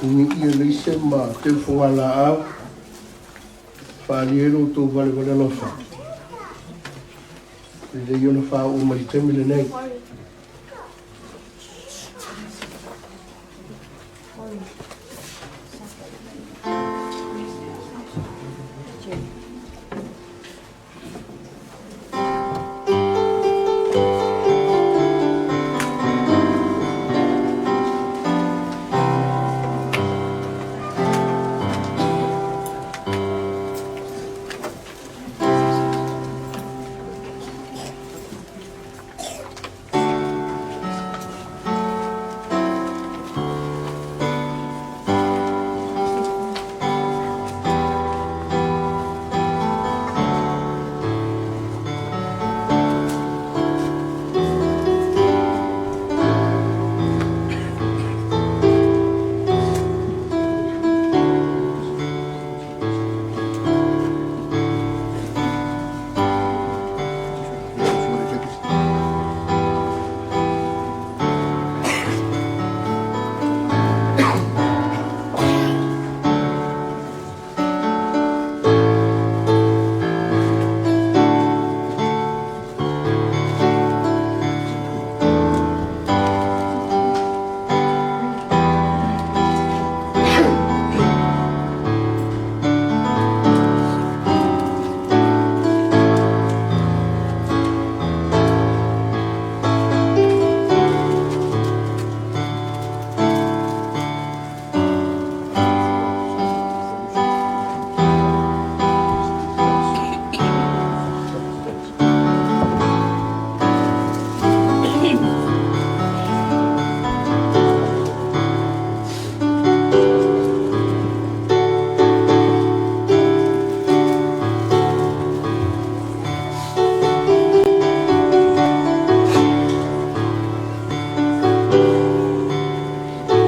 Ni ia leise ma te whangala au. Whaaliero tō wale no wha. Le iona wha o mai temile nei.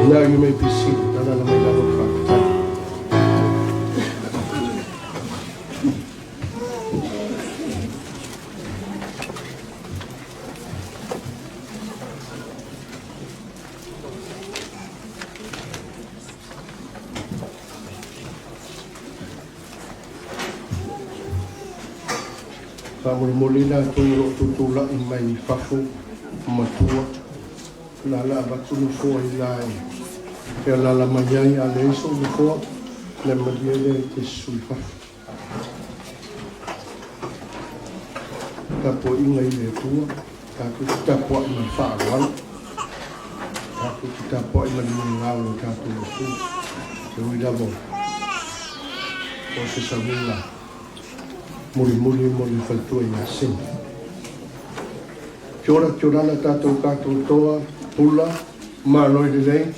Now you may be seated. Nana may lalo wha. Whamurumolina tōro tūtula I mai whawhu matua. Lala abatunu fua I lai. Pea lala maiai a leiso I fua. Le mariele te sui whawhu. Tapo inga I le tua. Tapo ki tapo I mai whaaruana. Tapo ki tapo I mai ngāo I tato le tua. Te ui lavo. O se savila. Muri whaitua I ngā SENE. Kia ora na tātou kātou toa, pula, māloi le lei,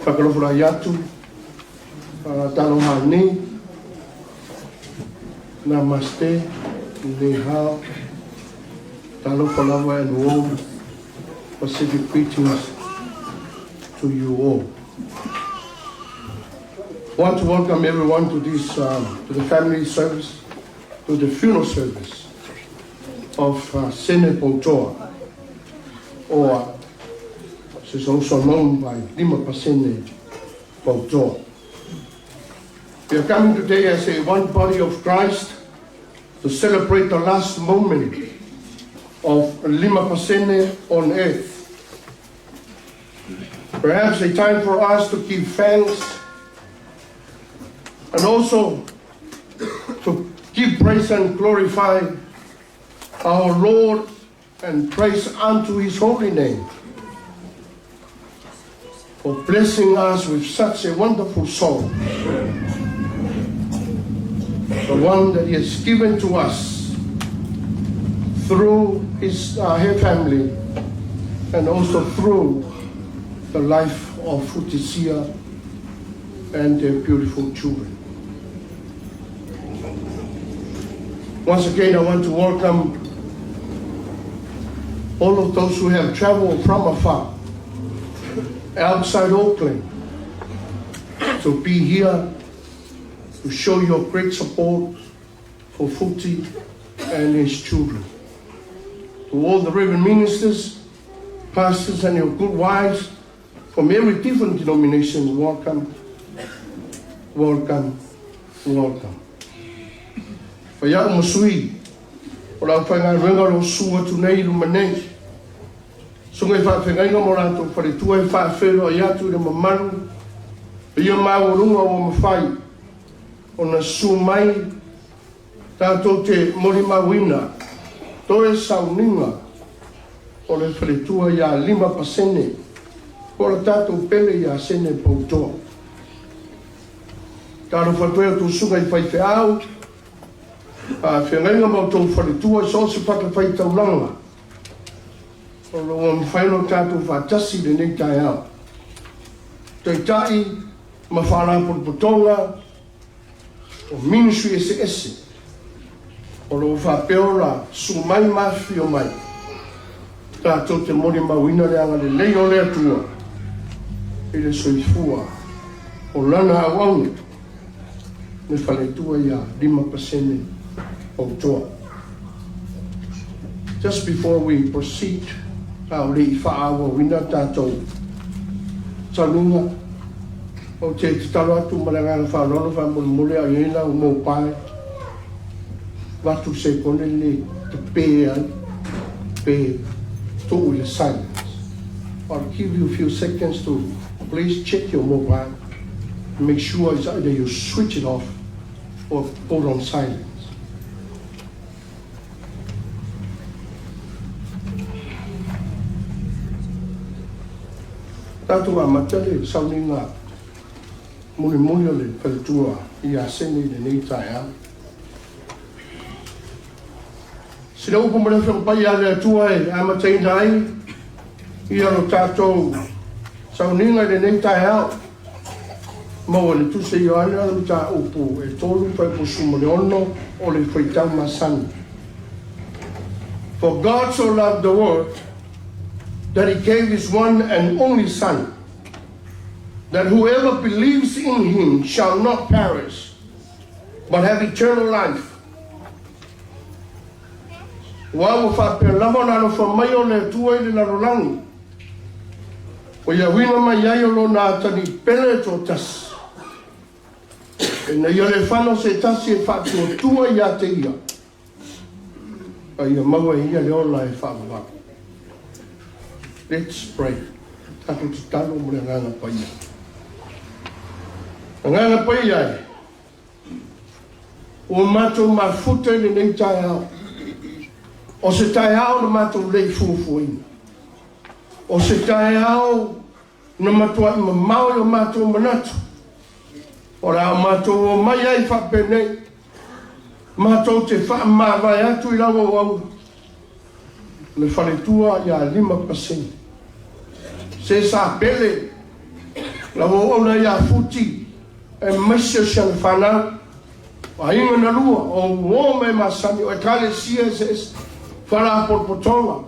whakarofura I atu, tāno hāni, namaste, le hao, tāno whalawa and warm Pacific greetings to you all. I want to welcome everyone to this, to the family service, to the funeral service of SENE POUTOA, or is also known by Lima Pasene POUTOA. We are coming today as a one body of Christ to celebrate the last moment of Lima Pasene on earth. Perhaps a time for us to give thanks and also to give praise and glorify our Lord and praise unto His holy name for blessing us with such a wonderful song, the one that He has given to us through her family and also through the life of Futisia and their beautiful children. Once again, I want to welcome all of those who have traveled from afar, outside Auckland, to be here to show your great support for Futi and his children. To all the reverend ministers, pastors and your good wives, from every different denomination, welcome, welcome, welcome. Whaiau masui, o rau whainga renga lo sua tunei lumanei. Sungai whawhengainga mo rātou wharetua e whawhero i atu re mamaru. Ia maurunga o mawhai, o na su mai, tātou te mori mawina, toe sauninga, o le wharetua ia 5%, o le tātou pele ia SENE POUTOA. Tāro whatuea tō sunga i whaiwheau, whengainga mau tō wharetua i sōse pata whaitauranga. O lo mwhaino tātou whatasi le nei tai au. Te tai, ma whanau potonga, o ministry SENE. O lo whapeora su mai mafi o mai. Tātou te mori mawina le anga le leo le atua. I le soifua o lana awaune. Me whanetua ia 5% POUTOA. Just before we proceed, au le I whaawa wina tātou tanunga o te talo atu malangana whanolo whamulmule a iena o mō pae watu se kone le te pēan pē tō i le silence. I'll give you a few seconds to please check your mobile and make sure it's either you switch it off or put on silence. Tātou a matale sauninga muli le wharetua I a SENE le nei tai au. Sina upo mele whakapai a le atua e a mataina ai I alo tātou sauninga le nei tai au. Maua le tuse I ana le tā upo e tolu whai pusumo le ono o le whaitau masani. For God so loved the world that He gave His one and only Son, that whoever believes in Him shall not perish, but have eternal life. Wa fa pe lava na no fa mai o le tua I le larolangi. O ia wina mai ai o lo na tani pele to tas. E na ia le whano se tasi e whatu tua ia te ia. A ia maua ia le ola e whawa. Let's pray. Tātou te talo mo le nganga pai. Nganga pai ai. O mātou mawhute le nei tai au. O se tai au na mātou lei fufuina. O se tai au na matua I mamau I o mātou manatu. O rā mātou o mai ai whapenei. Mātou te whaamawai atu I rawa wau. Le wharetua ia 5%. Se sa pele, la ona ia futi, e maise sian whanau, a inga na lua, o ngō me masani, o e kale sia se whara porpotonga,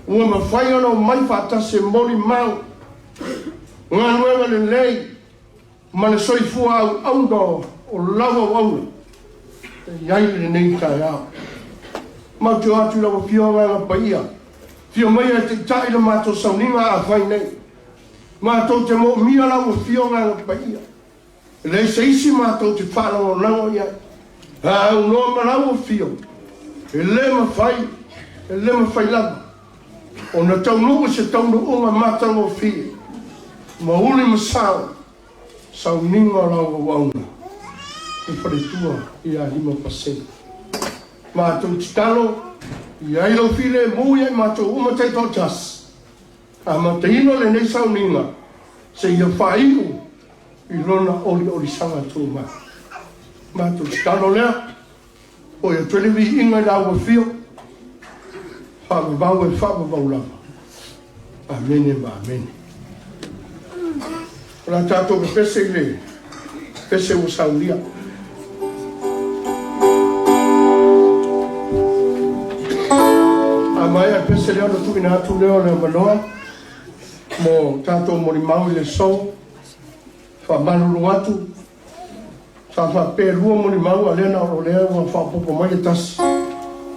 ua ma whaiano mai whatase mori mau, ngā nuenga le lei, ma le soifua au aundo, o lawa wauna, iai le nei tai au. Ma te atu lawa whionga ngā paia. Whio mai e te tai le mātou sauninga a whai nei. Mātou te mo mia lawa whionga ngā paia. Le se isi mātou te whanau lango iai. Au noa ma lawa whio. E le ma whai lava. O na taunuku se taunuku ngā mātou o whio. Ma uli ma sao. Sauninga lawa wauna. E wharetua ia 5%. Mātou titalo, I ailo while mui ai mātou umatei tōtas. A mataino le nei sauninga, se ia whaiu I lona oli sanga tō mā. Mātou titalo lea, o ia tuelewi inga I lawa whio, whawawau e whawawau lava. Amene ma amene. Ora tātou ke pese I le, pese o saulia. Mai a pese leo na tuina atu leo le manoa mo tātou mori mau I le sou wha manuru atu sa wha pērua mori mau a lena o lea ua wha popo mai le tasi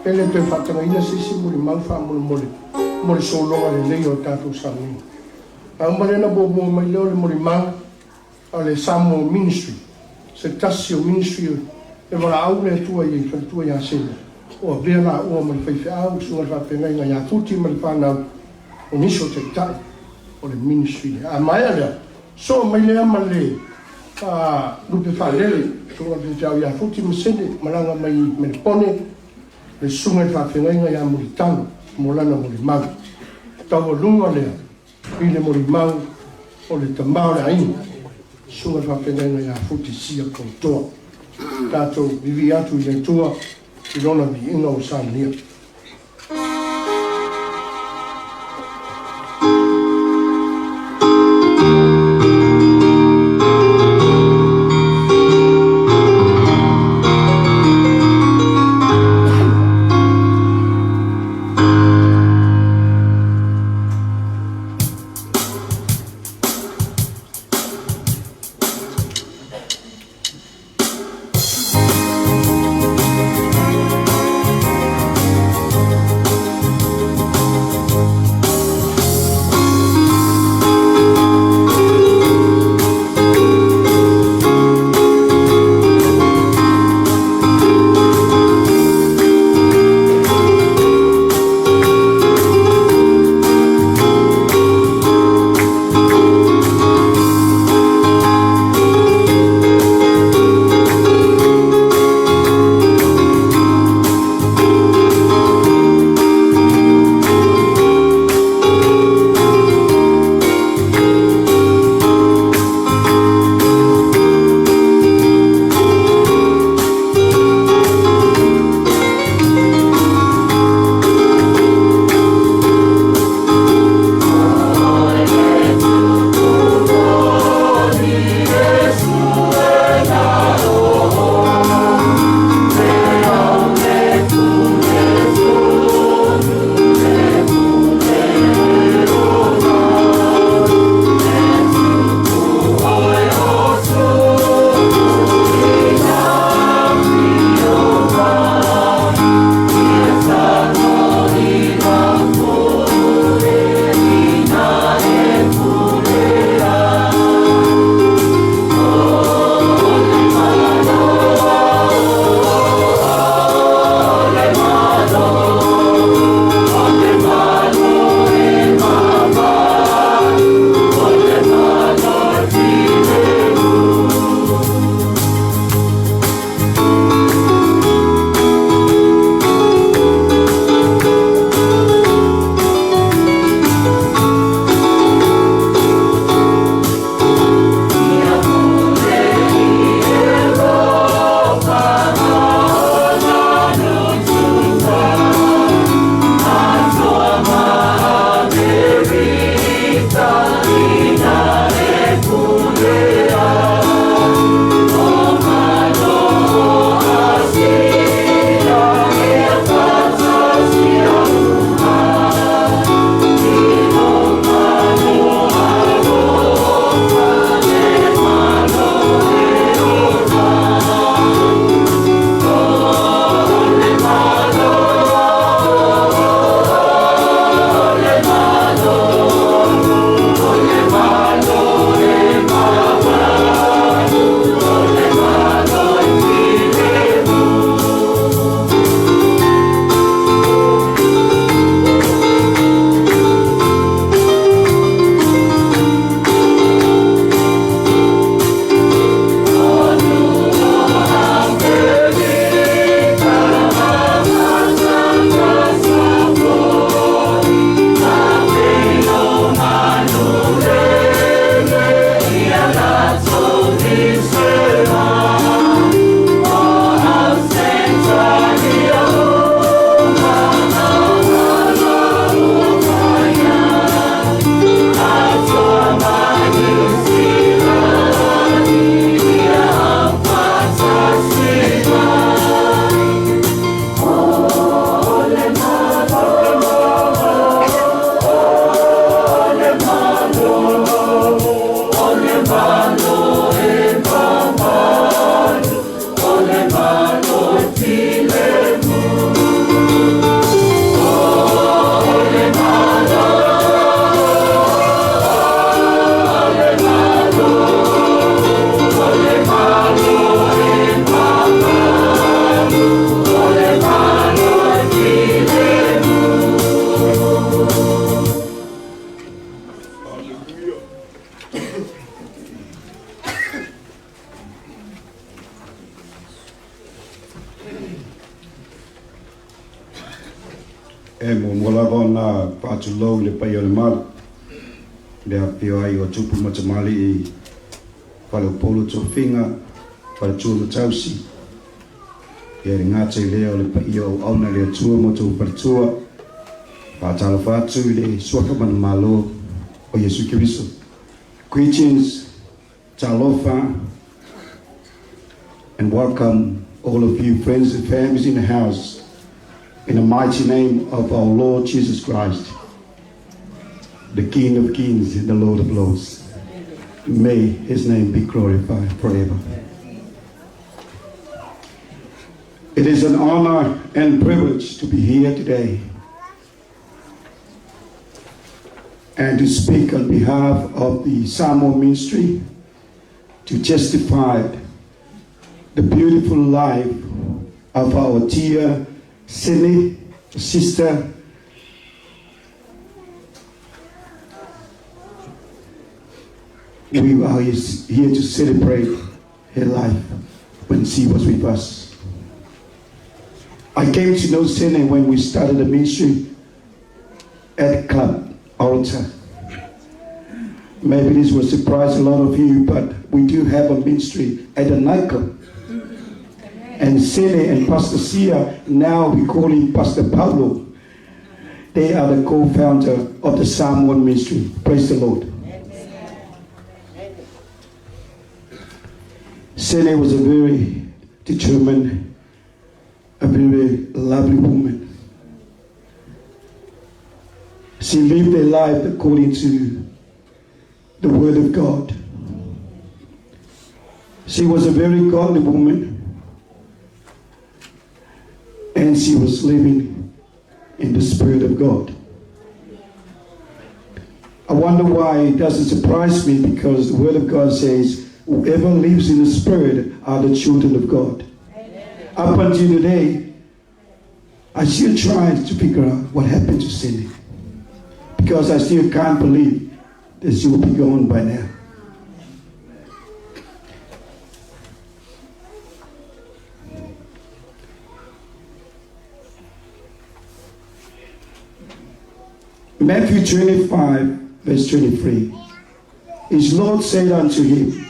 ele te whatanga ina sisi mori mau wha mori sou longa le leo tātou sangi Ang marena bo mo mai leo le morimang ale Samo Ministry. Se tasi o ministry e wala au le tua i whalitua i a SENE. O vea la ua mai whaiwhi au, sunga whapengai ngai a futi mai whanau o niso te tai o le ministry. A mai alea, so mai lea ma le lupe whalele, sunga whaiwhi a futi ma SENE, malanga mai me le pone, le sunga whapengai ngai a Muritano, molana morimang. Tau lunga lea, i le morimang o le tamau le aina. Sunga whapengai ngai a futi sia POUTOA. Tātou vivi atu i le tua, i rona vi inga o Sānia. mon wala na patu lo le payo le mal le apio ai o tupu matamali palo polo to finga palo tu tausi e ngate le o le payo ona le tu mo tu pertua patala fatu le suaka man malo o Yesu Kristo. Greetings, talofa, and welcome all of you friends and families in the house. In the mighty name of our Lord Jesus Christ, the King of Kings and the Lord of Lords. May his name be glorified forever. It is an honor and privilege to be here today and to speak on behalf of the Samoan ministry to testify the beautiful life of our dear SENE sister, we are here to celebrate her life when she was with us. I came to know SENE when we started the ministry at Club Altar. Maybe this will surprise a lot of you, but we do have a ministry at the nightclub. And SENE and Pastor Sia, now we call him Pastor Paulo. They are the co-founder of the Samoan ministry. Praise the Lord. SENE was a very determined, a very lovely woman. She lived her life according to the Word of God. She was a very godly woman. And she was living in the Spirit of God. I wonder why it doesn't surprise me, because the Word of God says, whoever lives in the Spirit are the children of God. Amen. Up until today, I still try to figure out what happened to SENE, because I still can't believe that she will be gone by now. Matthew 25, verse 23. His Lord said unto him,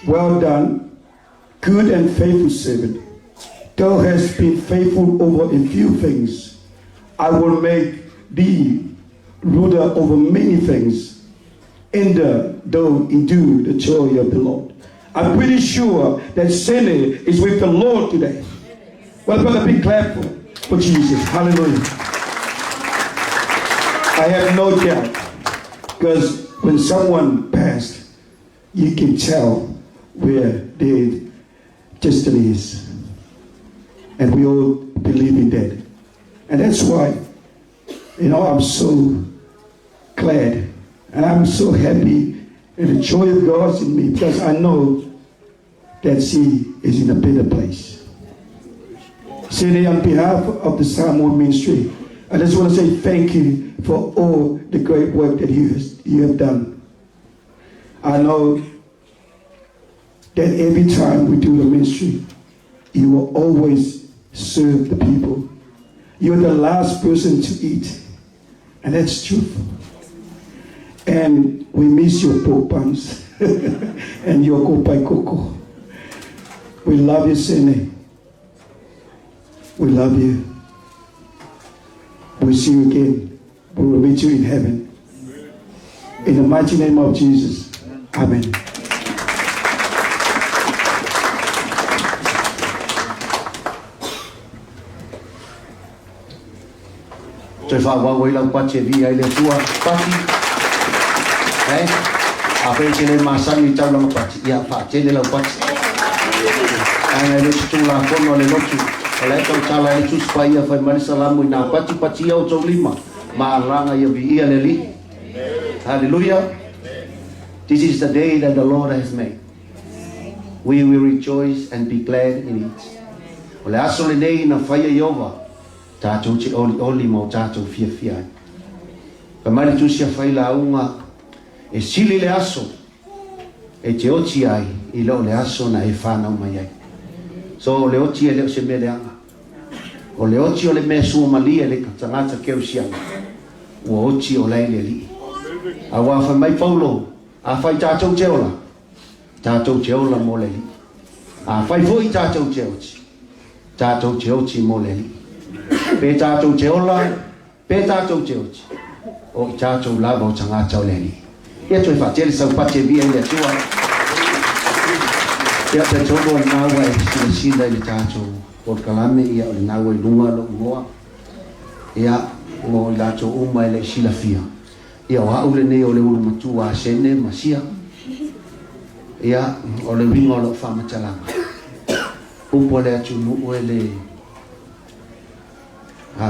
well done, good and faithful servant. Thou hast been faithful over a few things. I will make thee ruler over many things. Enter thou into the joy of the Lord. I'm pretty sure that SENE is with the Lord today. Well, put a big clap for Jesus. Hallelujah. I have no doubt, because when someone passed, you can tell where their destiny is. And we all believe in that. And that's why, I'm so glad and I'm so happy, and the joy of God is in me, because I know that she is in a better place. SENE, on behalf of the Samoan ministry, I just want to say thank you for all the great work that you have done. I know that every time we do the ministry, you will always serve the people. You're the last person to eat, and that's true. And we miss your pork buns and your kopai koko. We love you, SENE. We love you. We'll see you again. We will meet you in heaven. In the mighty name of Jesus. Amen. Tôi phá qua với lòng quan chế vì ai lên chua phát đi, đấy, à bên trên này mà sang đi trong lòng quan chế, ya phá trên đây lòng quan chế, anh ấy lên chung là con nó lên lót chung, lấy trong cha lại chút spy ya phải mang salam mùi nào quan chế yêu trong lima, mà rang ay vì ia leli, hallelujah. This is the day that the Lord has made. We will rejoice and be glad in it. Ole aso le nei na faya Yehova. Ta tu chi oli mo ta tu fia fia. Pa mari tu sia fai la unga e sili le aso e te oti ai i lo le aso na e whanau mai ai. So le oti e leo se me le anga. O le ochi o le mea sua malia le tangata keu sianga. Ua ochi o lai le li. A wā whai mai Paulo, a whai tātou te ola. Tātou te ola mo le li. A whai fwoi tātou te ochi. Tātou te ochi mo le li. Pe tātou te ola, pe tātou te ochi. O tātou lava o tangata o le li. Ia toi whatere sau pate via i le tua. Ia te tono i nawa e sila i le tātou. O kalame ia o le nawa i lunga lo ngoa. Ia mo i lato uma i le sila fia. Ia o haule nei o le ulu matua a SENE masia. Ia o le winga o le whamatalanga. Upo le atu nuu e le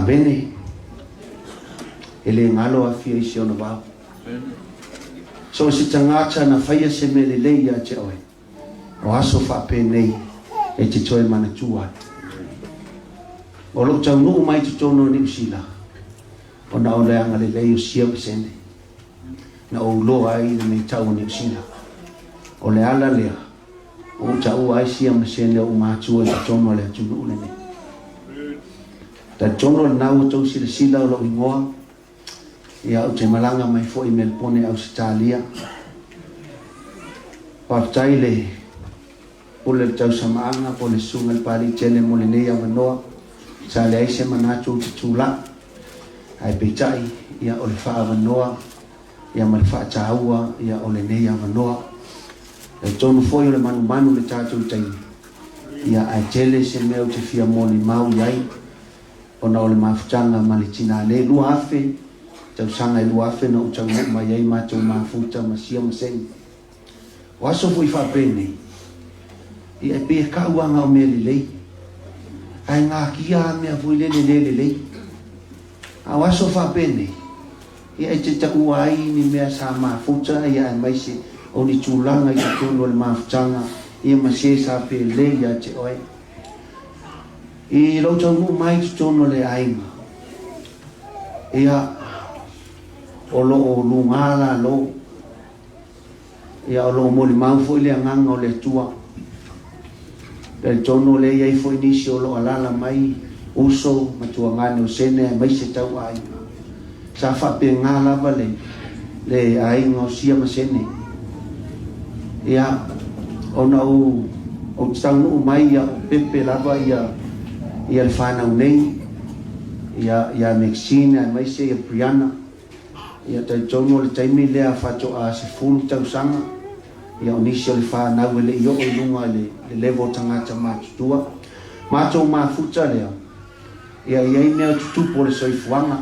bene. E le ngalo a fia isi ona wau. So si tangata na whaia se me le leia te oe. O aso whape nei e te toe mana tua. O lo tau nuu mai te tono ni usila. O na o le anga le leio sia o SENE. Na o loa ai nei tau ni usila. O le ala lea. O tau ai sia o SENE o mātua e te tono le atu nuu le nei. Ta tono le nau tau sila o lo ingoa. Ia o te malanga mai fo i Melpone Australia. Paftai le ule tau samaanga po le sunga le pari tele mo le nei avanoa. Sa le aise manatu te tula. Ai peitai ia o le wha avanoa. Ia ma le wha taua ia o le nei avanoa. E tonu foi o le manu le tātou taini. Ia ai tele se meo te fia moni mau iai. Ona o le mafutanga ma le tina le lua afe. Tau sanga i lua afe na utau ma iai mātou mafuta ma sia ma SENE. O aso fui whapene. I e pia kauanga o mea lelei. Ai ngā kia mea fui lelei. A o aso whapene. I e te tau ai ni mea sa mafuta i a maise o ni tūlanga i te tūlo le mafutanga i ma se sa pe lei a te oe. I lo tau mu mai tu tono le ainga. Ia o lo o lungala lo. Ia o lo moli mau fo le nganga o le tua. Del tono le iai fo inisi o lo alala mai uso matua ngane o SENE mai se tau ai. Sa whape ngā lava le ainga o sia ma SENE. Ia o na o tau nuu mai ia o pepe lava ia le whanau nei. Ia Maxine mai se ia Brianna. Ia tai tono le taimi lea whato a se fulu tau sanga. Ia o nisi o le whanau le i o lunga le levo tangata mātutua. Mātou mafuta lea. Ia i mea tutupo le soifuanga.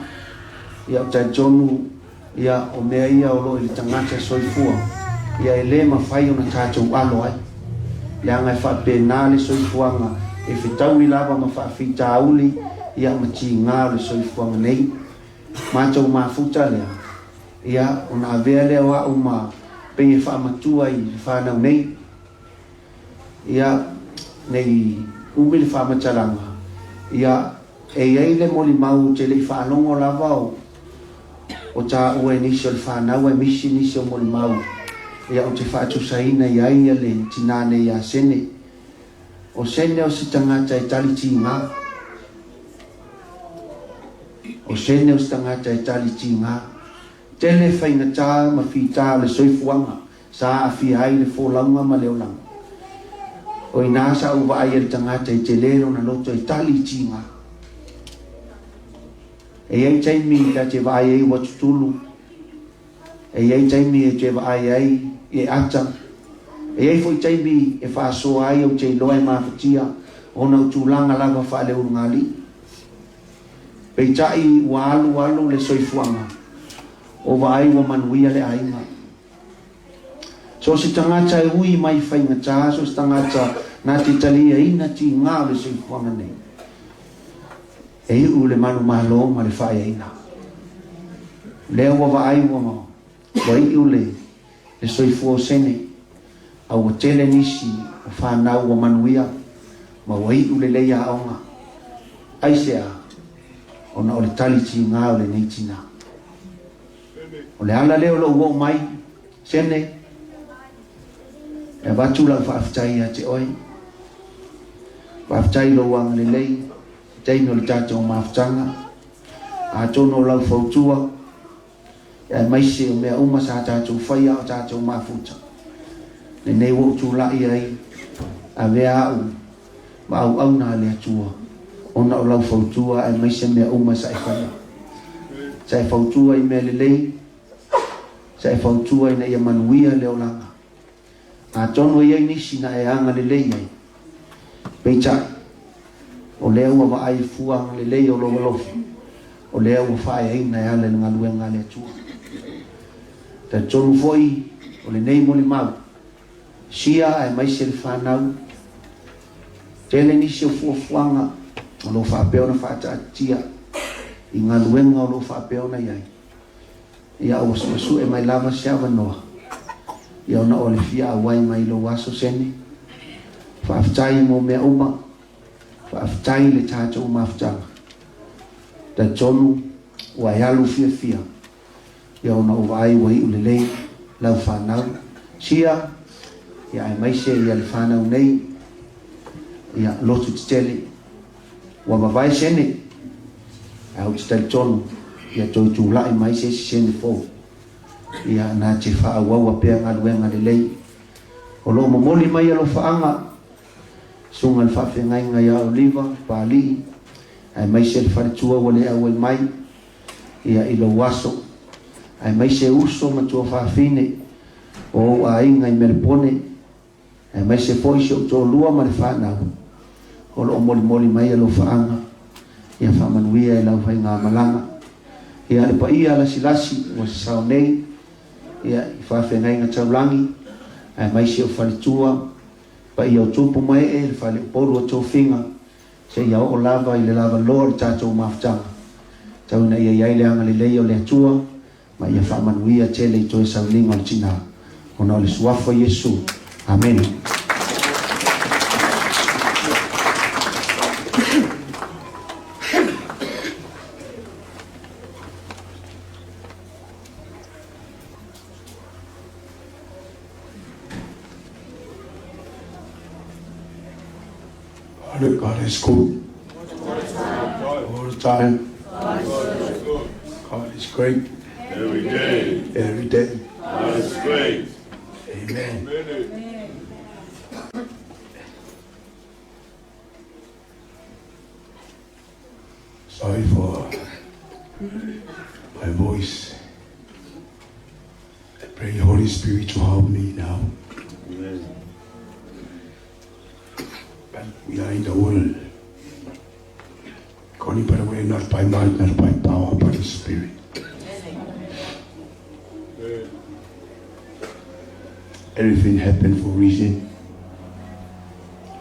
Ia o tai tono ia o mea ia o lo i le tangata soifua. Ia e le mawhai o na tātou alo ai. Ia ngai whapena le soifuanga. E whitau i lava ma whawhita auli. Ia mati ngā le soifuanga nei. Mātou mafuta lea. Ia o na avea lea wa o ma pei e whaamatua i whanau nei. Ia nei umi le whaamatalanga. Ia e ei le moli mau te le whanongo lava o ta ue nisi o le whanau e misi nisi o moli mau. Ia o te whaatu saina i aia le tinane i a SENE. O SENE o si tangata e tali ti ngā. O SENE o si tangata e tali ti ngā. Tele whainga tā ma whi tā le soifuanga. Sa a whi ai le fōlaunga ma leolanga. O i nāsa uwa ai le tangata i te lero na loto e tali ti ngā. E ei taimi ka te vai ei watutulu. E ei taimi e te vai ai e ata. E ei foi taimi e whaaso ai o te loe mawhatia. O na utulanga lava whaale urungali. Pei tai ua alu le soifuanga. O vai wa manuia le ainga. So si tangata e hui mai whainga tā. So si tangata nā te talia ina ti ngā le soifuanga nei. E iu le manu malo ma le whaia ina. Lea wa vai wa mau. Wa iu le soifua SENE. A wa tele nisi o whanau wa manuia. Ma wa iu le leia aonga. Aisea. O na o le tali ti ngā o le neitina. O le ala leo lo uo mai. SENE. E watu la whaafitai a te oi. Whaafitai lo wang le lei. Taino le tātou mawhtanga. A tono lau whautua. E maise o mea uma sa tātou whaia o tātou mawhuta. Nei wo tu la ai. A vea au. Ma au na le atua. Ona o lau whautua e maise mea uma sa e whaia. Sa e whautua I mea lelei. Sa e whautua I na ia manuia leo langa. A tono ia nisi na e anga lelei ai. Peita. O leo wa ai fuang lelei o loa lofi. O leo wa whae ai na e ale nga luenga le atua. Ta tono foi o le nei mo le mau. Sia e maise le whanau. Tele nisi o fuafuanga. O lo whapeo na whaatia. I ngā luenga o lo whapeo na iai. Ia o su e mai lava se awa noa. Ia ona o le fia awai mai lo waso sene. Whaaftai mo mea uma. Whaaftai le tātou mawhtanga. Ta tonu wa yalu fia fia. Ia ona o vai wai ulelei lau whanau. Sia ia e maise ia le whanau nei. Ia lotu titele. Wa mawai sene. Au titele tonu. Ia toi tūlai mai se sene fō. Ia nā te wha awawa pēr ngā luenga le lei. O lo momoli mai alo whaanga. Sunga le whawhengai ngai a oliva, pāli. Ai mai se le wharetua wale awai mai. Ia ilo waso. Ai mai se uso matua whawhine. O a inga I melepone. Ai mai se fōi se o tō lua ma le whanau. O lo moli mai alo whaanga. Ia whamanuia lau whai ngā malanga. Ia le pa ia la silasi o se sao nei. Ia I whawhengai ngā taulangi. Ai mai se o whaletua. Pa ia o tupu mai e le whale poru o tō whinga. Se ia o lava I le lava loa le tātou mawhtanga. Tau na ia iai le anga le lei o le atua. Ma ia whamanuia tele I toi saulinga o le tina. Ona o le suafa Yesu. Amen. God is good. All the time. God is great. Every day. Every day. God is great. Amen. Sorry for my voice. I pray the Holy Spirit to help me now. Amen. We are in the world. Going by the way, not by might, not by power, but the Spirit. Everything happened for a reason.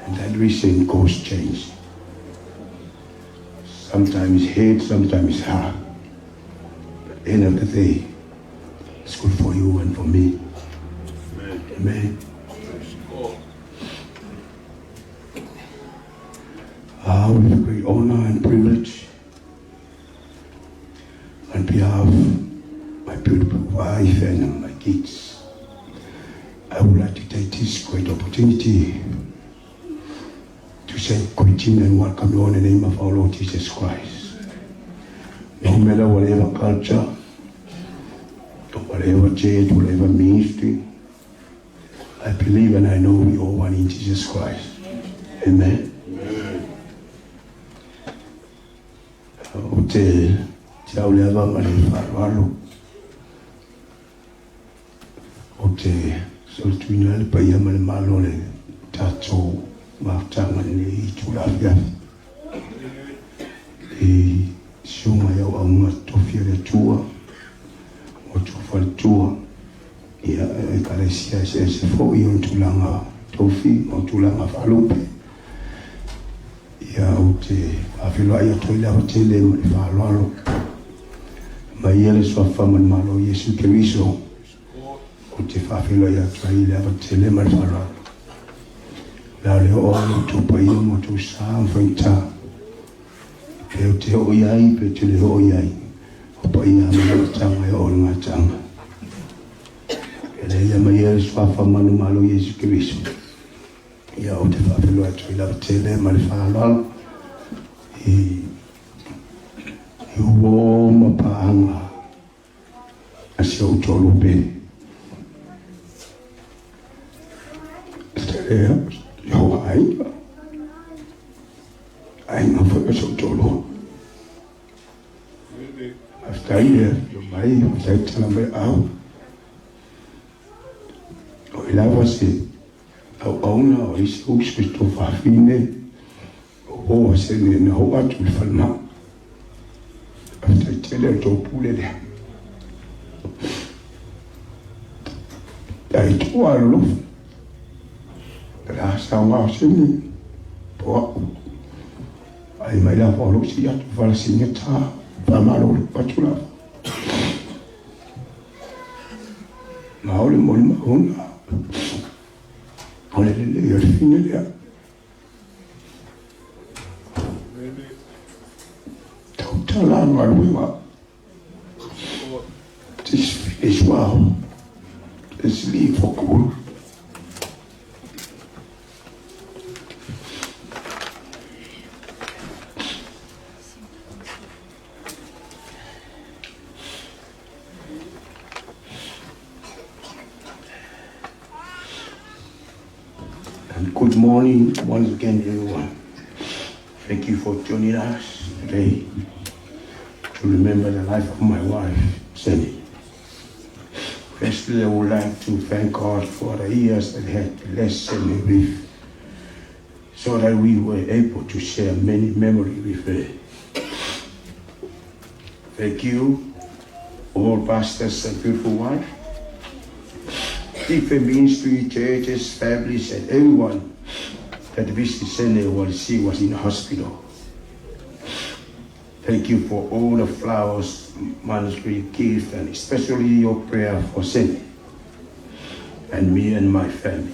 And that reason cause change. Sometimes hate, sometimes hard. But at the end of the day, it's good for you and for me. Amen. Amen. With great honor and privilege, on behalf of my beautiful wife and my kids, I would like to take this great opportunity to say greeting and welcome you in the name of our Lord Jesus Christ. No matter whatever culture, whatever church, whatever ministry, I believe and I know we all one in Jesus Christ. Amen. Hotel, Tiaulea Vamani Farwalo. Hotel, Soltuina, Payaman Malone, Tato, Maftaman, Tulafia. The Shumaya Ama Tofia Tour, or Tufal Tour. Ia Kalesia says, for you Tulanga, Tofi, or Tulanga Falupe. Ia ute afilo ia toila hotele mo le falalo mai ele sua fama malo Yesu Kristo ute afilo ia toila hotele mo le falalo la le o tu pai mo tu sa fanta pe ute o iai pe te le o iai o pai na mo tanga o nga tanga ele ia mai ele sua fama malo Yesu Kristo ia o te whawhilua tui lau tēne ma le whālalo Uwo mapaanga asya utolube Stelea Hawaii I know for us utolo after year my after tell me out o ilava se au auna o isi uspisto fafine o se ne ho atu falma after tell it to pull it I to our love rasa wa sini po ai mai la fo si atu fala sineta pa malo patula maole molma ona ole le yo fine le tala no alwa this is wow this leave for cool and good morning once again everyone. Thank you for joining us today to remember the life of my wife, SENE. Firstly, I would like to thank God for the years that had blessed SENE with, so that we were able to share many memories with her. Thank you, all pastors and beautiful wife, different ministry, churches, families, and everyone that visited SENE while she was in the hospital. Thank you for all the flowers, monetary gifts, and especially your prayer for SENE and me and my family.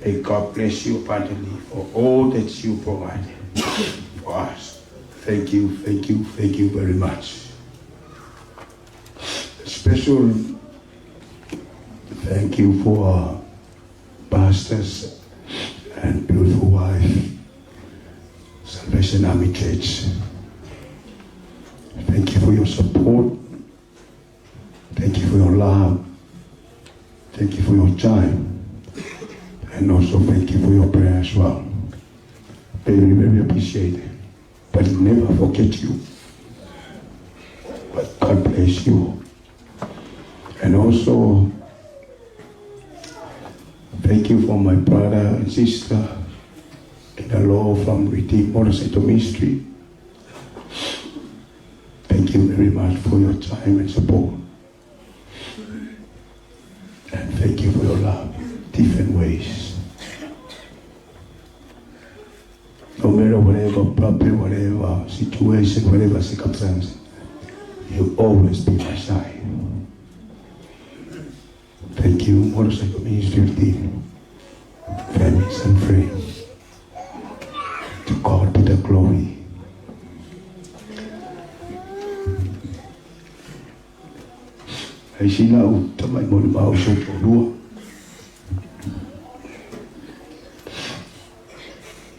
May God bless you abundantly for all that you provide for us. Thank you, thank you, thank you very much. A special thank you for our pastors and beautiful wife, Salvation Army Church. Thank you for your support. Thank you for your love. Thank you for your time. And also thank you for your prayer as well. Very, very appreciate it. But never forget you. But God bless you. And also thank you for my brother and sister in the Lord from Redeemed Motorcycle Ministry. Thank you very much for your time and support. And thank you for your love, different ways. No matter whatever problem, whatever situation, whatever circumstance, you'll always be my side. Thank you, Motorcycle Ministry team, families and friends. To God be the glory. I see now to my mother house of POUTOA.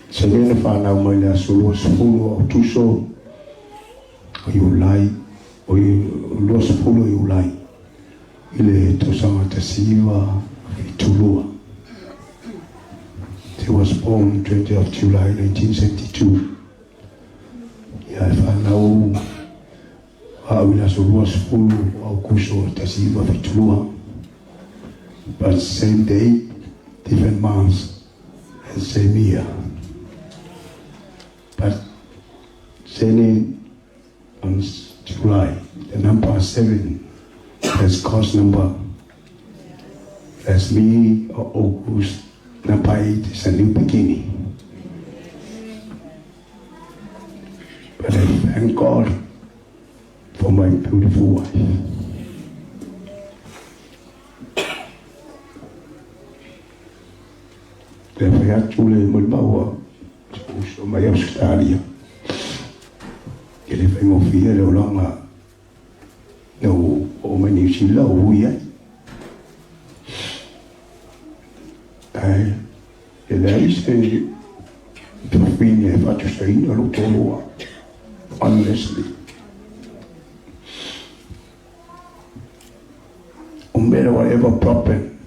So then if I now my last was full of two so you lie or you lost full of you lie. Ile to sama tasiwa vitulua. He was born 20th of July 1972. Yeah, if I now was full of kuso tasiwa vitulua. But same day, different months, and same year. But SENE on July, the number 7, that's course number. That's me or August. Number 8 is a new beginning. But I thank God for my beautiful wife. Therefore, I truly am about so my Australia. Get if I'm off here, no longer. No, oh, my new she low, we I is to fine e fatu sa ina lo toloa. Honestly. No matter whatever problem,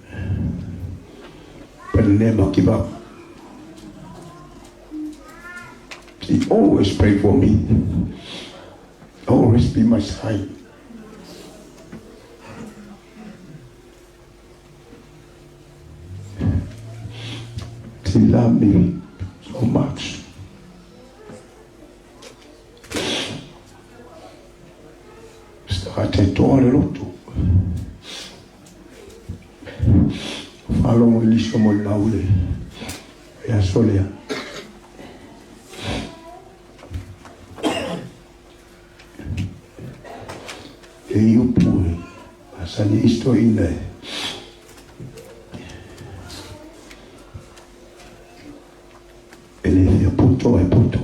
but never give up. He always pray for me. Always be my side. He loved me so much. Started to all a lot. Follow me, listen to my ya solea. E upu, asani isto ina. Ele é puto, é puto.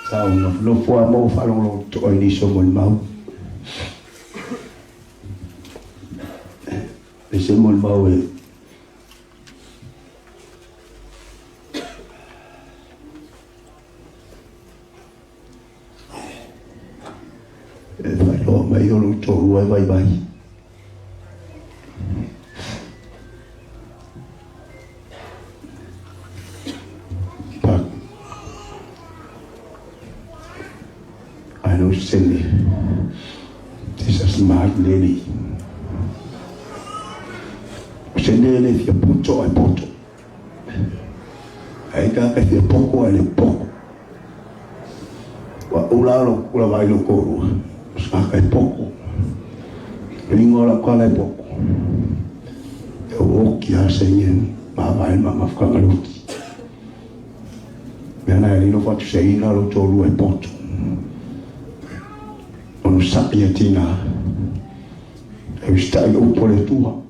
Sao lo po mo falong lo to ini semua mau. Semua mau e. Vai lo mai lo to vai vai. I know SENE. She's a smart lady. SENE if you POUTOA I POUTOA. I got if you POCO I POCO. Wa ulalo ula vai lo koro. Saka POCO. Ringola kwala POCO. Eu oki a SENE mama mama fkamaluti. Mena ele fatu seina lo tolu e poto. Ono sapia tina. Eu estai o pole tua.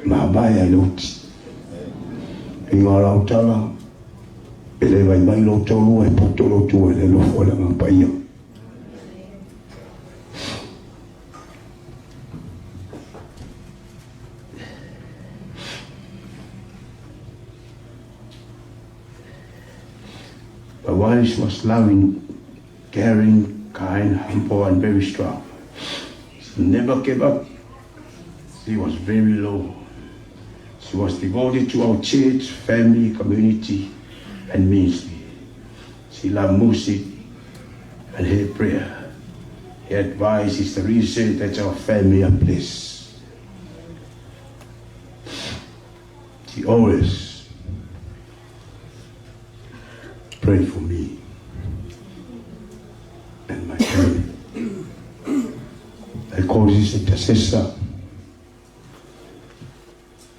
Ma baya loti. Ingola utala. Ele vai mai lo tolu e poto lo tua ele lo fola ngampaia. But while she was loving, caring, kind, humble, and very strong, she never gave up. She was very low. She was devoted to our church, family, community, and ministry. She loved music and heard prayer. Her advice is the reason that our family are blessed. She always pray for me and my family. I call this intercessor.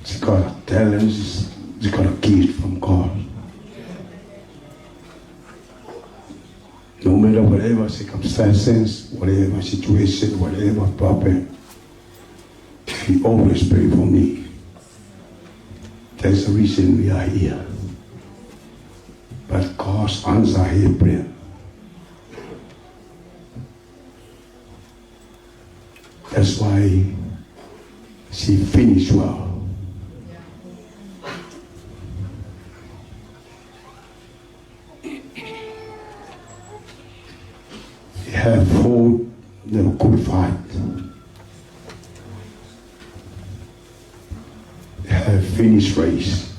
She got a talent, she got a gift from God. No matter whatever circumstances, whatever situation, whatever problem, she always pray for me. That's the reason we are here. But God's answer her prayer. That's why she finished well. She have fought the good fight. She have finished race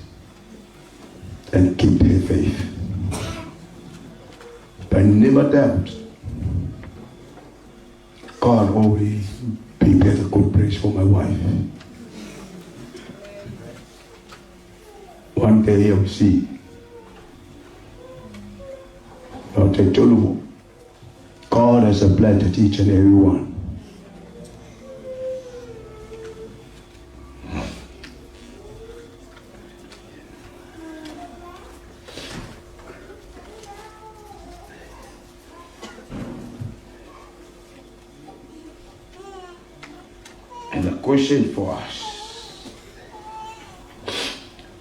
and keep her faith. But never doubt, God always prepared a good place for my wife. One day you'll see. I'll take Tolu. God has planted each and every one. And the question for us,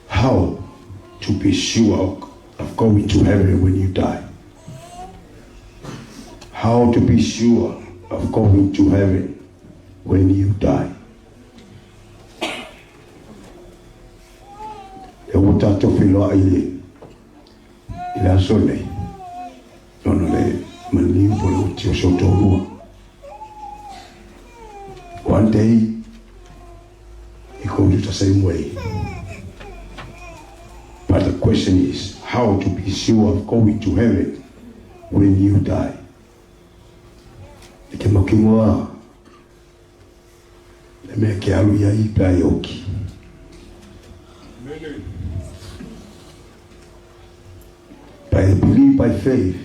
how to be sure of going to heaven when you die? How to be sure of going to heaven when you die. E o tato whiloa i le aso nei. Nono le mani po le uti o sotorua. One day, he goes the same way. But the question is, how to be sure of going to heaven when you die? Ke makingoa, le mea ke alu ia I pai oki. But I believe by faith,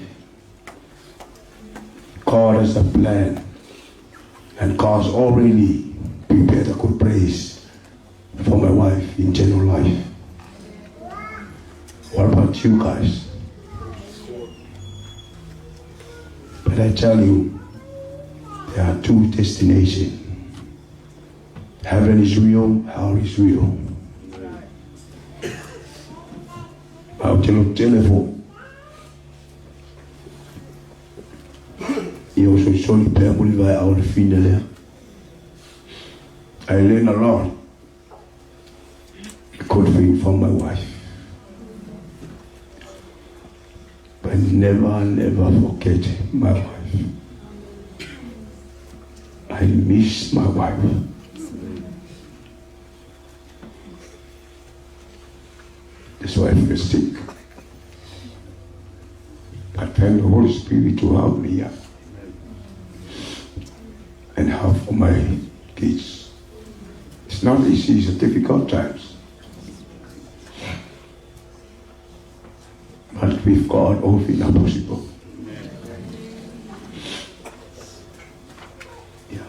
God has a plan, and God's already prepared a good place for my wife in general life. What about you guys? But I tell you, there are two destinations. Heaven is real, hell is real. I'll tell you telephone. You also saw the people by our funeral. I learned a lot. Good thing from my wife. But never forget my wife. I miss my wife. That's why I feel sick. I thank the Holy Spirit to help me out and help for my kids. It's not easy, it's a difficult times. But with God, all things are possible. Yeah.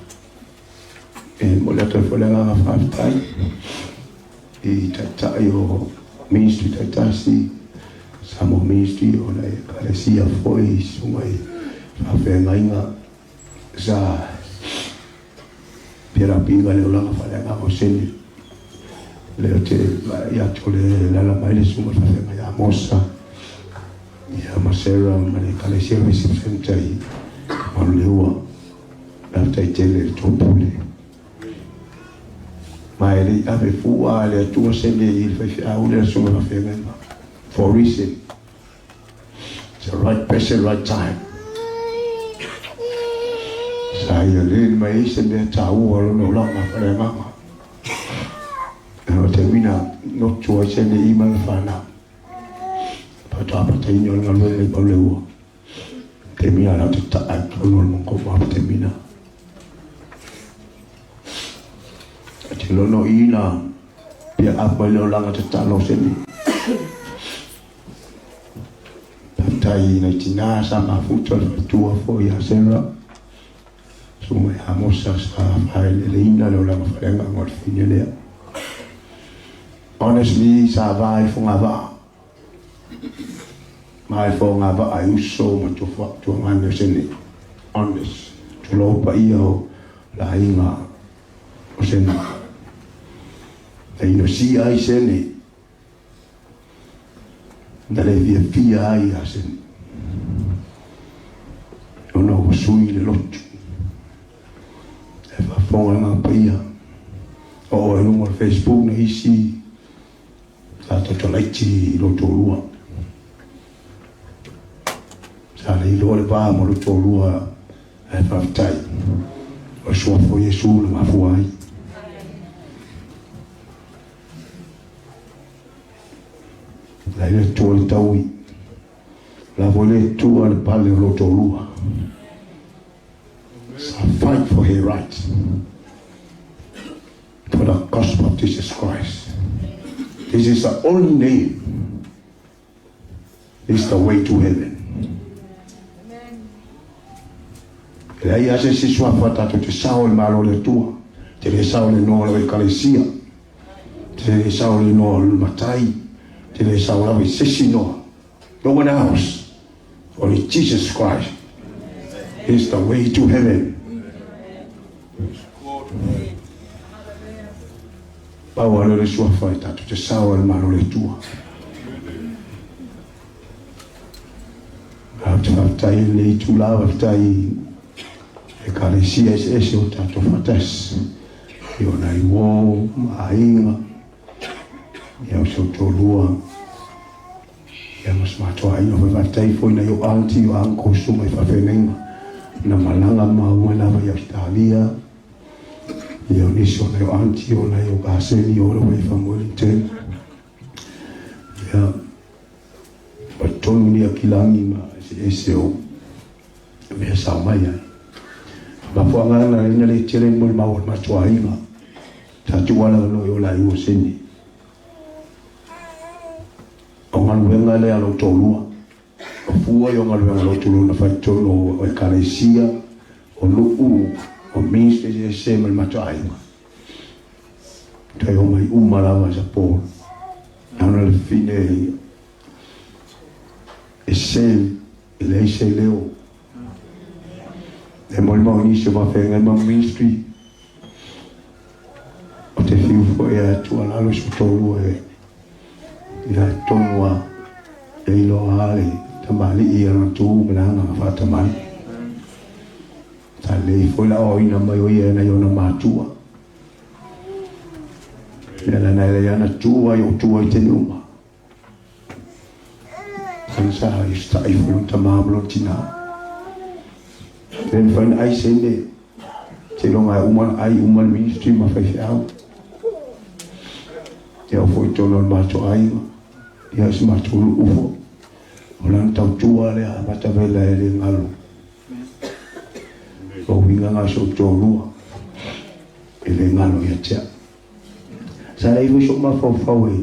And molata folega half-time. I tata yo ministry tata si samo ministry o la kalesia foi sumai afenga inga sa pera pinga le ola falega o SENE le te ya tole la mai le suma afenga ya mosa ya masera male kalesia reception tai maluwa after tele topule mai ave fuwa le tu SENE il fa a ule suma afenga for reason. It's the right person, right time. Saya rin mai SENE tahu walau nolak apa lama. Kalau termina not cua SENE iman fana. Pada apa ternyol ngalu le balu. Termina nak tak kalau mengkau apa termina. Kalau no ina biar apa le orang tak lo SENE. Tai na tina sama futsal tua foi a sera suma hamosa sa haile leina lo la falenga ngor finele honestly sa vai fonga va mai fonga va ai uso mo to fa to ngane SENE honest to lo pa io la inga o SENE ai no si ai SENE dalle via ai a SENE ono sui le lotu e fa fonga nga paia o e lungo Facebook na isi sa to laiti lotu lua sa le ilo le pa mo lotu lua e fa tai o sua fo Yesu le mafuai la ile tu le taui la vole tu al pale lotu lua. Fight for her rights, for the gospel of Jesus Christ. This is the only name. This is the way to heaven. E ai ase si sua fata to te sao le malo le tua, te le sao le no le kalesia, te le sao le no le matai, te le sao le sisi no. No one else, only Jesus Christ is the way to heaven. Paua le sua fai tatu te sao le malo le tua. Haftai le tu la haftai e kalesia ese o tato fatas i o nai wō maainga i au so tōlua ia mas matua ino fai vatai foi na yo auntie o uncle suma i whawhenenga na malanga maua lava i Australia i o niso na yo auntie o na yo kaseni o rawa i Wellington ia patonu ni a kilangi ma ese o mea sao mai ai mafuanga na ina le tere mo le maua matua ina tatu wala no yo la yo SENE o ngaluenga le alo tolua o fua yo ngaluenga lo tolu na faitolo o ekalesia o lu'u o ministry se mal matua ina tai o mai umalawa sa po ana le fine ese le se leo e mo mo ni se va fenga mo ministry o te fiu fo e tu ala lo tolu e ia tonua e ilo hale tamali ia na tu mlanga mafata mai tale foi la o ina mai o ia na yo na matua ia na ia na tua yo tua i te numa kansa i sta i fu tamablo tina then when I SENE te longa uman ministry ma fai au ia foi tono matua ai ia se matulu ufo o lan tau tua le a bata vela e le ngalo o winga nga so tolua e le ngalo ia tia sa le iwi so ma fau e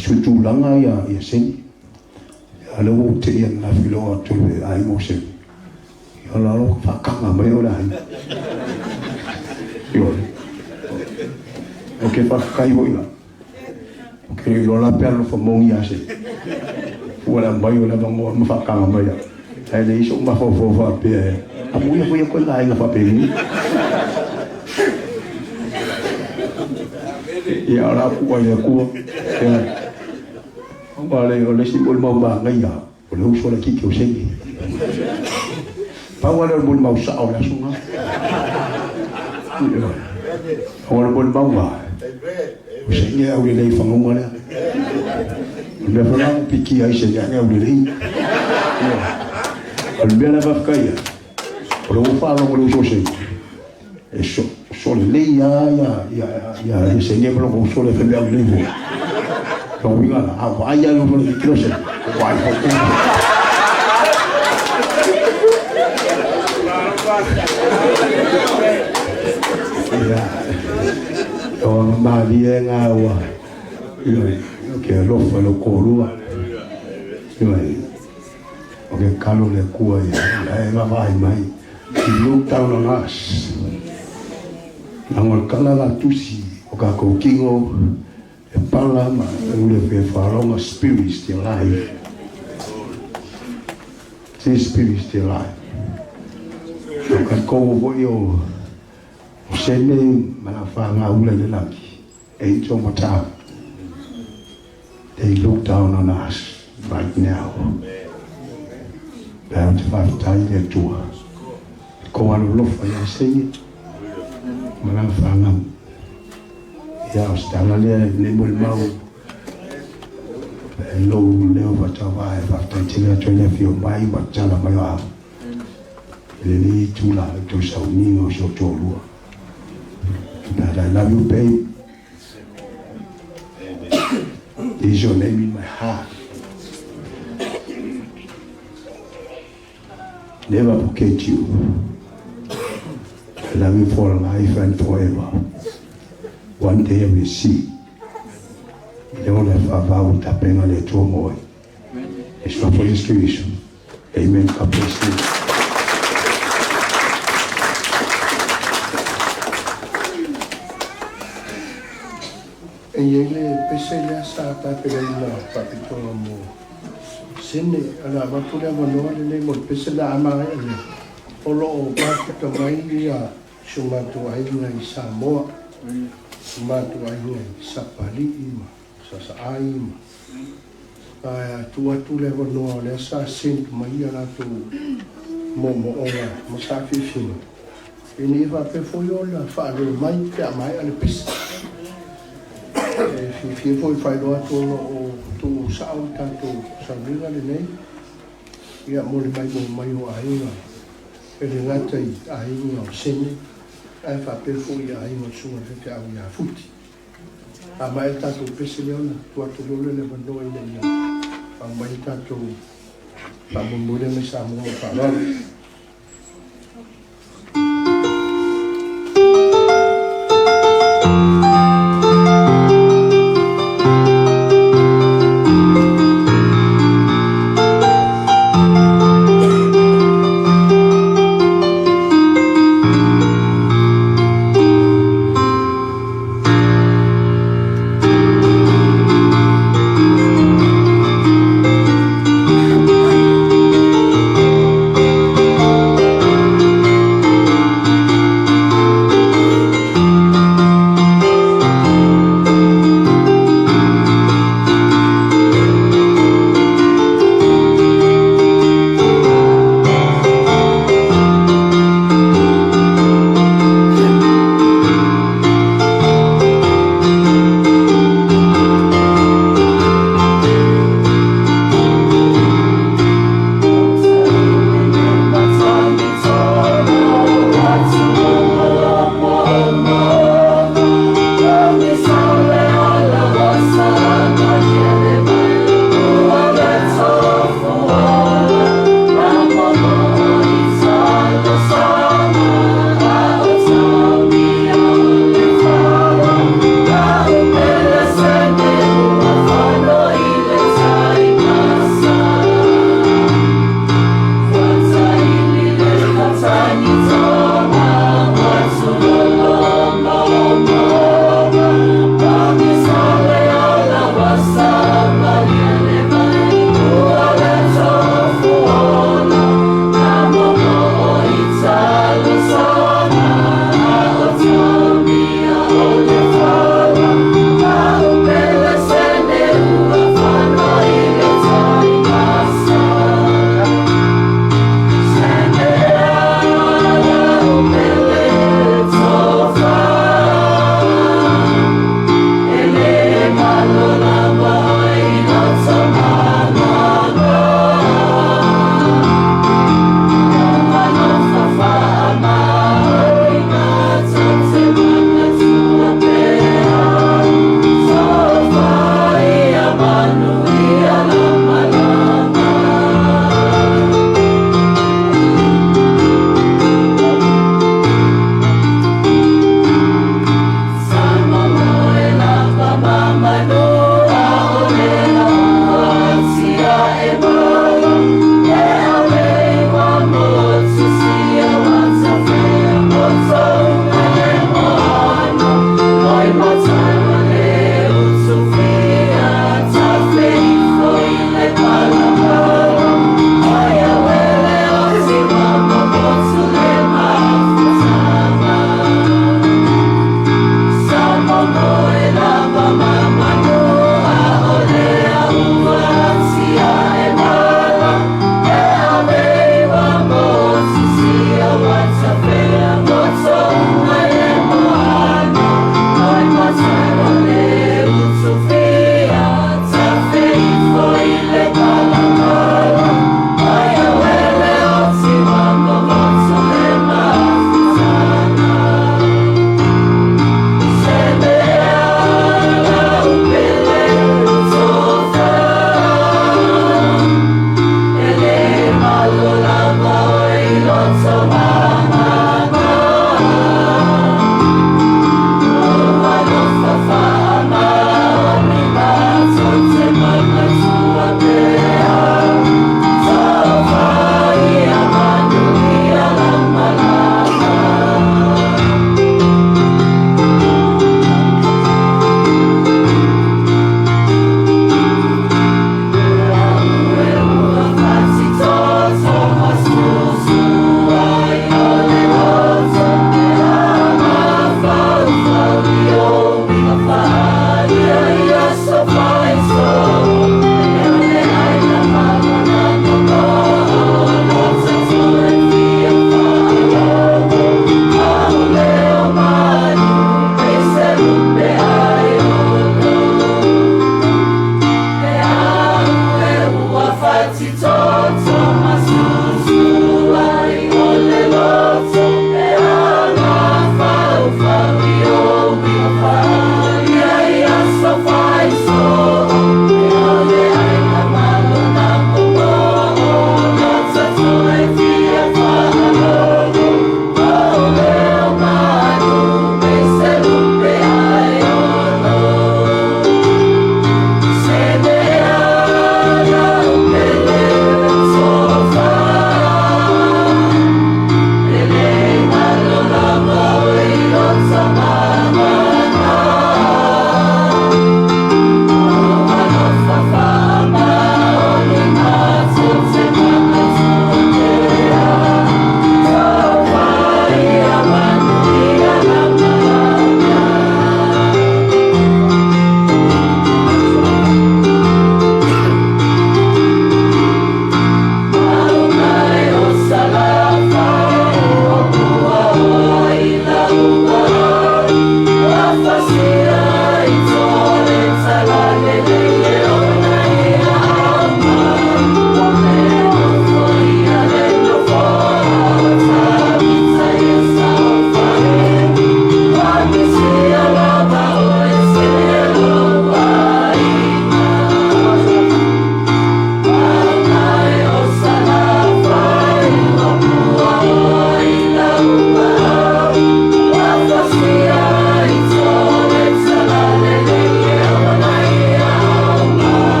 su tūlanga ia SENE ia le o te ia na filo atu e ai mo se ia lalo whakanga mai o lai io o ke whakai hoi la ke lo la perlo fa mo ia se wala mai wala mo ma fa kanga mai ai le iso ma fo fa pe a mo ia foi ko la ina fa pe ni ia ora ku ia ku vale o le si bol mau ba ngai ya o le uso la ki o SENE pa wala bol mau sa o la sunga o bol mau ba SENE au le fangonga le le fala piki ai se ya au le o le na va kaya o lo fa lo lo so SENE e so le ya SENE lo ko so le fe au le vo lo winga la a va ya lo lo kilo se wa ko o ma vienga wa que lo fue lo corua o que calo le cua e va vai mai look down on us na ngol kala la tusi o ka ko kingo e pala ma le fe falonga spirit still alive this spirit still alive o ka ko vo yo SENE malafanga ula le laki e to mata they look down on us right now down to 5 times their tour ko anu lo fa ya SENE malafanga ya Australia le mau lo le va vai va tantile to le fio mai va tala mai va le ni tula to sa ni o so tolua that I love you, babe. Is your name in my heart. Never forget you. I love you for life and forever. One day we see. Don't have a vow to bring on a two more. It's not for his creation. Amen. God bless you. E ele pese le sa ta pe la pa to mo SENE ala ba tu le mo le mo pese la ama ele o lo o ba to mai ia shuma tu ai ngai Samoa ma tu ai ngai Sapali ima sa ai ma tu le mo le sa SENE mai ala tu mo onga masafi fino ini va pe foi ola fa lo mai pe mai ale pis fi foi fai do to o tu sa o ta to sa vinga le nei ia mo le mai o ainga e le ngata i ainga o SENE ai fa pe foi ainga o sunga te au ia futi a mai ta to pese le ona tu atu lo le bando i le a mai ta to pa mo mo le me sa mo pa lo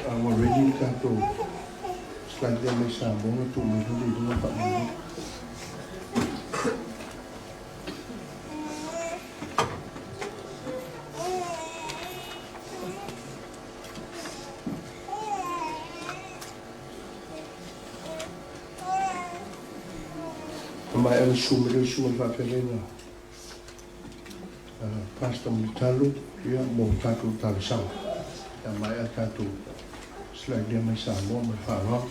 already kato slide dia mai sa mo tu mo di dua pak mo. Mai ana sumu fa pelena. Pastor Mitalu dia mo kato talasang. Ya mai kato slide dia mai sa mo mai fa ro.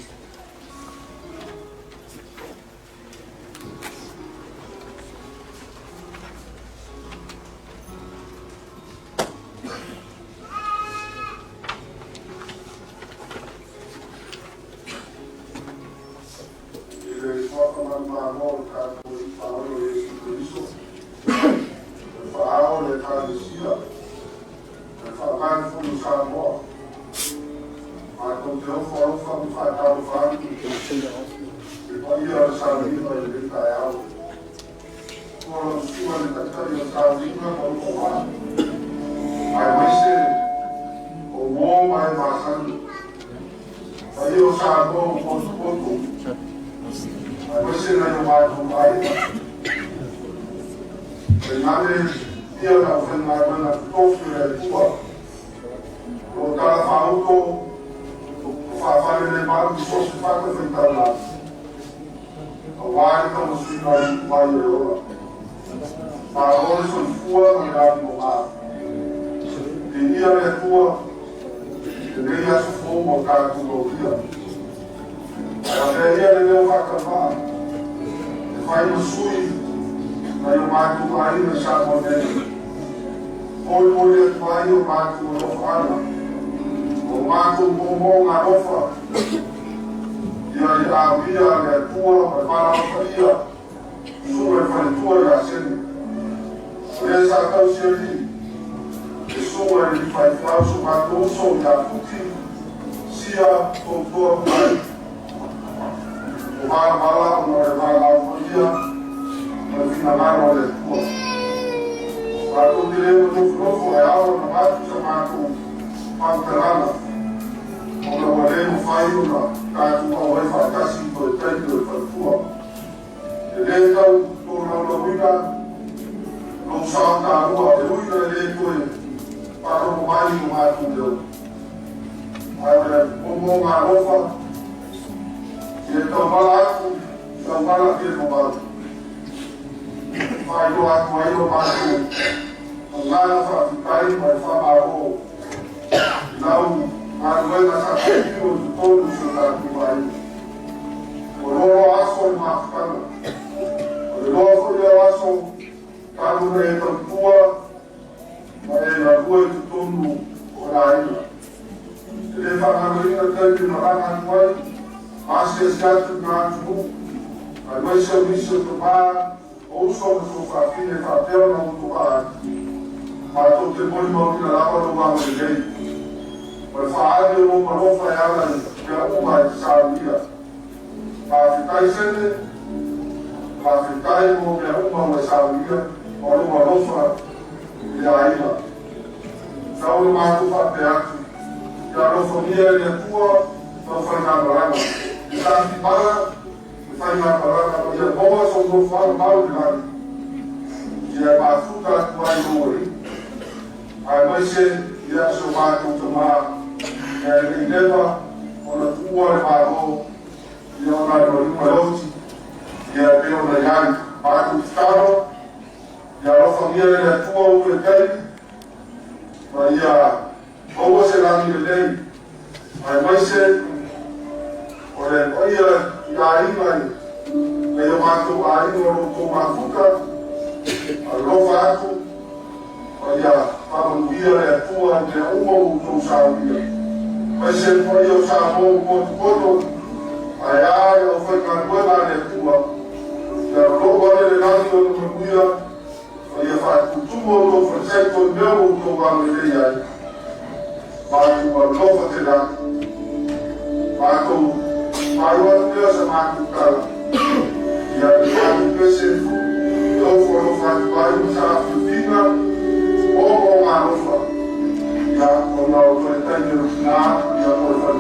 na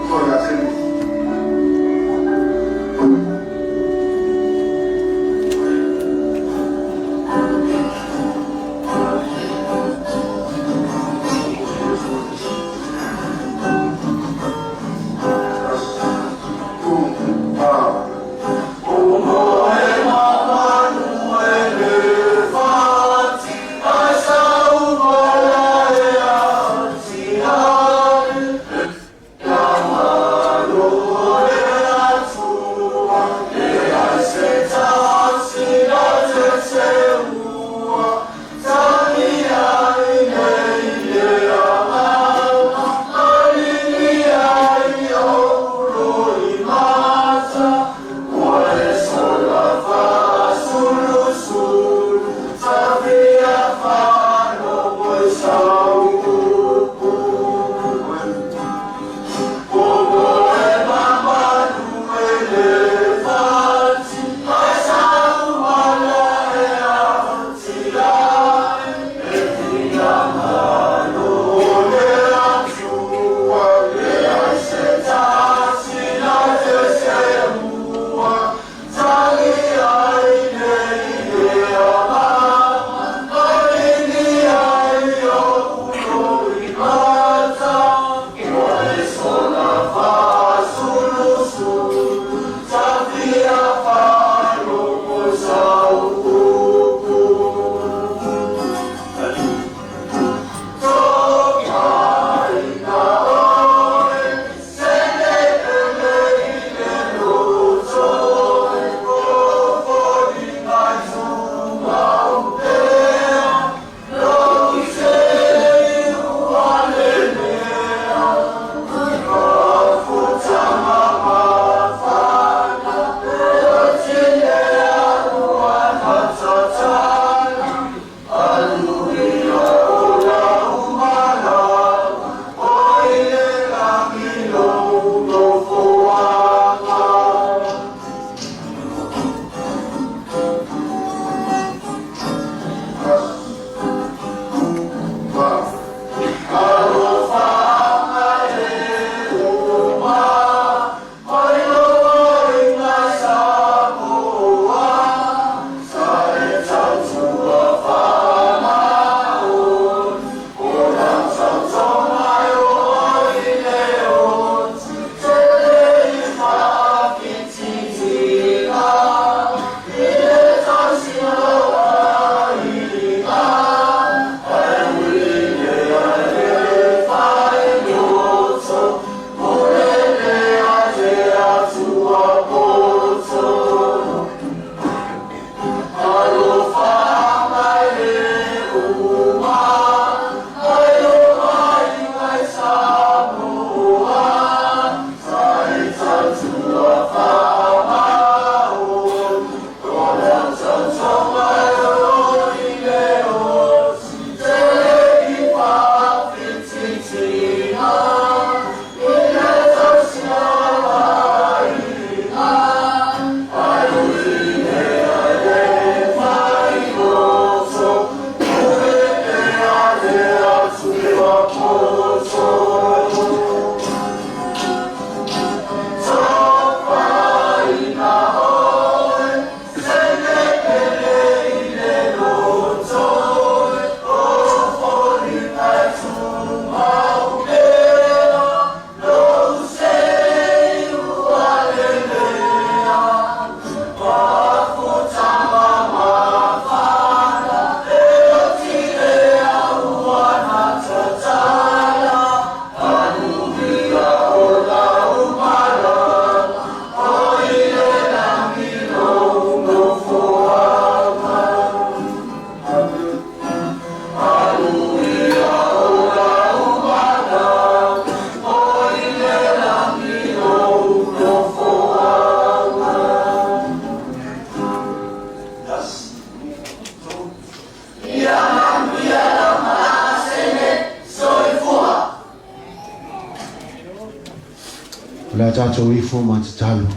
la tatou ifo matatalu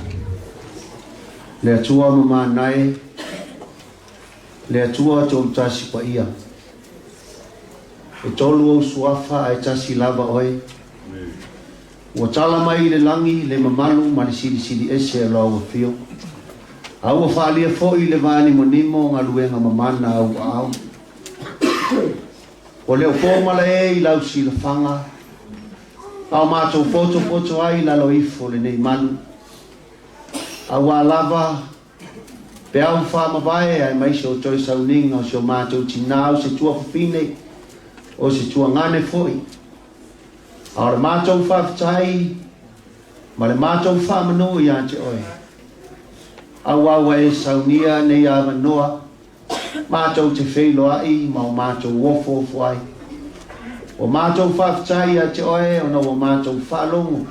le atua mamanai le atua tolu tasi pa ia e tolu au suafa e tasi lava oi Ua tala mai le langi le mamalu ma le sili ese e loa ua fio. Aua whaalia fo'i le vani monimo ngā luenga mamana au. O leo pōmala e I lau sila whanga. Au mātou poto ai lalo ifo le nei manu. Aua lava pe au whamawai ai mai se o toi sauninga o se o mātou tinau se tua whawhine o se tua ngane fo'i. Au le mātou whawhitai ma le mātou whamanu I ate oi. Aua e saunia nei a manoa mātou te wheilo ai ma o mātou wofo ai. O mātou whawhitai ate oi o na o mātou whalongo.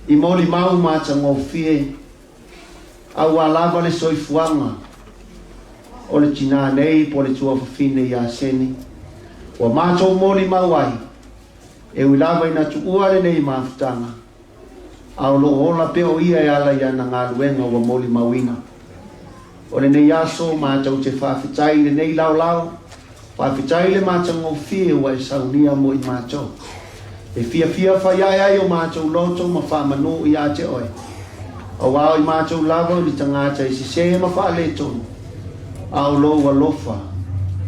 I moli mau mātou ngofie. Aua lava le soifuanga o le tina nei po le tua whawhine I a SENE. O mātou moli mau ai. E ui lava ina tu uare nei mawhitanga. Au lo ola pe o ia e ala ia na ngā luenga wa moli mawina. O le nei aso mātou te whawhitai le nei lau. Whawhitai le mātou ngofie wa e saunia mo I mātou. E fia whai ai o mātou loto ma whamanu I a te oi. O wao I mātou lava ni tangata I se ma wha le tonu. Au lo wa lofa.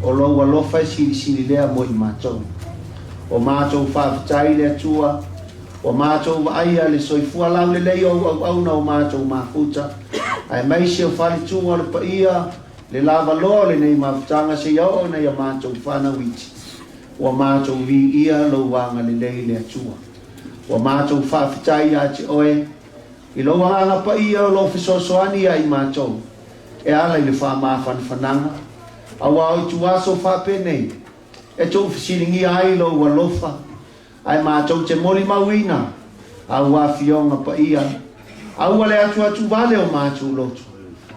O lo wa lofa I sili lea mo I mātou. O mātou whawhitai le atua. O mātou wa aia le soifua lau le lei au na o mātou mafuta. Ai mai se o whali tunga le paia. Le lava loa le nei mawhitanga se iau na ia mātou whana witi. O mātou vi ia lo wanga le lei le atua. O mātou whawhitai a te oe. I lo wanga pa ia lo fisosoani ai mātou. E ala I le whananga. Awa o tu aso whapene. E tō whisiringi ai lo wa lofa. Ai mātou te moli mawina. Awa fionga pa ia. Awa le atu vale o mātou loto.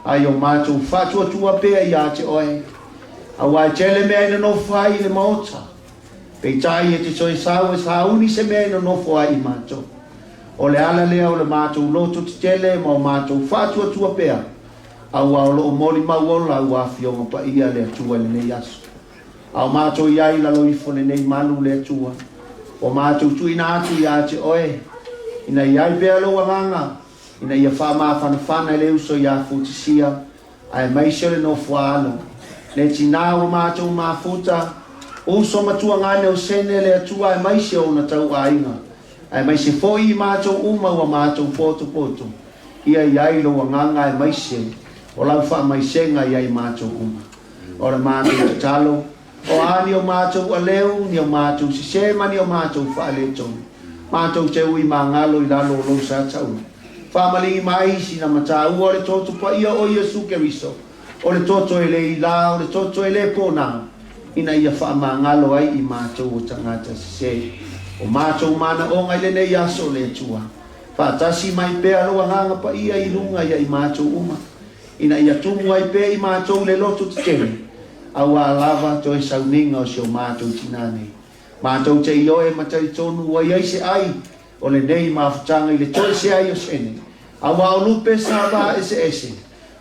Ai o mātou whatu pea I a te oe. Awa tele mea ina no whai le maota. Pei tai e te soi sau e sauni se mea ina no whai I mātou. O le ala lea o le mātou loto te tele ma o mātou whatu pea. Awa o lo moli mawola awa fionga pa ia le atua le nei aso. Au mātou iai lalo ifo le nei malu le atua. O mātou tuina atu I a te oe. Ina iai pea lo wanganga. Ina ia whana le uso I a futisia. Ai maisio le no fuano. Le tina o mātou mafuta. Uso matua ngane o SENE le atua ai maisio o na tau ainga. Ai maise foi I mātou uma wa mātou poto. Ia iai lo wanganga ai maise. O lau wha maisenga iai mātou uma. O le mātou te talo. O ani o mātou aleu, ni o mātou sisema, ni o mātou whaletonu. Mātou te ui mā ngalo I lalo lo sa tau. Whamalingi mai si na matau o le toto pa ia o Iesu Keriso. O le toto e le I la, o le toto e le pōna. Ina ia wha ngalo ai I mātou o tangata sise. O mātou mana o ngai le nei aso le tua. Whatasi mai pēa roa nganga pa ia I runga ia I mātou uma. Ina ia tumu ai pēa I mātou le loto te tene. Awa lava to e sauninga o se o mātou tinane. Mātou te ioe matai tonu wa iai se ai. O le nei mawhitanga I le toi se ai o SENE. Awa o lupe sa wa ese.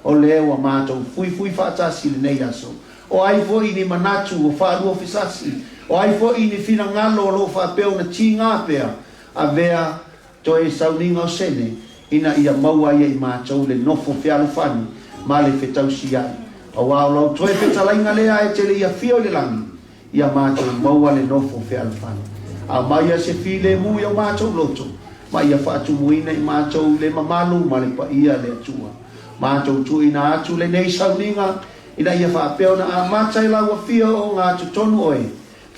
O leo a mātou fui whatasi le nei aso. O ai fo I ni manatu o whaarua fisasi. O ai fo I ni fina ngalo o lo whapeo na ti ngā pea. A vea to e sauninga o SENE. Ina ia maua ia I mātou le nofo whialu whani. Ma le whetau si ai. A wao lau toi whetalainga lea e te le ia fio le langi. Ia mātou maua le nofo whialwhani. A maia se file mui o mātou loto. Ma ia whaatu muina I mātou le mamalu ma le pa ia le atua. Mātou tuina atu le nei sauninga. Ina ia whaapeo na a mātai laua fio o ngā tutonu oe.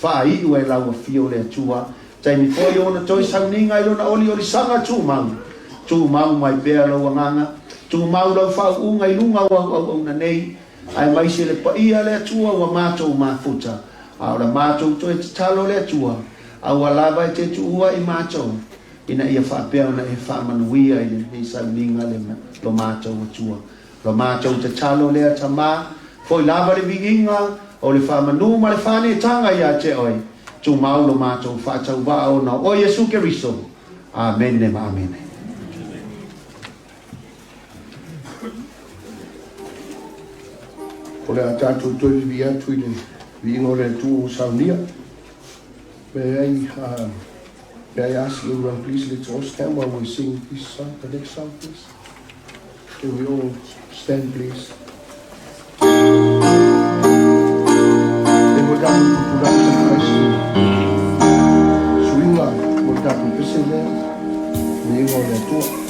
Wha iu e laua fio le atua. Taimi foi o na toi sauninga I lona oli sanga tu mau. Tu mau mai bea lau nganga. Tu mau lau whau unga I lunga au na nei. Ai mai se le pa ia le atua wa mātou mafuta. Aura mātou to e te talo le atua. Aua lava e te tuua I mātou. Ina ia whapea na e whamanuia I le sauninga le lo mātou atua. Lo mātou te talo le atama. Foi lava le vinginga. O le whamanu ma le whane tanga I a te oi. Tu mau lo mātou whatau wao na o Iesu Keriso. Amen e ma amen. O le a tātou toi vi atu I le vingo le tū saunia. Pe ai May I ask everyone, please, let's all stand while we sing this song, the next song, please. Can we all stand, please? Then we're going to production high school. Swinga, we're going to visit them. We're going to talk.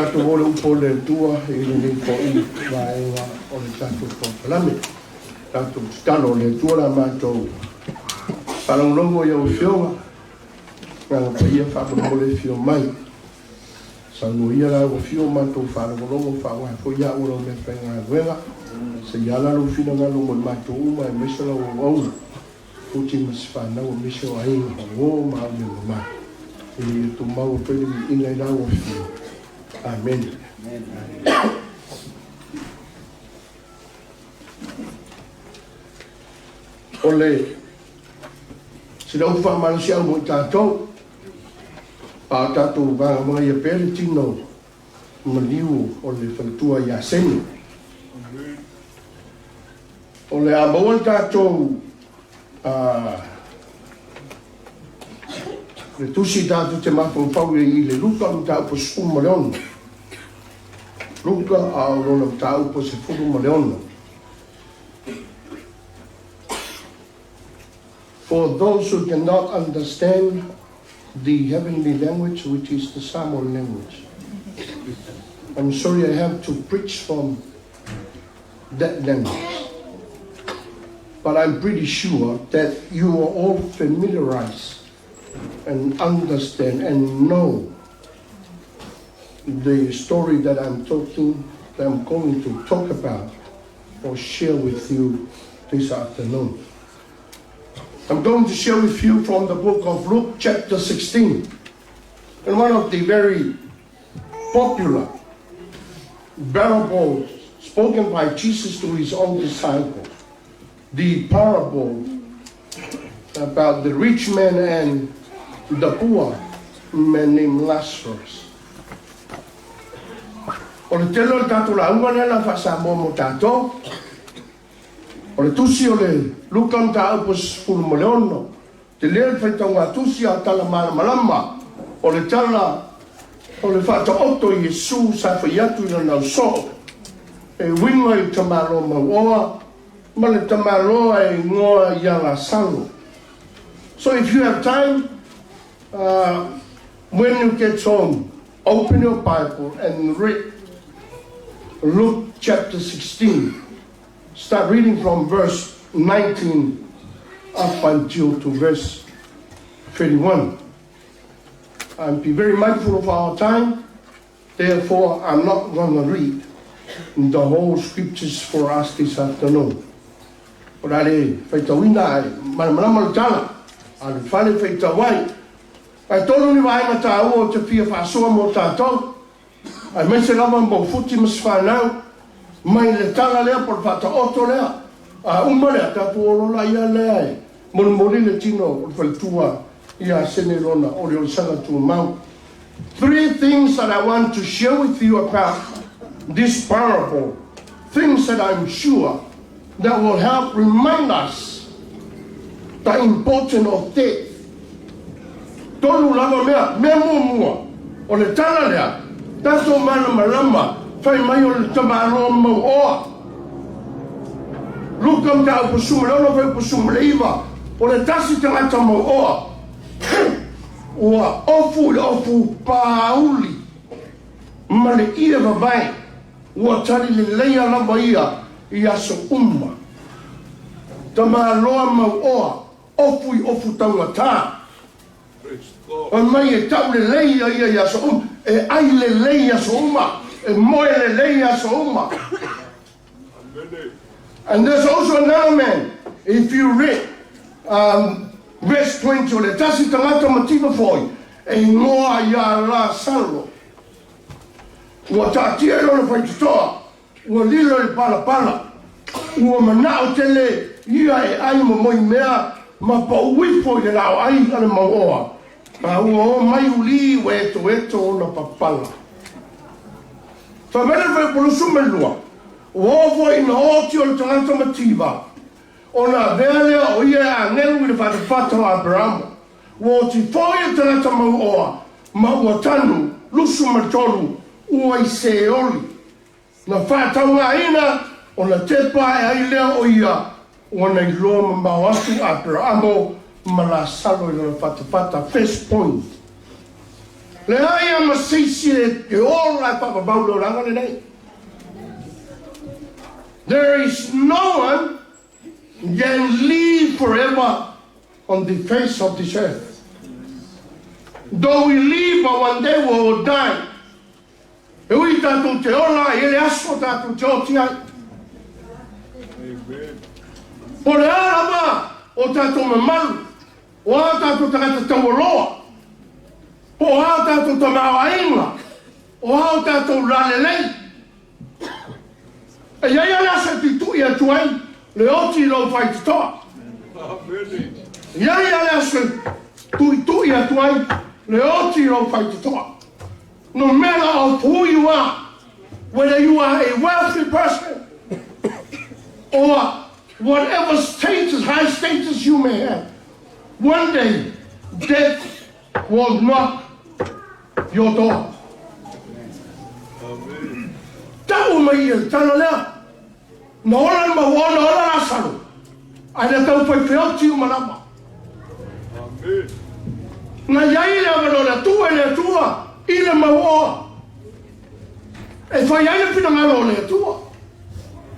tātou ole upo le tua I le nei po I vaenga o le tātou pōpalame. Tātou tano le tua la mātou. Palongongo ia o whionga. Ngā pa ia whakamomo le whio mai. Sango ia la o whio mātou whanongongo whangai fo ia ura me whainga wenga. Se ia la lo whina ngalo mo mātou uma e mesala o au. Puti mas whanau o mesala o ainga o maa me o mai. E tu mau pele mi ingai la o whio. Amen. Ole, se não fa mansia mo tatou, a tatou va mo ia pele tino, maliu o le whaletua ia SENE. O le amaua tātou le tusi tātou te mawhau i le luka o tāupo se fulu ma le ono. Luka a o lona tāupo se fulu ma le ono. For those who cannot understand the heavenly language, which is the Samoan language, I'm sorry I have to preach from that language. But I'm pretty sure that you are all familiarized and understand and know the story that I'm going to talk about or share with you this afternoon. I'm going to share with you from the book of Luke chapter 16, and one of the very popular parables spoken by Jesus to his own disciples, the parable about the rich man and the poor man named Lazarus. O le telo tātou la unga nela whasa mo tātou. O le tusi o le lukam ta upos fulu mo le ono. Te lea whaitau ngā tusi a tala malama. O le tala, o le whata oto i Yesu sa whaiatu i nau so. E winga i tamaro mauoa, ma le tamaro e ngoa i ala salo. So if you have time, when you get home, open your Bible and read Luke chapter 16. Start reading from verse 19 up until to verse 31. And be very mindful of our time. Therefore, I'm not going to read the whole scriptures for us this afternoon. But I whaitawina manamana tala. I whale whaitawai. I told you I am a to fear for so more tato. I mentioned I'm on footy must find out. Mai le tala lea por fata oto lea. Uma lea tatu orola ia lea. Mori le tino o whaletua ia SENE rona o reo sanga tu mau. Three things that I want to share with you about this parable. Things that I'm sure that will help remind us the importance of death. Tolu lava mea mua. O le tala lea. Tato mana malama. Fai mai o le tamaro mau oa. Lukam ta upusuma lono fai upusuma leiva. O le tasi tangata mau oa. Ua ofu pauli. Ma le ia babai. Ua tari le leia lava ia. Ia so umma. Tamaloa mau oa. Ofu tangata. O mai e tau le leia ia so umma. E ai le leia so umma. And there's also another man. If you read verse 20, le tasi tangata mativa foi e ngoa ia la salo. Ua tatia lona whaitutoa. Ua lilo le pala. Ua manao tele ia e ai moi mea ma pauifo i le lao ai ale mauoa. Ua o mai uli ua eto na papala. Fa mele fai pulusu melua. Uofo ina oti o le tangata mativa. O na vele o ia a nelu i le whatawhata o Abraham. Ua ti foi o tangata mauoa. Ma ua tanu, lusu matolu, ua i se oli. Na whatau ngā ina, o na tepa e ai lea o ia. Ua na iloa ma mawatu Abraham ma la salo i le whatawhata. First point. Le ai ama seisi e ora papa baulo ranga nei. There is no one can live forever on the face of this earth. Though we live, but one day we will die. E ui tātou te ola, e le aso tātou te oti ai. Po le arama, o tātou mamalu, o a tātou tangata taualoa. O hao tātou tamau ainga. O hao tātou lalelei. E iai ala sa titui atu ai. Le oti lau whaititoa. Iai ala sa tui atu ai. Le oti lau whaititoa. no matter of who you are, whether you are a wealthy person or whatever status, high status you may have, one day death will knock your door. Tau mai e tano lea, na ora ma wana ora asaro, aina tau pai whiau tiu manama. Na iai lea manona tua lea tua, ile maua. E whai aina pina ngaro lea tua.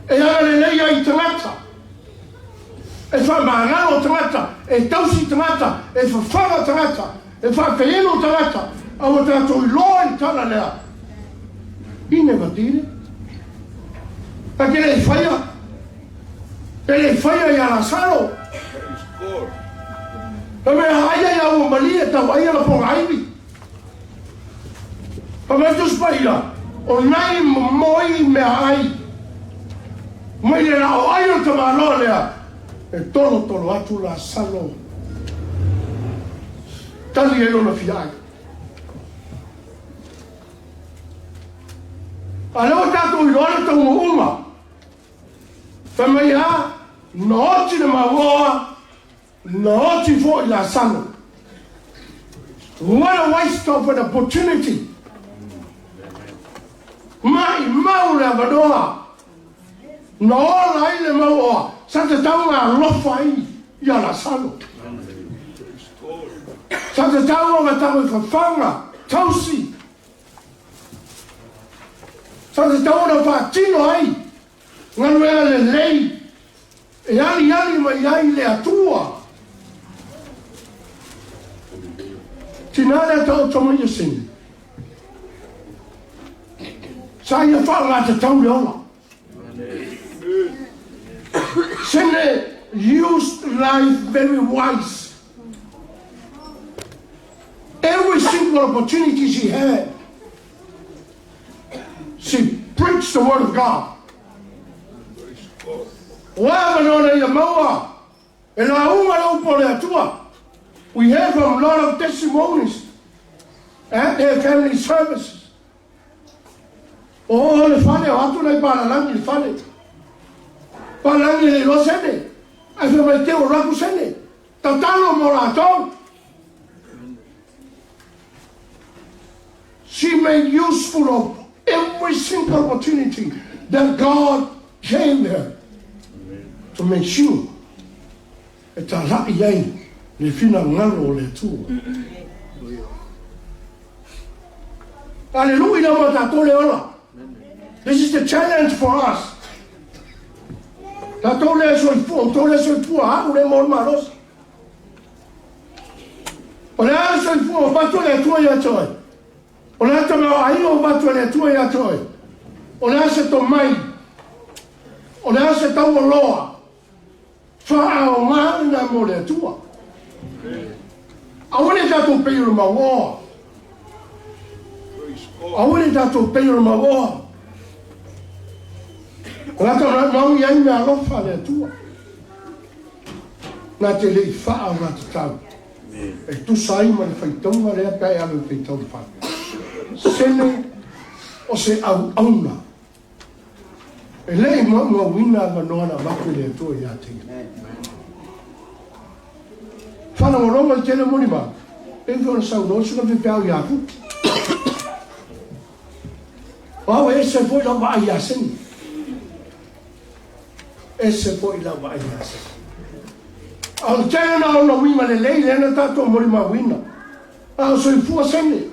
E anga le lei ai tangata. E whai maangaro tangata, e tausi tangata, e whawhara tangata, e whai peeno tangata, awa tātou i loa i tana lea. Ine matire. Perché lei falla, e lei falla e alla salo. E me haia ia o malia tau aia la ponga aivi. Pa me tu spaila, o nai moi me ai. Mai le la o aio te mano lea, e tolo atu la salo. Tali e lona fiai. Aleo tātou i lona tau uma. Famaya, nooti na mawoa, nooti fo ila sano. What a waste of an opportunity. Mai maula badoa. No la ile mawoa. Santa taunga lofai ya la sano. Santa taunga taunga kafanga, tausi. Santa taunga fatino ai. Nganu ea le lei, e ali mai ai le atua. Tinare tau toma ia SENE. Sa ia wha ngata tau leola. SENE used life very wise. Every single opportunity she had, she preached the word of God. We hear from a lot of testimonies at their family services. Oh, le fane, atu nei paralangi le fane. Paralangi le lo SENE. Ai fe mai te o raku SENE. Tatalo mo ratou. She made useful of every single opportunity that God gave her to make sure e ta la'i ai le fina ngaro le tua. Hallelujah, ma tātou le ola. This is the challenge for us. Tātou le soifua, haku le mor maros. O le a soifua, o batu le tua ia toi. O le ata mea ahi o batu le tua ia toi. O le a se to mai. O le a se tau o loa. Whaao maana mo le tua. Awane tātou peiro mawoa. Awane tātou peiro mawoa. Ngata maungi ai mea lofa le tua. Nā te lei whaao ngā te tau. E tu sai ma le whaitonga rea kai anu te tau wha. SENE o se au auna. E lei mua wina nganoa na maku le tua ia te. Whana waronga i tēne moni ma. E kona sau no, suna me peau i aku. Wau e se foi la wa ia SENE. E se foi la wa ia SENE. Au tēne na ona wima le lei, lena tātou moni ma wina. Au so i fua SENE.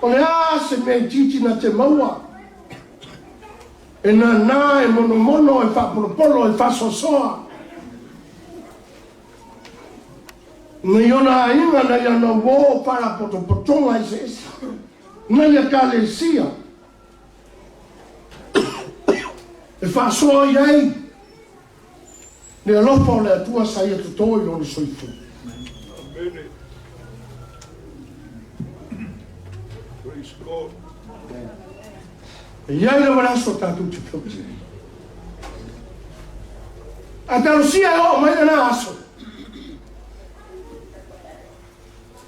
O le a se me titi na te maua. E na e mono e whapolopolo e whasosoa. Na iona inga na iana wō para potopotonga i se esi. Na ia ka le sia. E whasoa iai. Ne alofa o le atua sa ia tutoi o le soifu. E iai le wala so tātou te pioki. A tarosia e o mai na aso.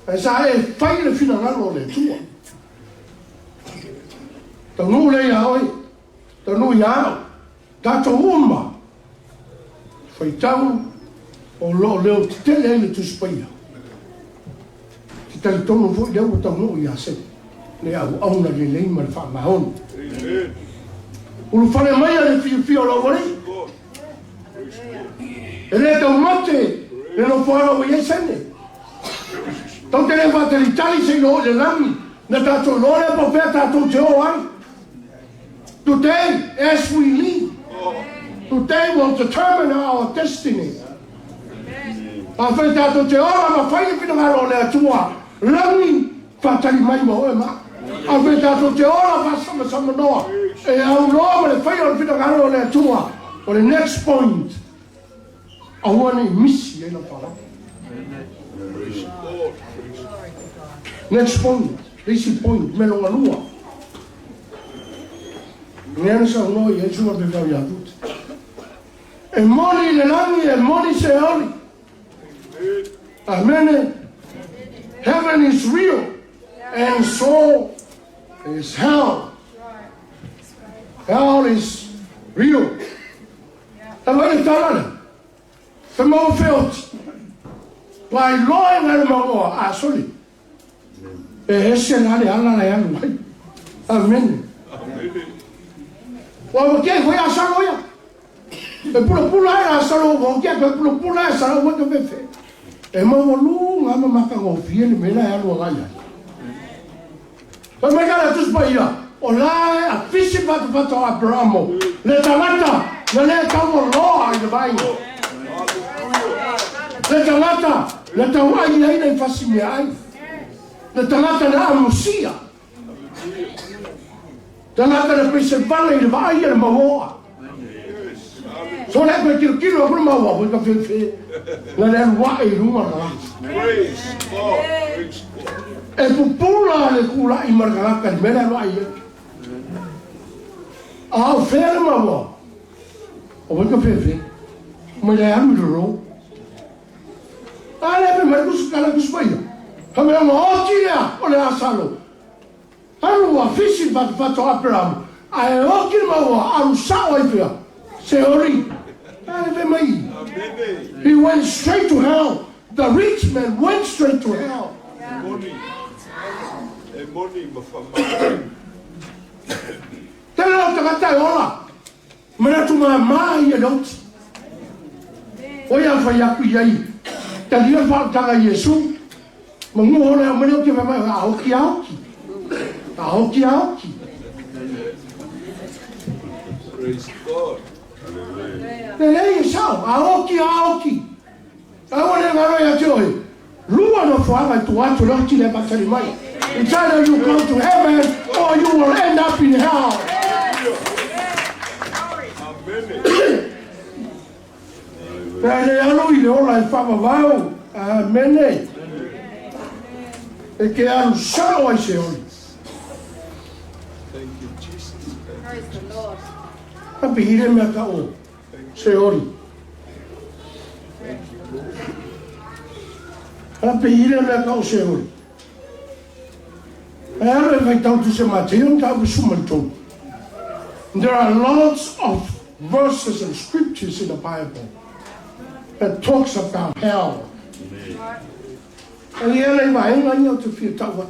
E sa e whai le fina ngalo le tua. Tanu le ya oi. Tanu ya. Tato uma. Fai tau o lo leo tele ele tu spaia. Ki tai tonu fo leo o tanu ya se. Le au na le lei mal fa mahon. Ulu fale mai le fi lo vole. Ele tau mate. Le no fo o ye sene. Tau te le fa te litali se lo le lami. Na tato lo le po fe tato te o ai. Today, as we live, today will determine our destiny. A whai tātou te ora ma whai whina ngaro le atua, langi whātari mai mo e ma. A whai tātou te ora wha sama noa, e au noa ma le whai o whina ngaro le atua, o le next point, a wane misi e na whala. Next point, easy point, melonga lua. Nena sa no ye suma pe fa ya tut. E moni le langi e moni se oli. Amen. Heaven is real and so is hell. Hell is real. Tamani talana. Tamo felt. Pai loe ngare mo a soli. E ese nale ala na ya mai. Amen. Wa ke ko ya sa ya. E pula era sa lo ko ke pula sa lo ko be fe. E mo lu nga ma ka go fie le mena ya lo ga ya. Pa me ka tus pa ya. Ola a fisi pa to Abramo. Le tamata, le ka mo lo a de bai. Le tamata, le tawai ai nei fasi me ai. Le tamata na amusia. Tanaka na pese vale le vai e maua. So le pe kilo ko maua ko ka fe. Na le wa e ruma na. E pupula le kula i marga ka me na vai. A fe maua. O ka fe. Me le am ro. Ale pe marcus kala kuspaia. Ha me mo tira o le asalo. Alu a fishing but to Abraham. I walk in my alu sao ifia. Seori. He went straight to hell. The rich man went straight to hell. Tell us to get ola. Mena tu ma ye don't. Oya fa ya ku yai. Talia fa tanga Yesu. Mungu ona mena ke ma aoki aoki. Aoki aoki. Praise God. Lei sao, aoki aoki. Aone ngaro ya joy. Lua no fuanga tu atu lo ti le batari mai. It's either you go to heaven or you will end up in hell. Pere alo ile ola e fava vau. Amen. E che alu sao ai se oli. Tapi hire me ka o se ori. Tapi hire me ka o se ori. Ere vai tau tu se mateo tau sumanto. There are lots of verses and scriptures in the Bible that talks about hell. And ere vai ngani tu fi tau wa.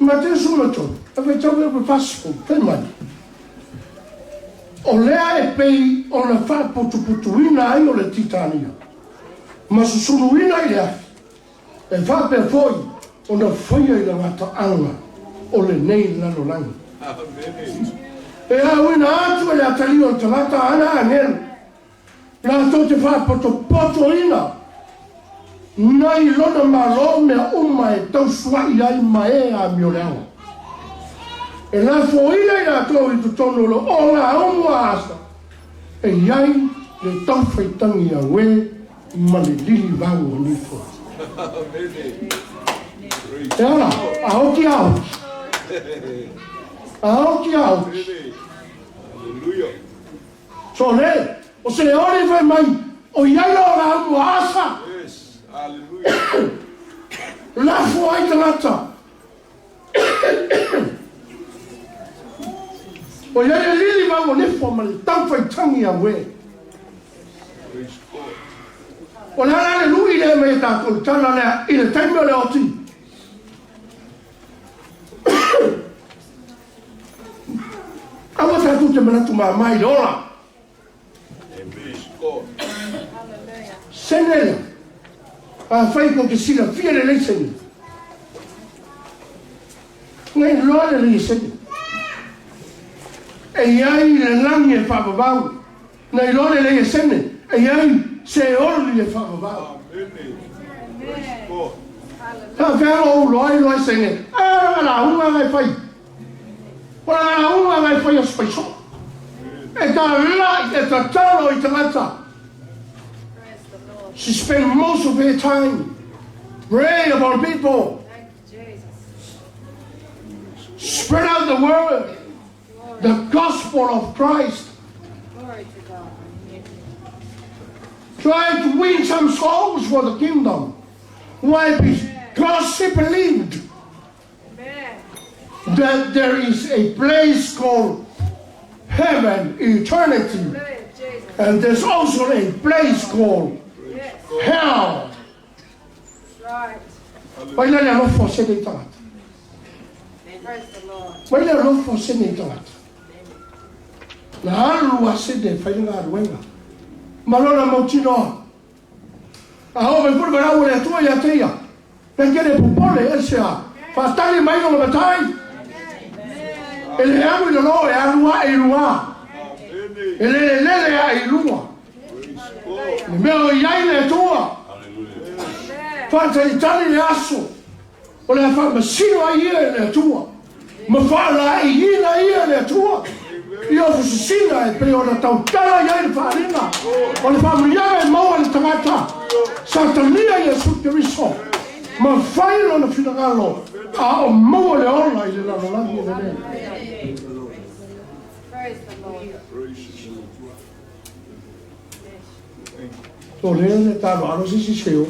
Mateo sumanto. Ave tau e passo per mai. O lea e pei o na wha putuputuina ai o le titania. Ma susunuina i lea. E wha pe foi o na whaia i la ngata anga o le nei lano langi. E awina atu e le atali o talata ana anel. Nā tō te wha putuputuina. Nai lona maro mea uma e tau suai ai mae a mio leawa. E la foila i la tō i tu tono lo o la onga asa. E iai le tau whaitangi a we ma le lili vau o nifo. E ala, a hoki au. A hoki au. So le, o se le ori whai mai, o iai o la onga asa. La fuai tangata. O ia le lili ma o ne fo ma le tau fai tangi a we. Praise God. O le ala le lui le me tātou tana le i le taimi o le oti. Awa tātou te manatu mai le ola. Praise God. Senela. A fai ko ke sila fia le le sene. Ngai loa le le sene. E iai le langi e whapapau. Ngai loa le le sene. E iai se ori e whapapau. Amen. Praise God. Ta whea o loa sene. La unga ngai whai. La unga ngai whai o spaiso. E ta la e ta talo i tangata. She spent most of her time praying about people. Spread out the word, the gospel of Christ. Try to win some souls for the kingdom. Why? Because she believed that there is a place called heaven, eternity, and there's also a place called hell. Why not I for sending that? Why not for sending that? Na alu a sende fai nga ruenga. Malona mochino. A ho me purga na ule tua ya teia. Na kere popole elsia. Fatali mai no matai. Ele amu no no e alua e lua. Ele lele a ilua. Le meo iai le tua. Fanta itali le aso. O le fa masino a ia le tua. Ma fa la ina ia le tua. Io fossi sina e per ora tautala iai le farina. O le fa mriaga e maua le tangata. Santania ia su te riso. Ma fai lo na finagalo. A o maua le orla i le lano langi e vene. So le talo alo si seo.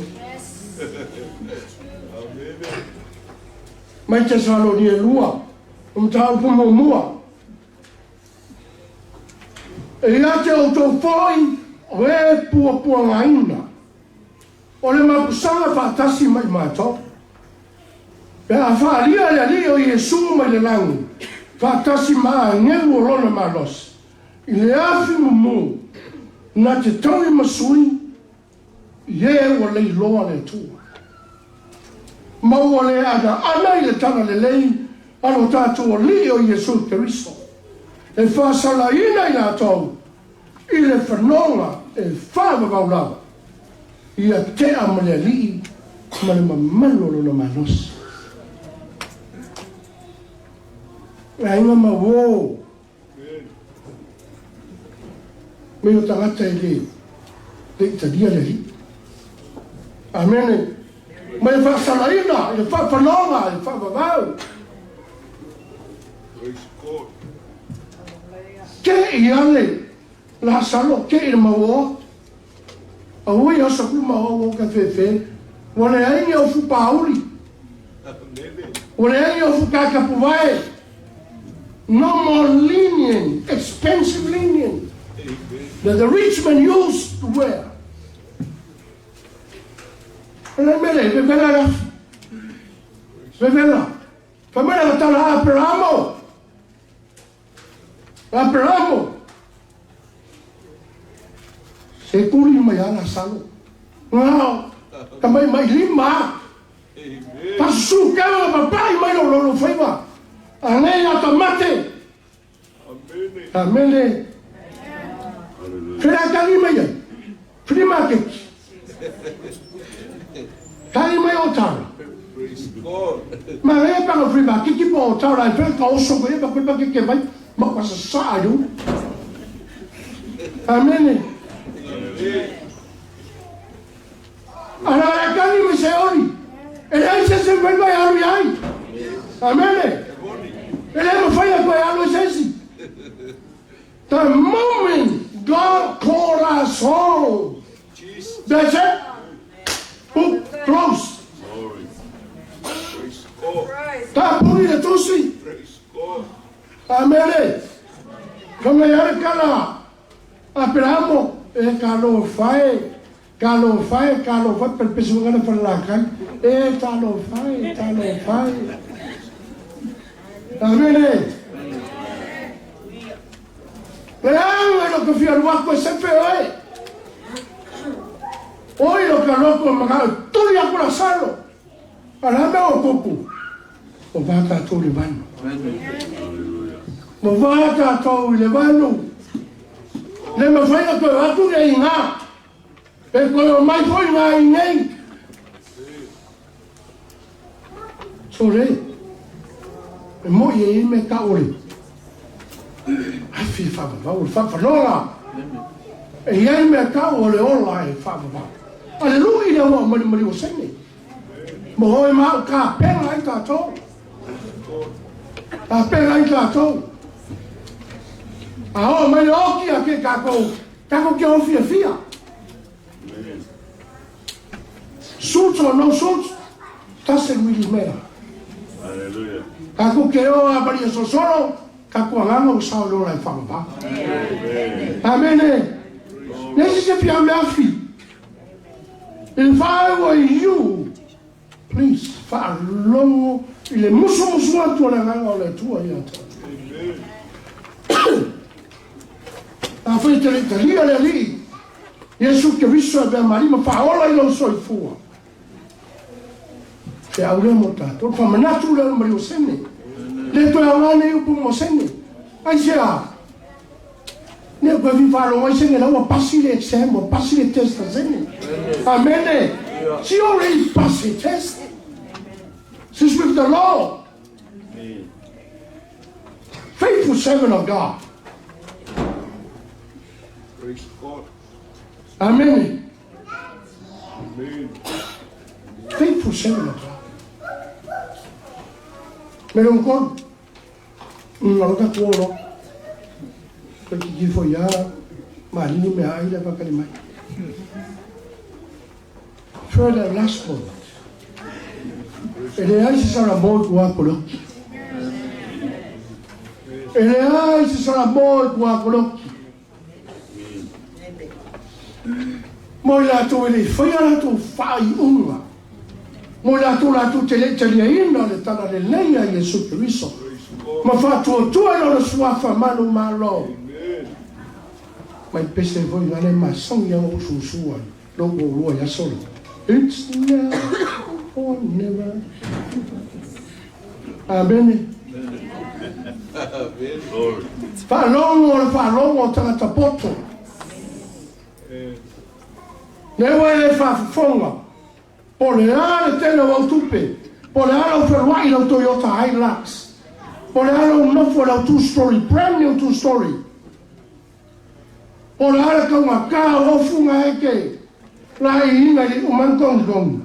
Mai te salo ni e lua. Tau pumo mua. E ia te o tau foi o e pua ngaina. O le mapusanga whaatasi mai mātou. Pe a whaaria le ali o Iesu mai le langu. Whaatasi maa ngelu o lona malos. I le afi mumu. Na te taui masui. Ie o lei loa le tua. Mau o le ana i le tana le lei. Ano tātou o li o Iesu Keriso. E whaasala ina i nā tau. I le whanonga e whaamavaulau. Ia te amale li ma le mamalo lo na manos. E inga ma wo. Me o tangata e le italia le li. Amen. Ma le whaasalaina, le whapanonga, le whamavau. Ke i ale la salo ke i mawo. A ui o sa kuma o ka fefe. Wane aingi o fu pauli. Wane aingi o fu kakapuwae. No more lenient, expensive lenient that the rich man used to wear. Ele mele, bevela la. Bevela. Famela tala Abramo. Abramo. Se kuri mai ana salo. Wow. Tamai mai lima. Pasu kama papai mai no lo faiva. Anei atamate. Amen. Fera kali mai. Free market. Kali mai otara. Ma e pa no free market ki po otara e fer ka oso ko e pa ko ke vai. Ma pasa saiu. Amen. Ana kali me se ori. Ele se vai vai alu ai. Amen. Ele não foi a coisa the moment God called us home, that's it. Book closed. Tá por isso tudo sim. Amen. Kama yare kala aperamo e kalo fai per pesungana per la kan e kalo fai amene pero lo que fui al guapo sempre hoy lo que loco maga tu ya por salo para me o coco o vaca tu levano mo vaca tu levano le me fai que va tu e nga e ko mai foi nga nei sole e mo ye me ka ore ai fi fa lola e ye me ka ore ola e fa aleluia mo mo sene mo e ma ka pena ai ta to a pena ai ta to a o mai o ki a ke ka ko ke o fia suits or no suits doesn't really matter. Hallelujah. Kako keo a bari sosoro kako anganga usao lo lai fama. Amen. Nesi se pia me afi. If I were you, please fa longo ile muso atu na nganga ole tua yata. Afi te li Yesu ke viso be marima fa ola ilo soifua. Te auremo tato, fa manatu le mario sene. Le to angane upu mo sene. Ai sea. Ne ko vi falo mo sene la o passi le exam, o passi le test sene. Amen. She already passed the test. She's with the Lord. Faithful servant of God. Praise God. Amen. Amen. Faithful servant of God. Pero un con una loca tuoro que ti foi ya malini me ai la bacali mai. Further last point. Ele ai se sarà molto acolochi. Ele ai se sarà molto acolochi. Moi la tu ele foi la tu fai una. Moi la tu te le ina le tana le leia Gesù Cristo. Ma fa tu lo sua fa mano malo. Ma il peste voi non è mai son ya o su sua. Lo go ya solo. It's now or never. Amen. Amen, Lord. Fa longo tata poto. Ne vuole fa fonga. Poleare te lo tupe. Poleare un Ferrari lo Toyota Hilux. Poleare un nuovo two-story, brand new two-story. Poleare con una cara o funga e che la inga di un mancong.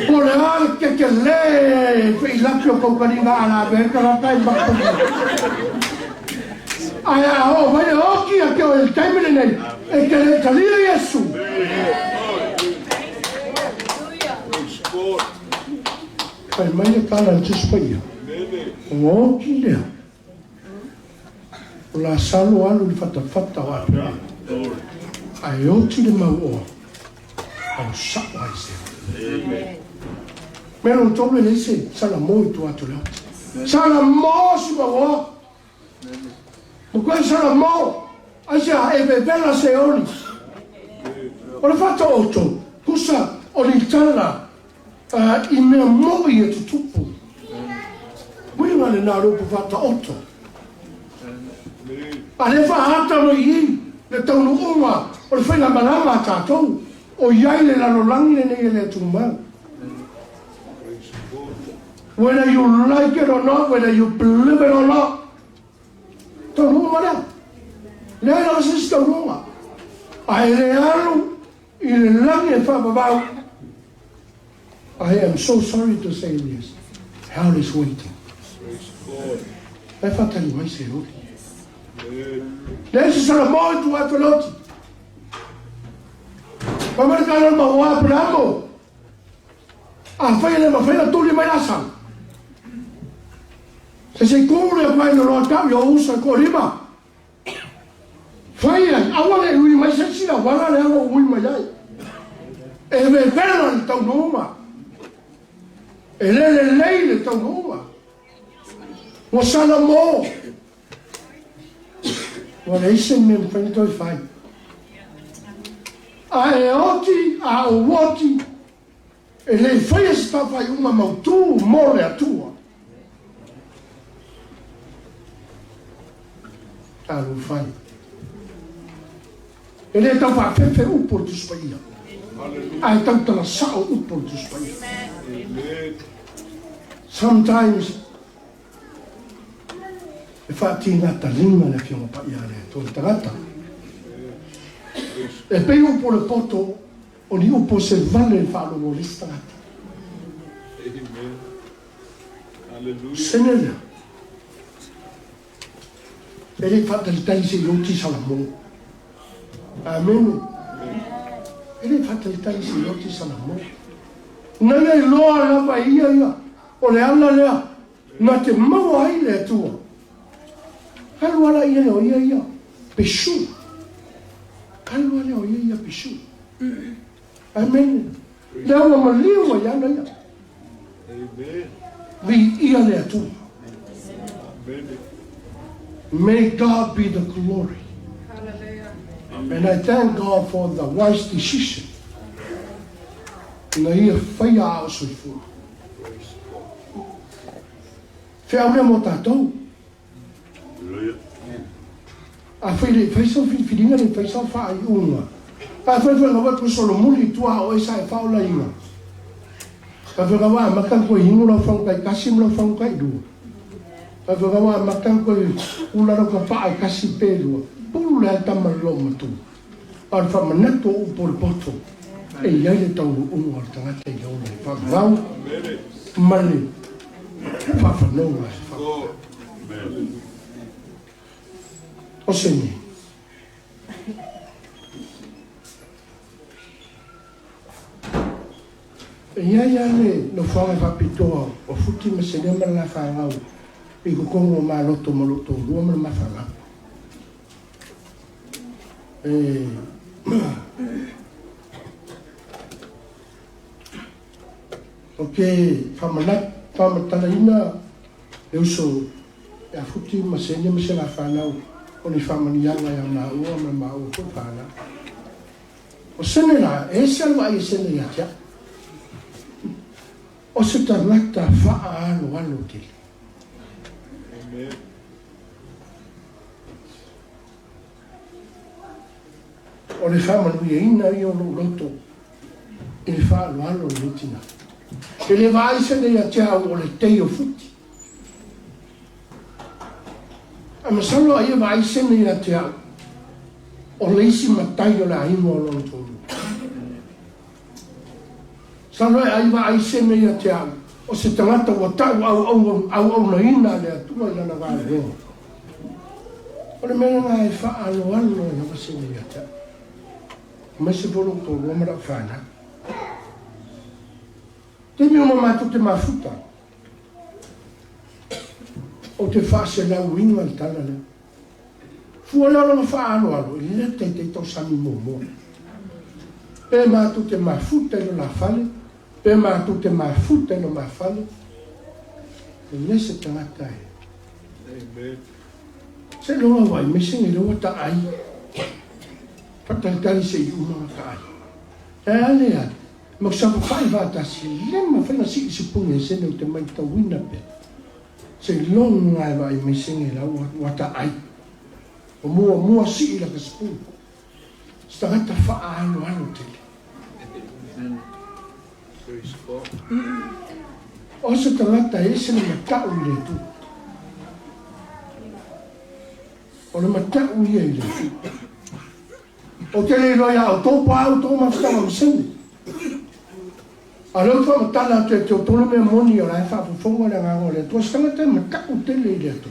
Poleare che lei il lappio con la verga la tai vai occhi a che ho il termine e che le salire Gesù. Per me parla non ci spaglia. Occhi lì. La salo hanno fatta va. Ai occhi di mau. Au sapwa ise. Me non trovo le se sarà molto atto. Sarà molto va. Questo era mo, e bella seoni. Ho fatto 8, cosa ho l'itala in mia moglie tutto. Qui non è nato fatto 8. Ale fa alta noi, le tono uma, o fai la malama tato, o yai la lolangi ne tumba. Whether you like it or not, whether you believe it or not. Tornuma lá. Lei não se tornuma. A realo il lange fa babau. I am so sorry to say this. Hell is waiting. È fatta di mai se odi. Lei si sarà molto atoloti. Ma mercano il bawa pramo. A fai la tu li mai lasciam. Se kore vai no tau yo usa ko riba. Fai awale ui mai se sila wala le o ui mai ai. E me pera tau noma. E le tau noma. Wa sana mo. Wa le ise me fai toi fai. A e oti a o woti. E le fai sta fai uma mautu mo le atua. Talu fai. E le tau fa fefe upo tu spaia. Ai tau tala sao upo tu spaia. Sometimes e fa tina talinga le fiona pa ia le to tangata. E pe upo le poto o ni upo se vale fa lo lista. Senela. E le fa del taisi loti salamo. Amen. E le fa del taisi loti salamo. Non è loa la va ia. O le ala lea. Na te mau ai le tua. Kalu ala ia o ia. Peshu. Kalu ala o ia peshu. Amen. Lea wa maliu wa ia na ia. Amen. Vi ia le tua. Amen. May God be the glory. And I thank God for the wise decision. Na ia whaia ao soifua. Whea mea mo tātou. Hallelujah. A whaisau whiringa ni whaisau wha i unga. A whaiwha ngawa ko Solomoni tua o e sai whaola inga. A whakawa makan koe hingu lau whangai kasi mlau whangai dua. A whakawa makan koe ulara ko paa kasi pēlua. Pulu lea tama lo matu. A whamanato o por poto. E iai le tau unga o tangata i aula i whakavau. Male. Whawhanonga. Amen. O SENE. E iai ane no whangai whapitoa o futi ma SENE ma la whangau. I ko kongo ma loto rua ma mawhanga. Whamatala ina e uso e a futi ma SENE ma se la whanau o ni whamanianga ia maua ma maua ko whana. O SENE la, e se alwa i SENE ia tia. O se tarnata wha alo tili. Amen. O le whamanui e ina i o loto i le wha alo litina. E le vai SENE ia tia o le teo futi. A masalo ai vai SENE ia tia o le isi matai o le aingo o lontonu. Salo ai vai SENE ia tia o se tangata o tau au na ina le atua i lana vare reo. O le mena ngai wha alo na wa SENE ia tia. Mese bolo to lomara whana. Te mi uma matu te mafuta. O te wha se lau inga i tala le. Fua lalo na wha alo, i le te tau sami momo. Pe matu te mafuta i la fale, pe matu te mafuta i la mafale. E nese tangata e. Amen. Se loa wai, me singe loa ta ai. Pataltali se i uma ka ai. E ale ai. Ma sabu fai vata si lema fena si punge SENE o te mai tau wina pe. Se longa e vai me singe la wata ai. O mua si la ka spu. Stagata fa alo tele. Praise God. O se tangata e se le matau i le tu. O le matau i le tu. O te le roia o topa au tō mawhitanga ma SENE. A rau wha matala te o tole mea moni o lai whawhawhonga le ngango le tua stanga te matau tele i le atu.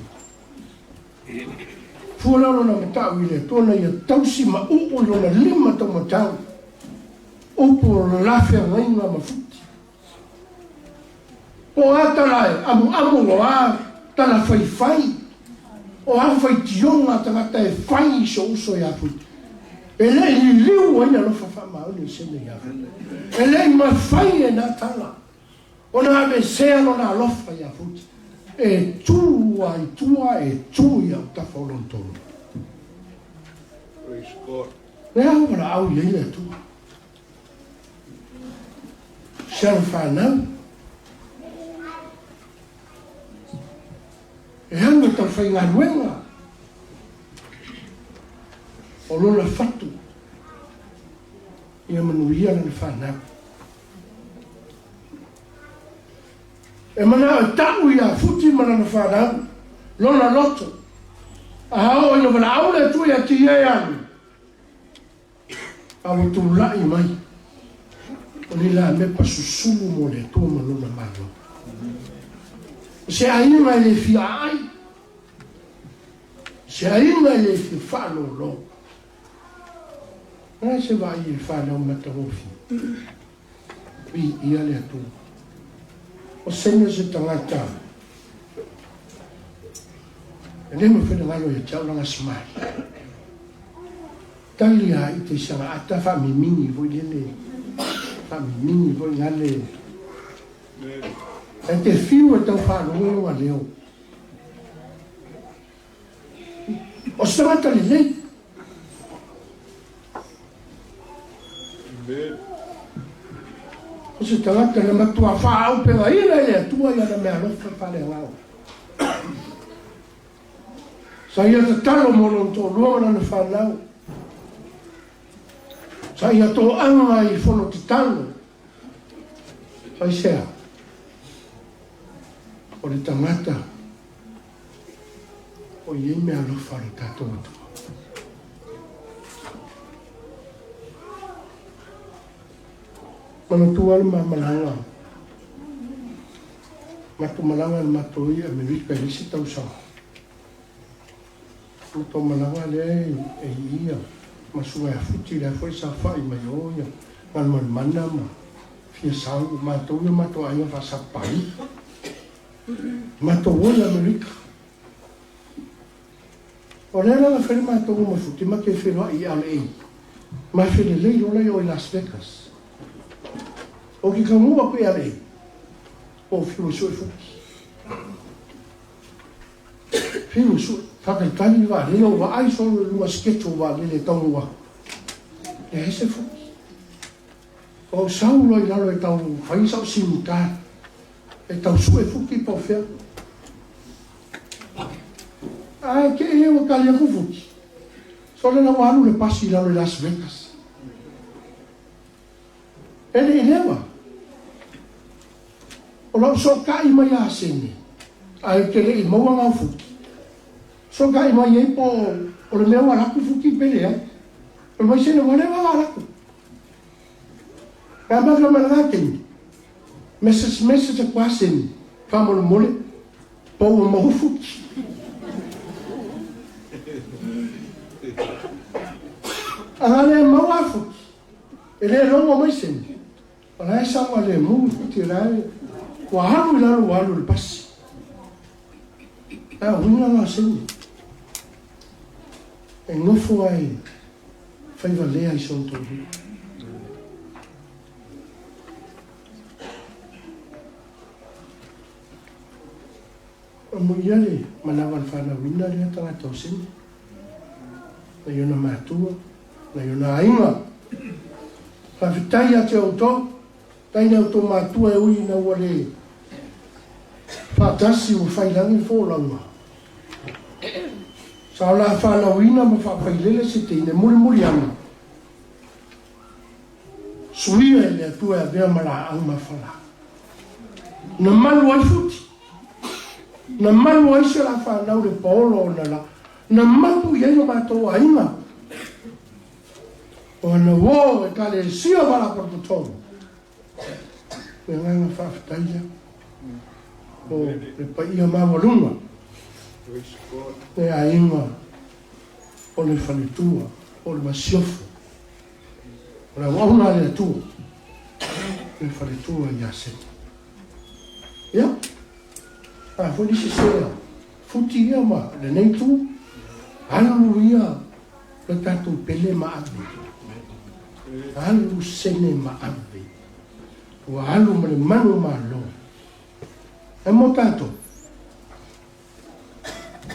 Fualalo na matau i le tua na ia tausi ma uo lo na lima tau matau. Upo lo lafea ngainga ma futi. O atalai, amu o a, tala fai o a fai tionga tangata e fai so uso ya fu e le i liu o ina lo fa ma o ni sene ya e le ma fai e na tala o na ave sea no na lo fa ya fu e tua e tua ta folontolo Praise God. le ora au le tu Sharfana e anga tau whai ngā ruenga o lona whatu ia manuia na whanau e mana o tau ia futi mana na whanau lona loto a hao ina wana aule tu ia ti e anu a wato lai mai o ni la me pasusulu mo le tō malona malo se ainga le fia ai se ainga le fi whalo lo nai se vai e whalo matarofi i ia le atu o sene se tangata e le mo whena ngalo e tau langa smai talia i te sanga ata whamimini voi le whamimini voi ngale e te whiu e tau whanongo a leo o samata le lei o se tangata le matua whaau pewa ina e atua ia na mea lofa whale ngau sa ia te talo mono tō luama na whanau sa ia tō anga i whono te talo sa i sea o le tangata o i mea lofa le tātou atua mana tua le malanga matu malanga le matu ia me wika lisi tau sa matu malanga le e ia masua e futi le foi sa fai mai oia ngan man mana ma fia sau matu ia matu aia fa sa pai matu oia me wika o le la fere matu ma futi ma ke fero i ale ma fere le lo le o Las Vegas o ki ka mua koe are o whiu sui fuki whiu sui whakaitani wa reo wa aiso lua sketo wa lele taunua e hese fuki o saulo i lalo e tau whaisau sinu ka e tau sui fuki po whea ai ke e o kali aku fuki so le na waru le pasi lalo i Las Vegas ele e lewa o lau so kai mai a SENE ai ke le i maua ngau fuki so kai mai e po o le mea waraku fuki pele ai o mai SENE wane wa waraku ka maka mana keni message a kwa SENE ka mole mole po o mahu fuki angale maua fuki ele rongo mai SENE ala e sawa le mu futi rai wa haru lalo walu le pasi a wina la SENE e ngofo ai whaiva lea i son tohu a muiale manawa le whana wina lea tangata o SENE na iona mātua na iona ainga whawhitai a te auto taina auto mātua e ui na ua le whātasi o whailangi fōlaunga sa o la whanauina ma whawhailele se teine muri ana suia e le atua e vea mara ang mawhala na malu ai futi na malu ai se la whanau le paolo o na la na malu i aino mātou ainga o na wō e kale sio wala portotonu me nganga whawhitaia o le paia mawalunga Praise God. e ainga o le whaletua o le masiofo o le wauna le atua le whaletua i a SENE ia a fwini se sea futi ia ma le nei tu alu ia le tatu pele ma ave alu sene ma ave wa alu ma le manu ma lo e mo tato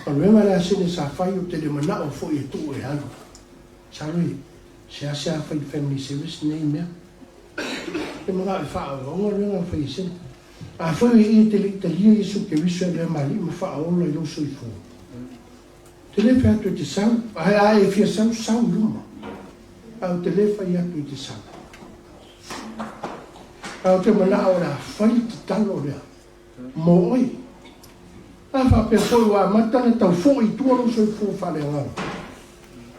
alu e ma le sene sa fai o te le mana o fo e tu e alu sarui se a fai family service nei mea e mga e wha o ngonga renga whai sene a whai e te lia Yesu ke wiso e lea mali ma wha o la i loso i fō te le whai atu i te sau a e fia sau luma au te le whai atu i te sau au te mana o la whai te talo lea mo oi a wha pe fōi wa matana tau fō i tua loso i fō whale ngau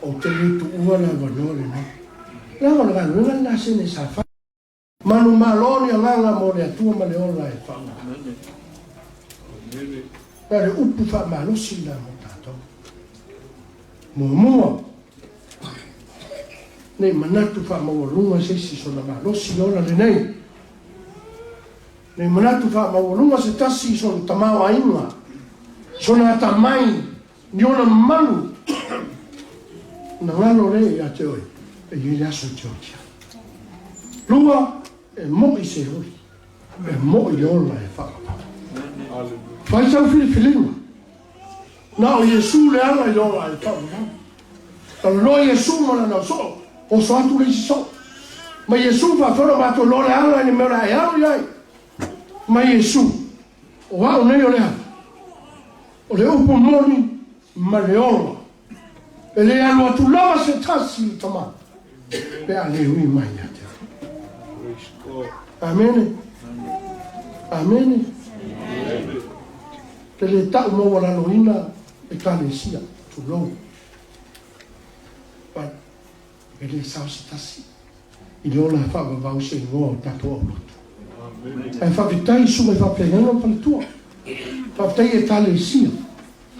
o te le tu ua la wanore na la wana renga na sene sa whai manu maloni nganga mo le atua ma le ola e wha na le upu wha malosi la mo tato mua nei manatu wha mawalunga se si so na malosi ola le nei manatu wha mawalunga se tasi so na tamawa inga so na tamai ni ona manu na ngalo le ia te oi e i aso te otia lua e mo i se hoi e mo i ola e whakapa whai sau whiliwhilinga na o Yesu le ala i ola e whakapa tala no Yesu mana na so o so atu le so ma Yesu whawhara mato lo le ala ni mera e au iai ma Yesu o au nei o le ala o le upo moni ma le ola e le alu atu lava se tasi i tama pe a le ui mai ate Amen. Amen. Te le tau mo wala loina e kalesia tu lo. But e le sausi tasi. I le ola wha wau se ingoa o tato o lotu. E whavitai su e whapengana palitua. Whavitai e kalesia.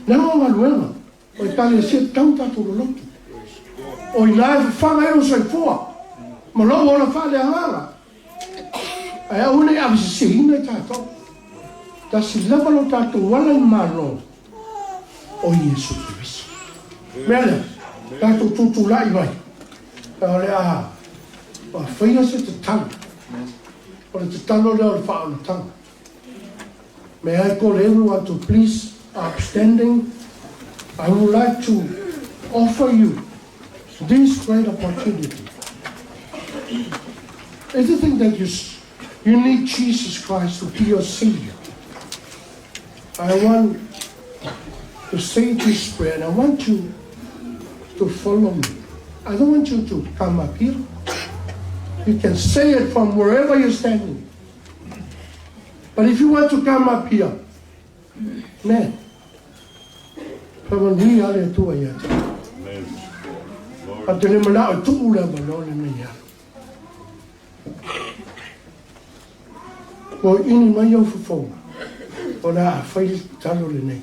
Nanga maluena o e kalesia tau tato o lotu. O i lai whanga e o sai fua. Ma lo ola wha le angara. Ai une a se ina tato ta si lava lo tato wala i malo o Yesu Cristo mele tato tutu lai vai ole a faia se te tau o te talo le o fa o tau may I call everyone to please upstanding. I would like to offer you this great opportunity. Anything that you need Jesus Christ to be your Savior. I want to say this prayer and I want you to follow me. I don't want you to come up here. You can say it from wherever you're standing. But if you want to come up here, man, me ale tua ia te. A te le mana o tu'u le malole me ia. Ko ini mai au fufou. O na a whai talo le nei.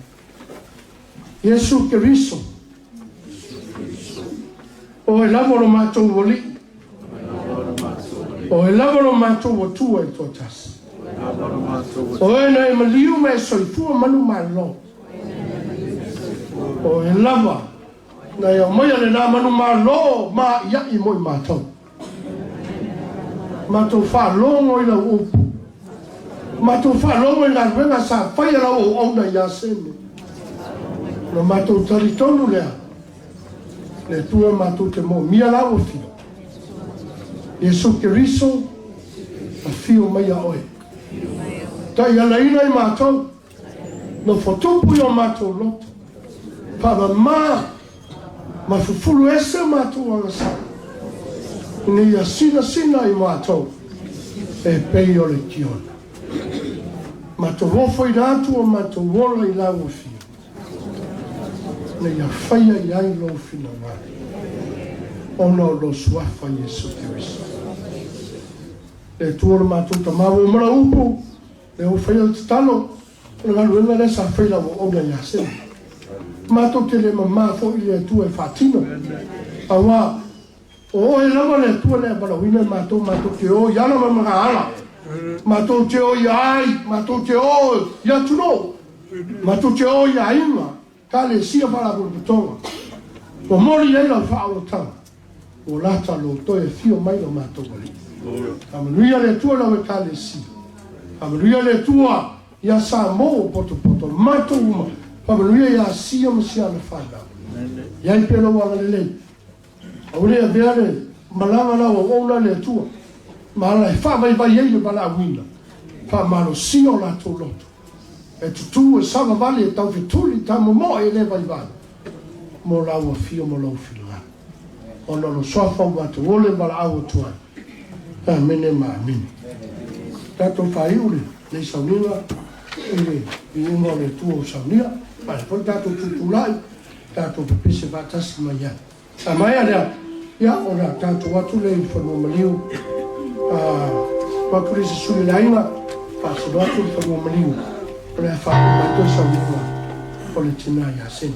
Yesu Keriso. O e lavo lo mātou woli. O e lavo lo mātou o tua i tō tasi. O e na e maliu me soifua manu malo. O e lava na ia mai ale na manu malo ma ia i moi mātou. Mātou whālongo i la upu. Mātou whālongo i la ruenga sa whaia o auna i a SENE. No mātou taritonu lea. Le tua mātou te mo mia lau o fio. Yesu Keriso a fio mai a oe. Ta ia laina i mātou. No fotupu i o mātou loto. Pava ma fufulu ese mātou angasa. Ni ia sina i mātou. E pei o le kiona. Mātou wofo i rātu o mātou wola i lau o fio. Na ia whaia i ai lo fina wari. Ona o lo suafa Yesu Keriso. Le tuora mātou ta mawa o mara upo. Le o whaia te talo. O ngā ruenga le sa whaila o ona i a SENE. Mātou te le mamā fo i le tua e whātino. A wā, o e lama le tua le barawina mātou te o iana ma mga ala. Mātou te o i ai, mātou te o i atuno. Ma tu te o ia inga, ka le sia para putonga. O mori ai la fa o tanga. O lata lo to e fio mai lo mato bali. Amanuia le tua la ka le sia. Amanuia le tua ia sa mo poto mato uma. Amanuia ia sia mo sia le fa. Ia i pelo wa le. Aure a veare malanga la o ona le tua. Ma la fa vai vai le bala wina. Fa malo sio la to loto. E tu e sava vale e tau fituli tamo mo e le vai vai. Mo la o fio mo lo filo. Ono lo sofa watu ole bala au tua. Mene ma mene. Tato whaiuri, nei saunila, i unga le tua o saunia, ma poi tato tutulai, tato pepese vatasi mai ia. A mai alea, ia ora tato watu le i whanua maliu, wakuri se suri lainga, whasa watu i whanua maliu, rea whako mai toi saunila, o le tina ia SENE.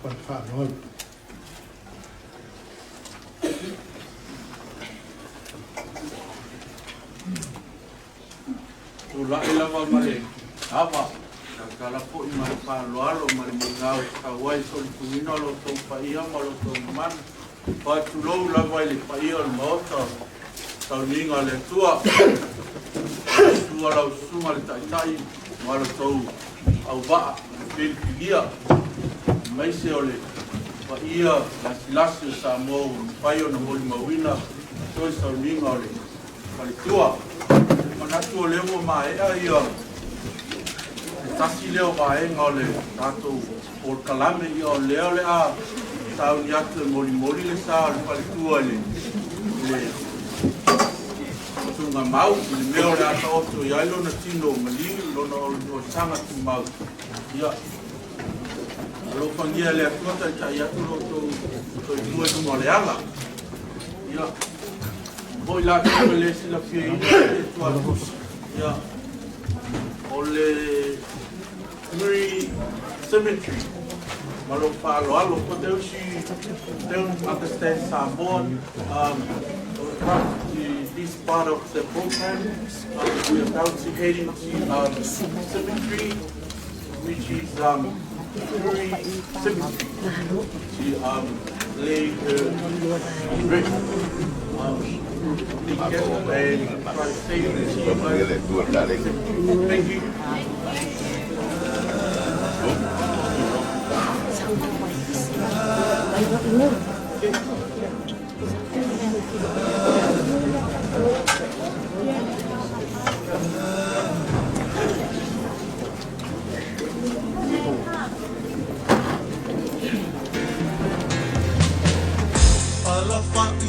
pa whanoi. Tula lava male. Apa. Kala po i male whaloalo male mungau. Kawai so li kumino lo tau paia ma lo tau man. Pa tulou lava ili paia o maota. Tau ninga le tua. Tua lau sunga le taitai. Ma lo tau au waa. Pilpigia. Maise o le paia lasi o sa mou. Paia na moli mawina. Toi tau ninga o le pale tua. Manatu o leo maea ia tasi leo maenga o le tatou o kalame ia o leo le a tau ni atu moli moli le sa le palitua le tunga mau le meo le ata oto ia ilo na tino malingi lona o sanga tu mau ia alo pangia le atuata i tai atu roto to i mua tu mo le ala ia Voi la come le si la fie yeah. Ole Murray Cemetery. Malo palo alo poteu si don't understand Samoan. This part of the program we are now heading to cemetery, which is Murray Cemetery. To lay Thank you.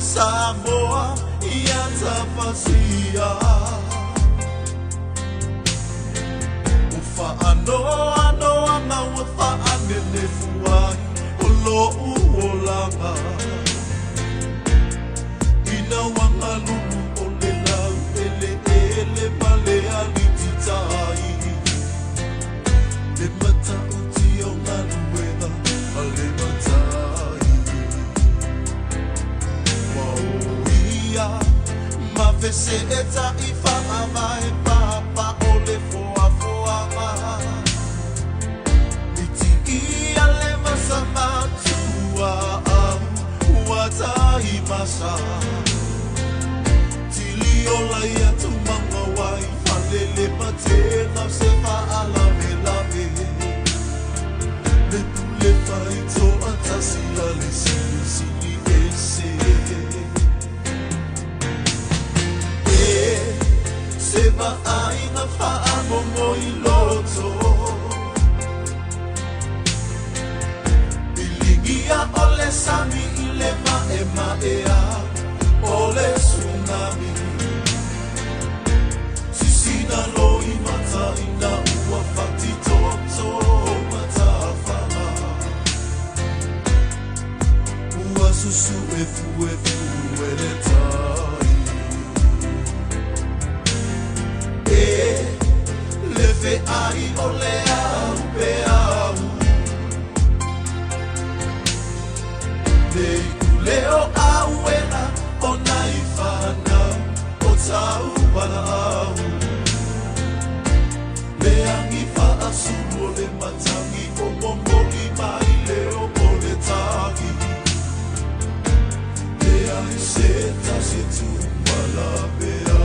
Samoa iatapasia ufa ano na ufa anene fuai olo uolanga ina wanga lulu ole lau ele male alititai le mata uti o nganu weda ale matai ma vese eta ifa amai papa ole foa ma iti ia le masama tua uata imasa tili ola ia tu manga wai falele matena se fa ala me le tu le fai to antasi ale sini ese Seba aina fa'amo moi loto Bilingia ole sami ile maea Ole tsunami Sisina loi mata ina ua fati toto mata fama Ua susu efu eletai Leve ai ole au pe au Nei kuleo au ena o nai whanau o tau wana au Le angi whaasu o le matangi o momoki mai leo o le tagi Le ai se tasi tu wala pe au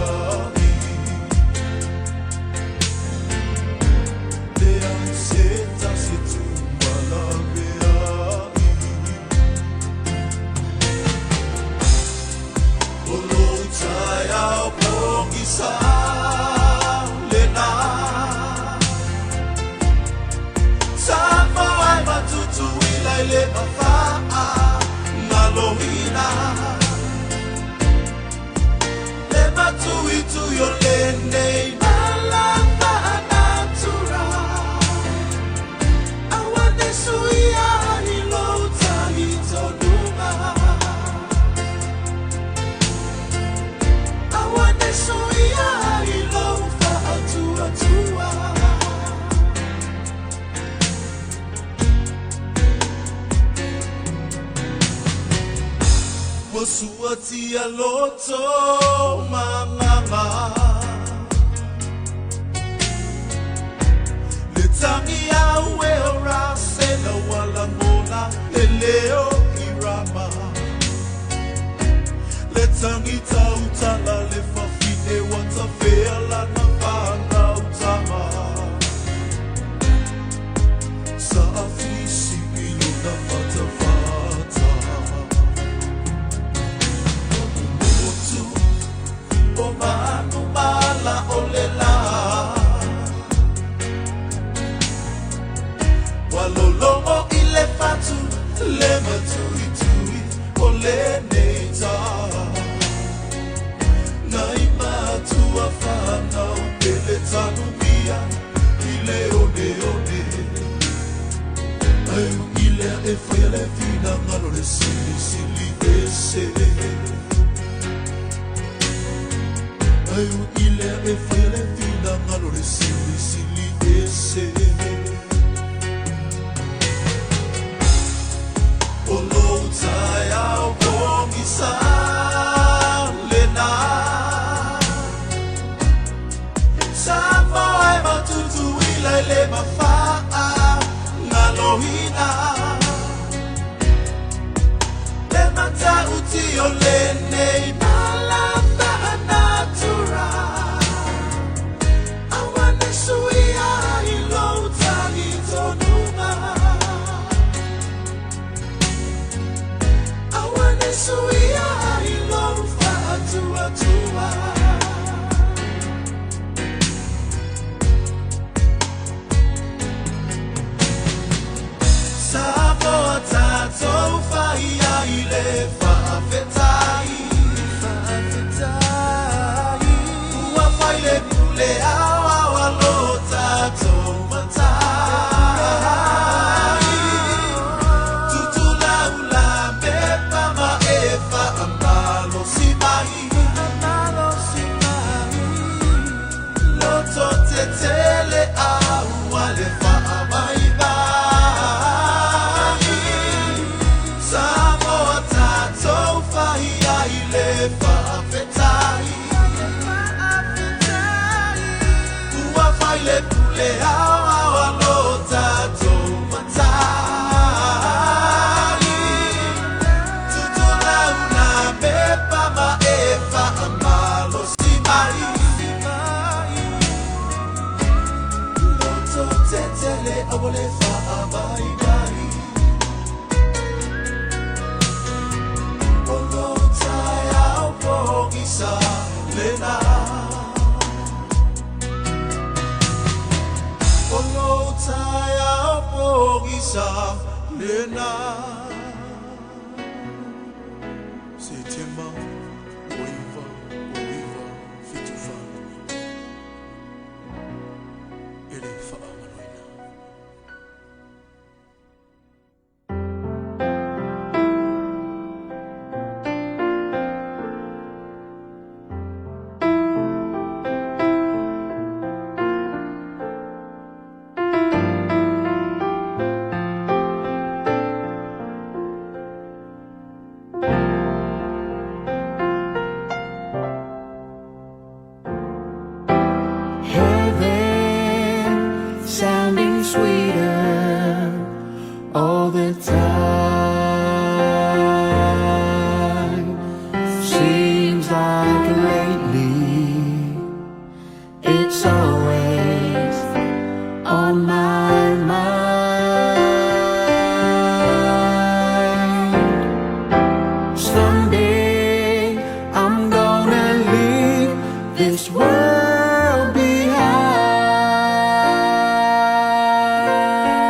suati aloto manganga Letangi awe ora sena wala mona eleo irama Letangi tautala le fafine watafela na panga utama Sa afisi ilo na fatafata Manu mala olela Walolomo ile fatu le matui tui ole neta Na imatu afana upele tanumia ile one one Ayu ile efele fina ngalo le sili sili ese Ayu ile efele fina ngalo le sili sili ese Olo utaya ubongisa lena Sama ai matutu ila ile mafaa ngalohina Lemata uti olene imalamba natura Awane suia ilo utagi tonuma Awane suia ilo ufatua tua Samoa tato faia ile fafetai Ua faile kule awa walo tato matai Tutula ula mepa maefa amalo simai Loto tetele awa lefa amai Samoa tato faia ile fafetai Ua faile kule awa walo tato matai Tutula una mepa maefa amalo simai Loto tetele awole fa amai bai Lena Olo taya pogisa Lena September Oiva Fitufa Ele fa amanoina Sounding sweeter all the time. Seems like lately it's always on my mind. Someday I'm gonna leave this world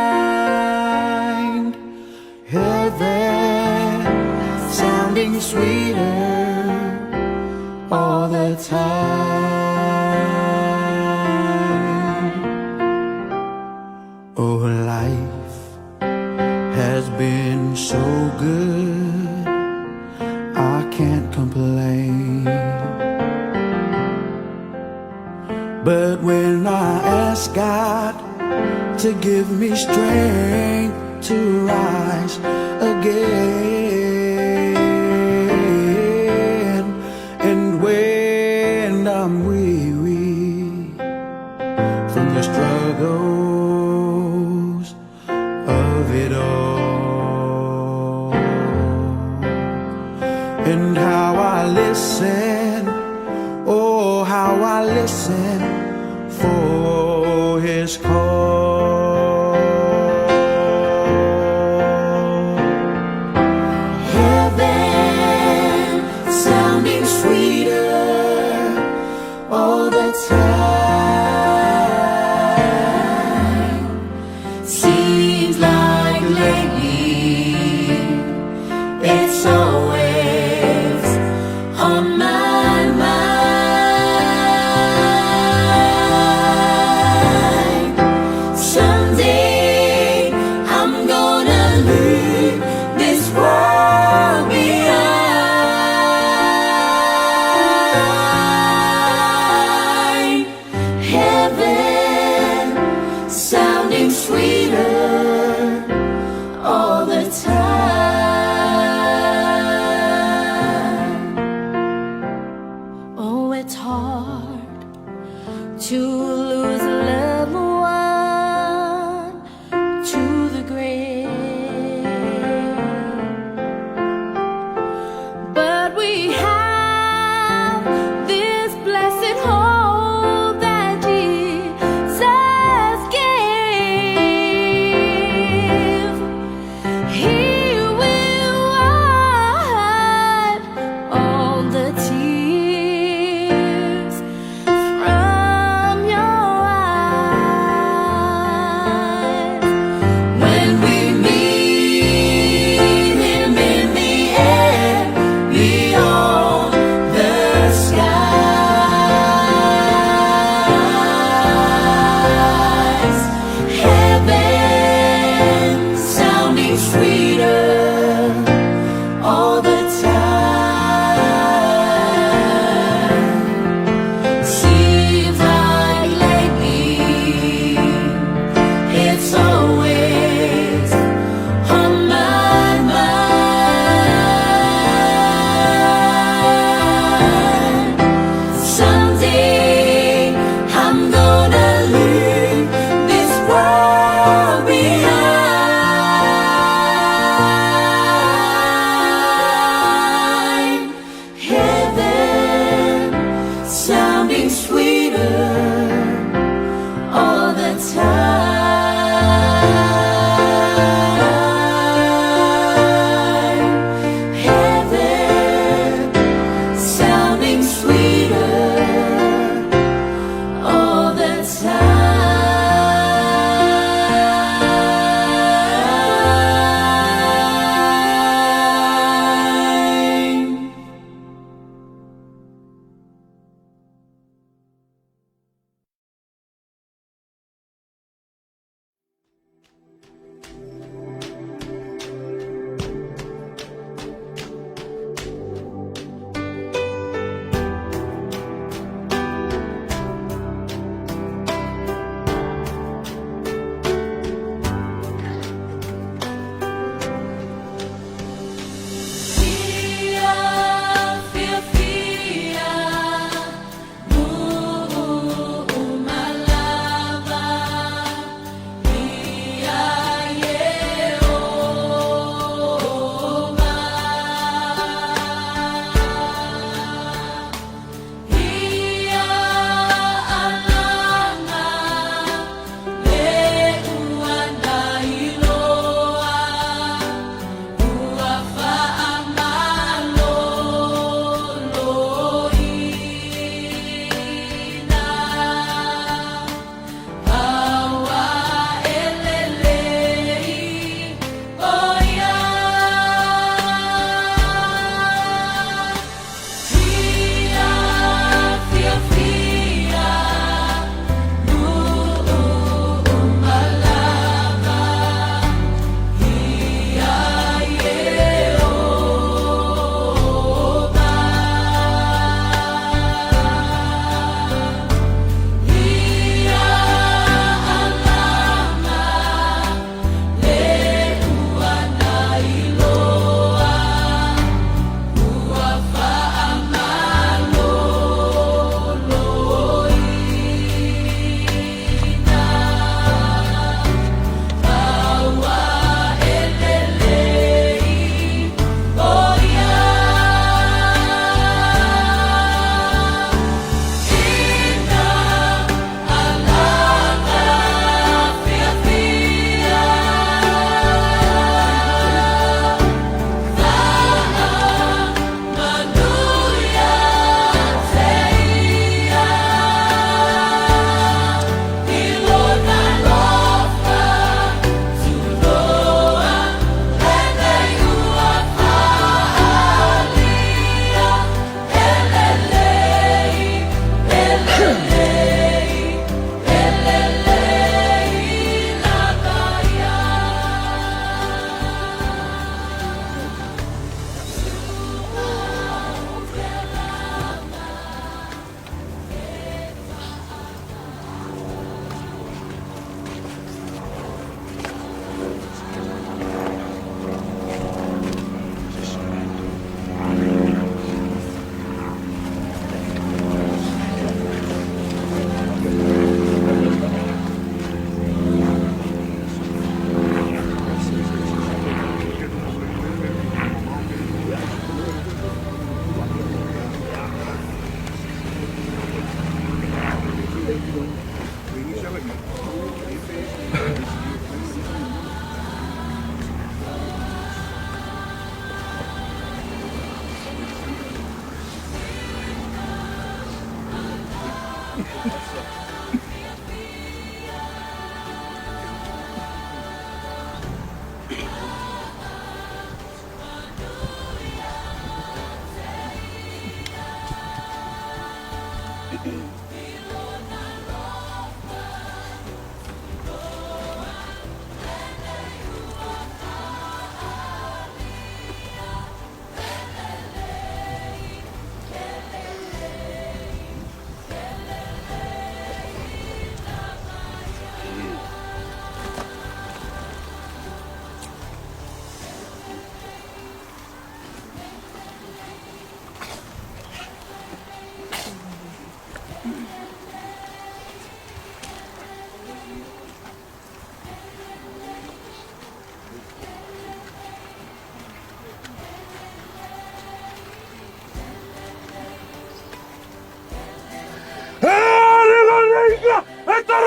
behind. Heaven sounding sweeter all the time. Oh, life has been so good, I can't complain. But when I ask God to give me strength to rise again, of it all. And how I listen, oh how I listen for his call. Heaven sounding sweeter all the time. Seems like lately it's always on my mind.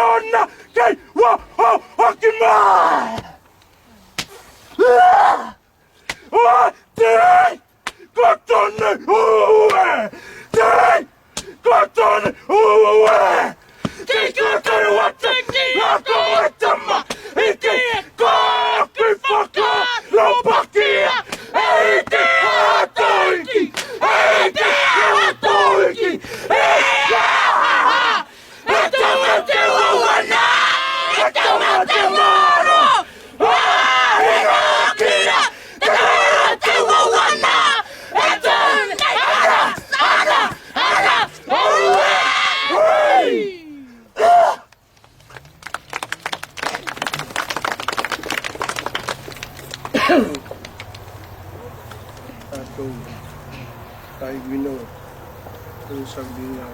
Lona, kei wa ho hoki mai. Wa te kotone uwe. Te kotone uwe. Te kotone wate lako etama. Ike koki whaka lopakia. Eite hatoiki. Eite hatoiki. Kai wino ko sabina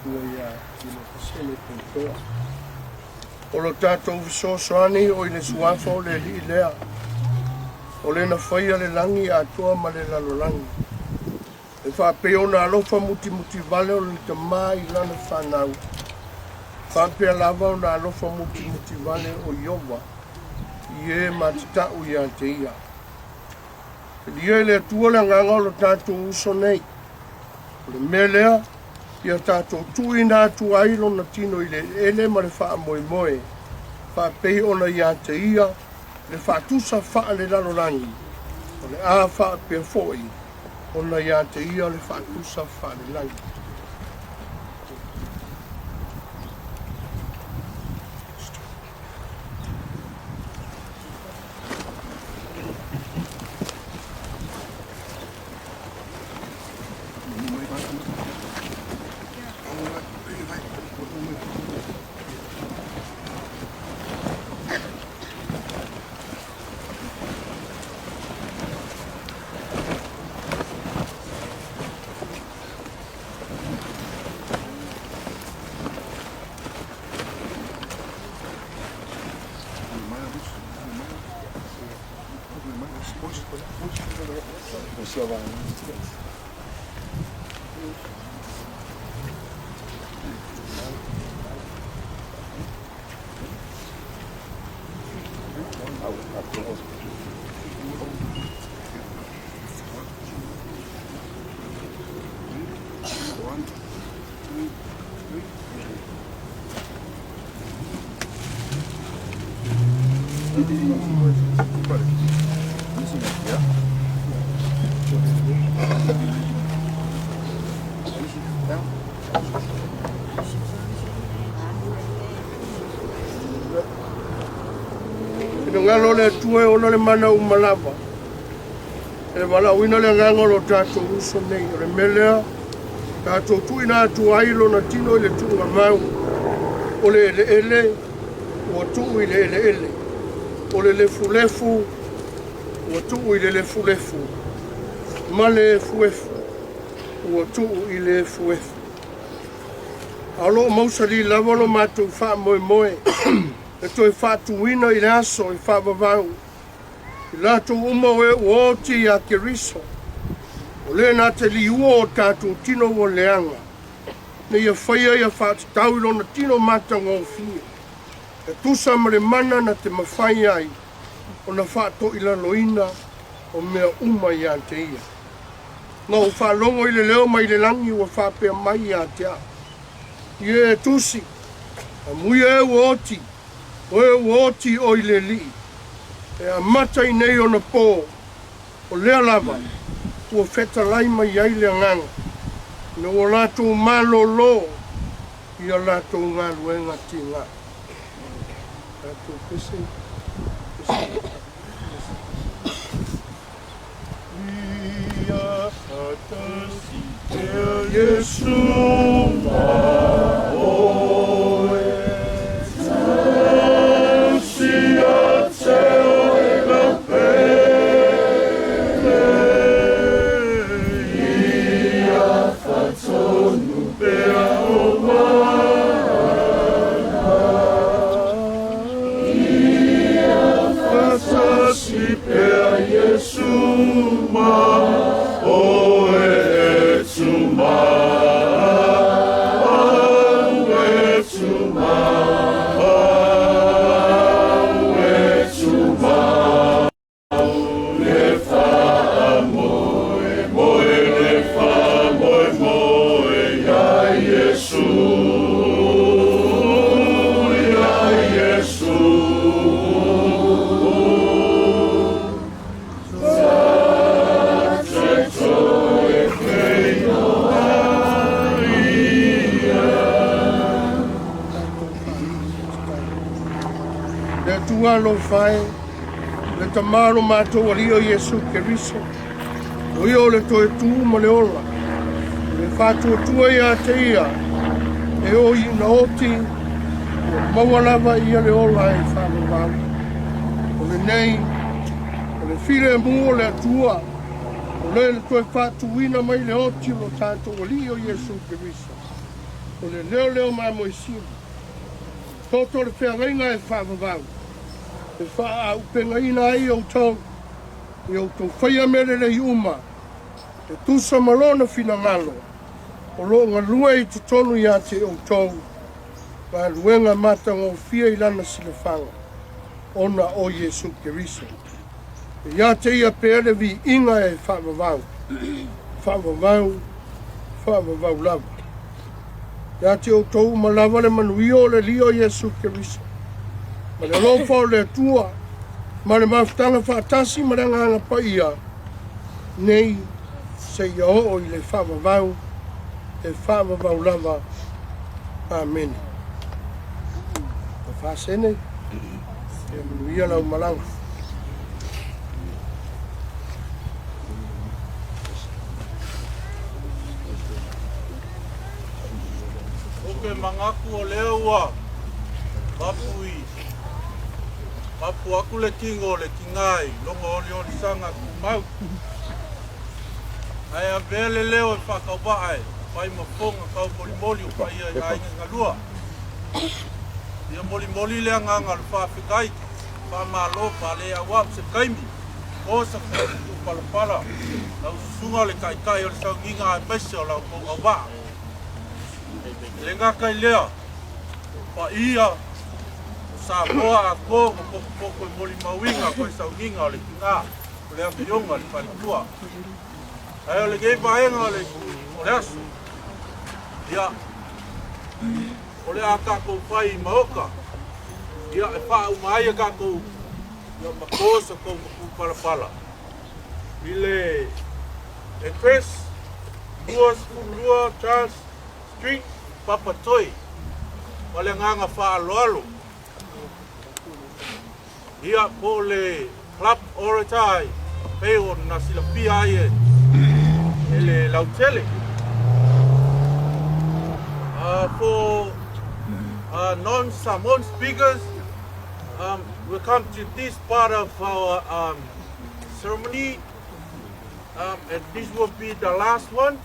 ko ya ino SENE POUTOA. O lo tātou visosoani o ina suafa o le li lea. O le na whaia le langi a toa ma le lalolangi. E whapea ona alofa muti vale o le tamā i lana whanau. Whapea lava ona alofa muti vale o Iowa. Ie matatau i a te ia. Ia le atua le nganga o lo tātou uso nei. O le mea lea, ia tātou tui nā tu ailo na tino i le ele ma le wha moe moe. Wha pei ona i a te ia, le wha tusa wha le lalolangi. O le a wha pia foi, ona i a te ia le wha tusa wha le langi. Ngalo le tue ona le mana umalava. E wala wina le nganga lo tātou uso nei. O le melea, tātou tuina atu ailo na tino i le tunga mau. O le ele, ua tuu i le ele. O le lefu, ua tuu i le lefu. Ma le fuefu, ua tuu i le fuefu. Alo mausali lava lo mātou wha moe moe. E toi whātuina i aso i whāwawau. I lātou uma o e uoti a Keriso. O le nā te liua o tātou tino o leanga. Ne ia whaia ia whātatau na tino matanga o fia. E tusa mare mana na te mawhai ai. O na whāto i laloina o mea uma i a te ia. Ngā o whālongo i le leo mai le langi o whāpea mai i a te a. Ie e tusi. A muia e uoti. O e uoti o i le li. E a matai nei o na pō. O lea lava. Ua wheta lai mai ai le nganga. Na o lātou malo lo. Ia lātou ngā luenga ti ngā. Lātou pese. Ia hatasi te Yesu maoe. Suma whai, le tamaro mātou ali o Yesu Keriso, o ia o le toe tū ma le ola, le whātua tua ia te ia, e o i na oti, o mawalava ia le ola e whamawau. O le nei, o le while mua le atua, o le toe whātuina mai le oti o tātou ali o Yesu Keriso. O le leo mai moisima. Toto le whiangainga e whamawau. E wha upenga ina ai au tau, i au tau whaia mere le iuma, e tusa malona fina ngalo, o lo ngā lua i te tonu i a te au tau, wa luenga mata ngō fia i lana sile whanga, ona o Yesu Keriso. E ia te ia pere vi inga e whamawau, whamawau lava. Ia te au tau malawa le manuio le lio Yesu Keriso. Ma le lofa o le atua, ma le mawhitanga whaatasi ma le nganga pa ia, nei se ia o i le whamawau, e whamawau lava. Amen. Ka whaasene, e manuia lau malanga. Oke mangaku o leo ua, papui. Papu aku le kingo le kingai, longo oli oli sanga kumau. Ai a vele leo e whakau waai, pai mafonga kau moli moli o pai ai ainga ngalua. Ia moli moli lea nganga le whawhikai, whamalo whale a wap se kaimi. Kosa whakau palapala, lau sunga le kaikai o le sau nginga ai pese o lau konga waa. Le ngakai lea, pa ia, sa moa a ko poko moli mawinga ko sa nginga o le kinga o le amionga le palitua ai o le gei paenga o le asu ia o le a kako pai maoka ia e paa umai a kako ia makosa ko palapala ile e Chris Lua Charles Street Papatoi wale nganga faa aloalo ia po le club oratai peo na sila pia ai ele lautele for non-Samoan speakers we come to this part of our ceremony and this will be the last one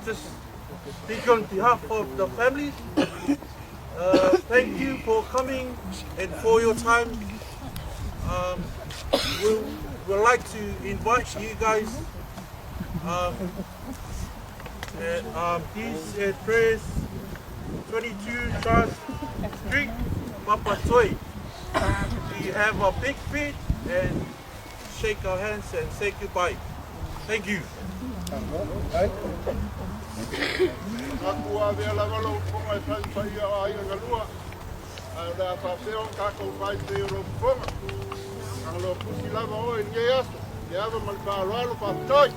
just speak on behalf of the families. Thank you for coming and for your time. We'd like to invite you guys. This address 22 Charles Street, Papatoi. We have a big feet and shake our hands and say goodbye. Thank you. Aku avea la valo fonga e fai fai a ia galua. La paseo kako vai te ro fonga. Alo pusi lava o e nge aso. E ava mal pa alo pa toi.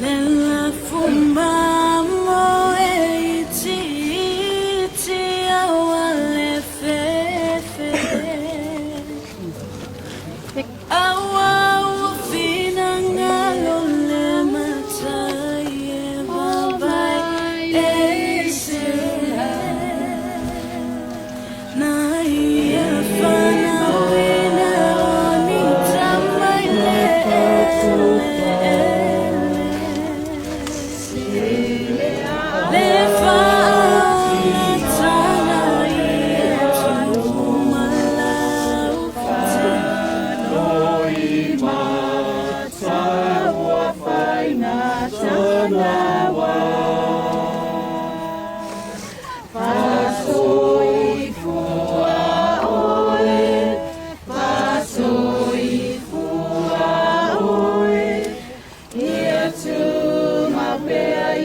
Nella fumba mo e ti awale fefe awa fina ngalo le matai babai ese na ia fana wina oni tamai le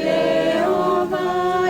Yehovah.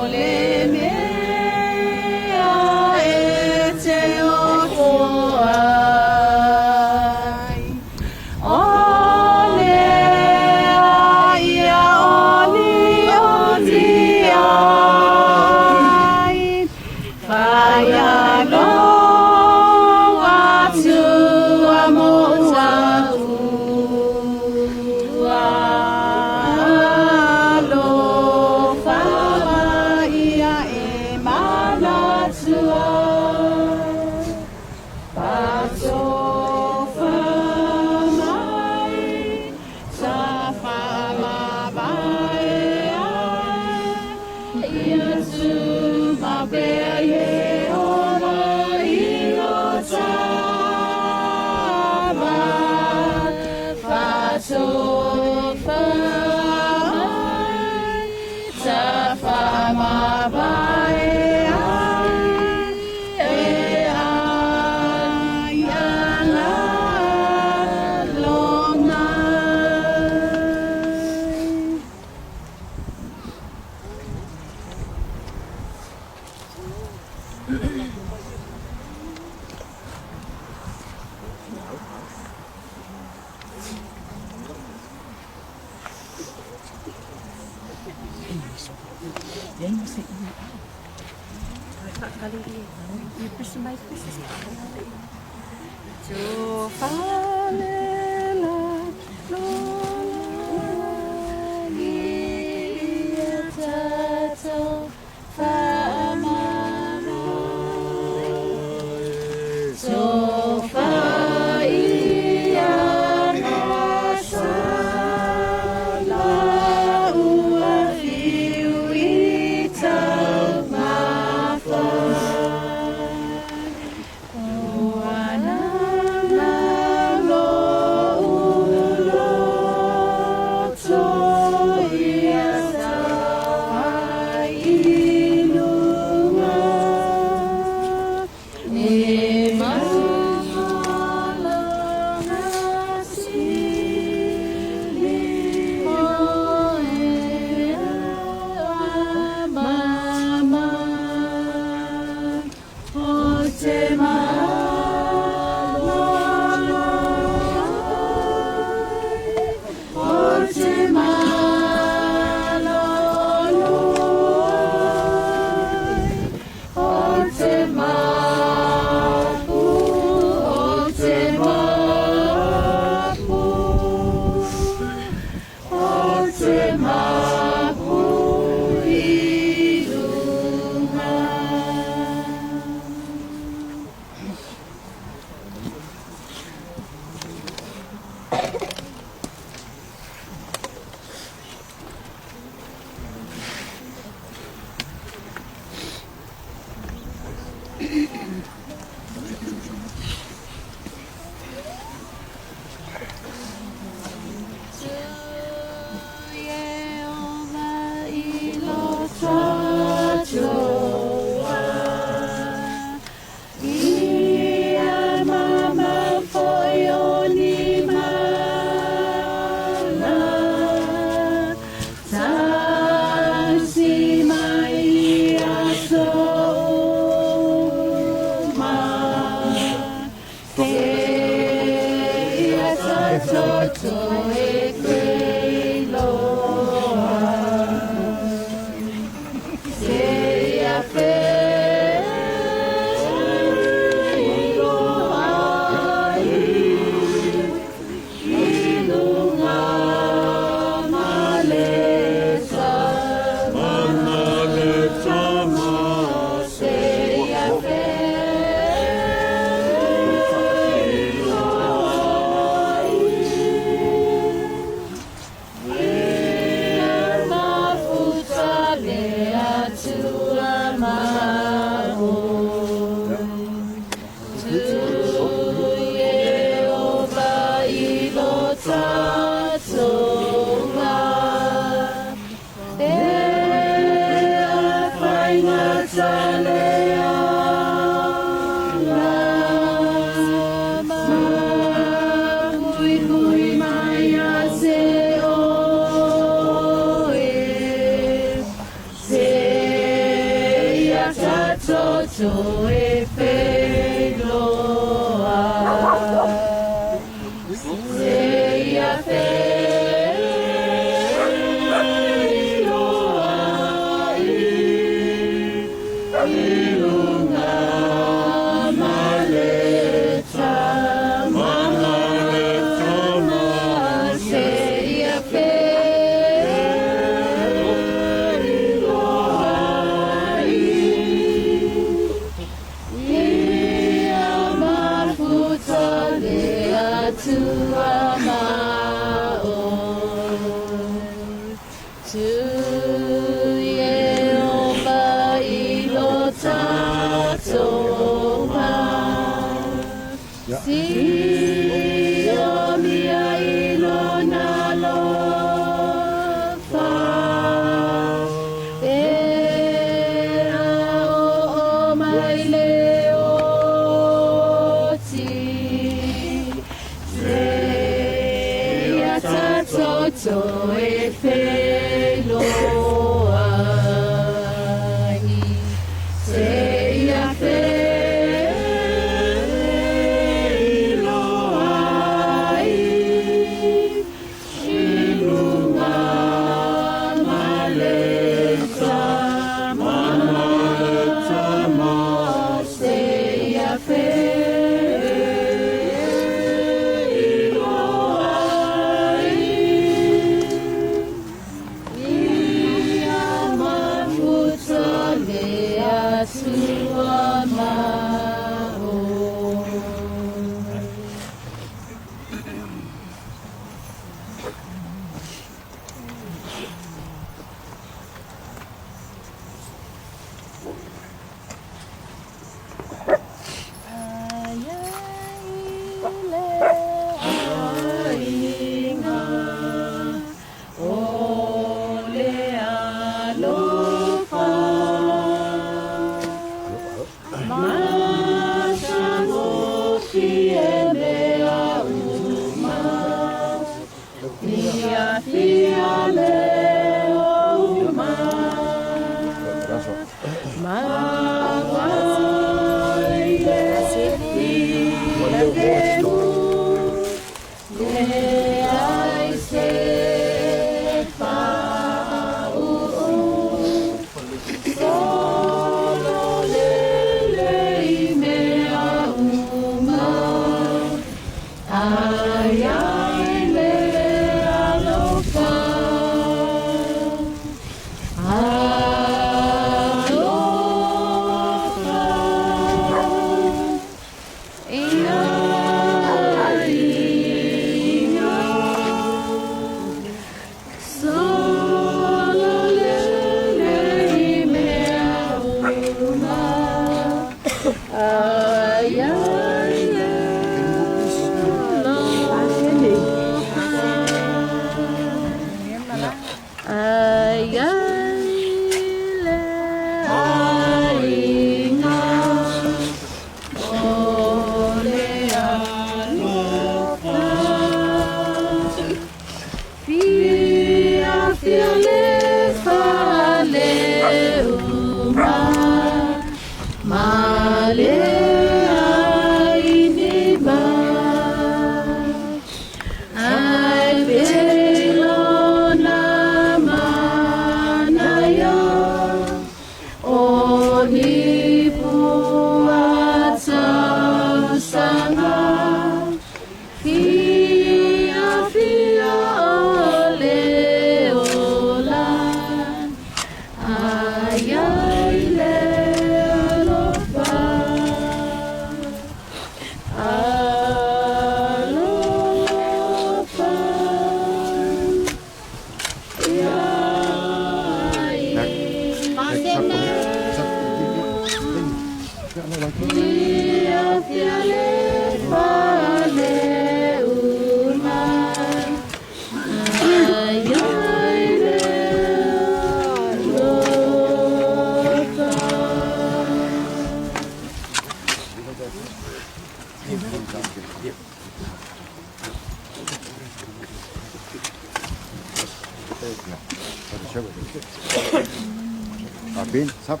Apin, sap.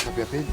Sap ya, Apin.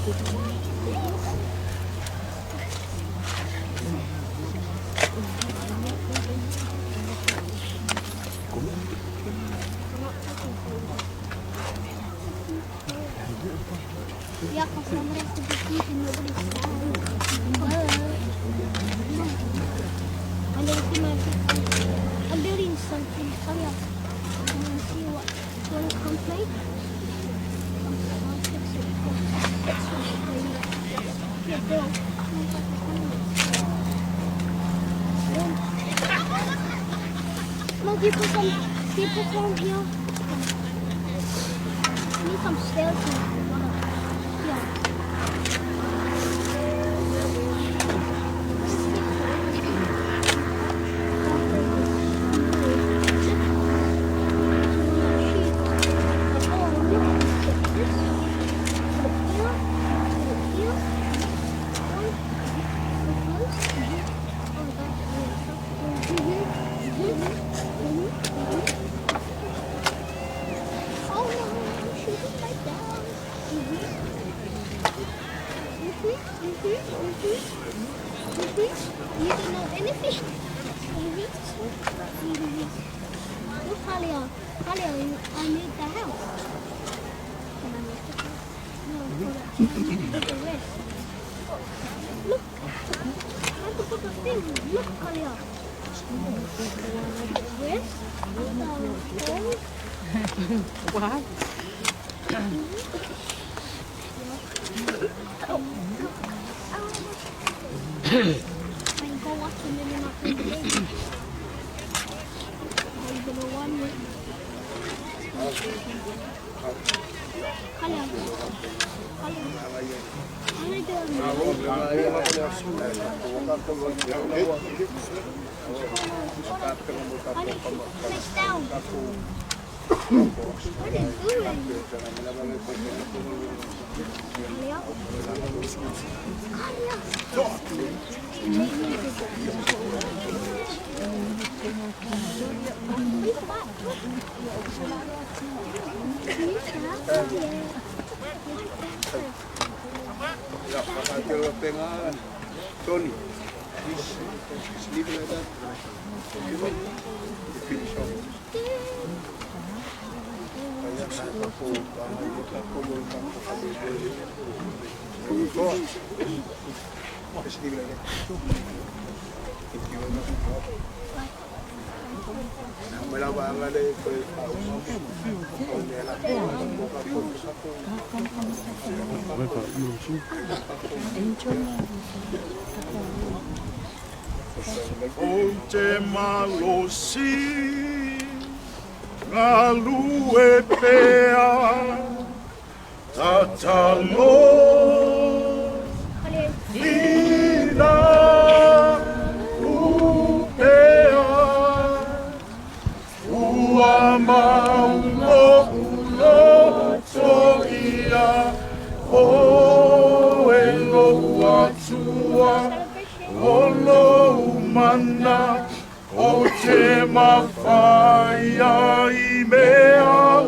Yeah, because somebody has to be eating nobody's time. And then I'm building something. Hurry up. I want to see what you want to come play. I'll fix it. Yeah, Bill. Look, people come here. I need some stairs here. Yeah. You don't know anything. Look, Halio, I made the house. Can I make the house? No, put the rest. Look, I have to put the thing. Look, Halio. Rest, the hole. What? I can go watch them and then I'll play the game. Are you gonna want me? Hello. Place down. What are you Tony, just leave it like that. Finish off. Just leave it like that. O te malosi ngalue pea tatalo ina upea uama uno toia o elo atua Olo mana o te mawhaia I mea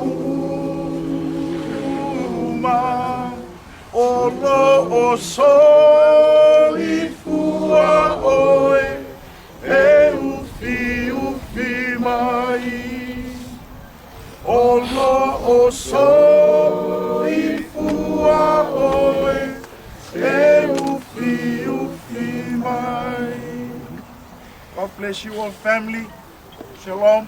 uma Olo o soi fua oe e ufi mai Olo o soi fua oe e ufi mai God bless you all, family. Shalom.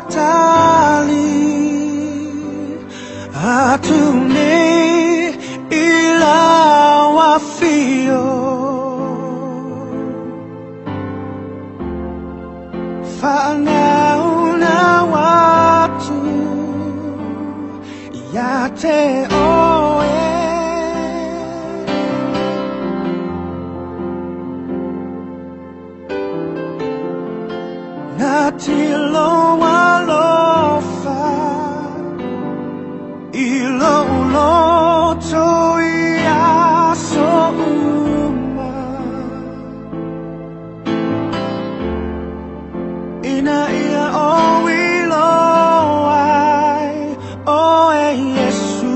fatali atune ila wafio fanauna watu yate oe natilo walofa ilo loto yaso uma ina ia o ilo ai o Yesu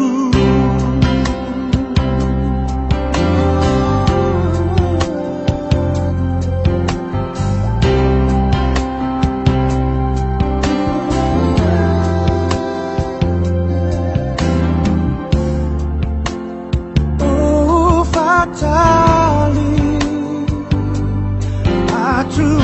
fatali atu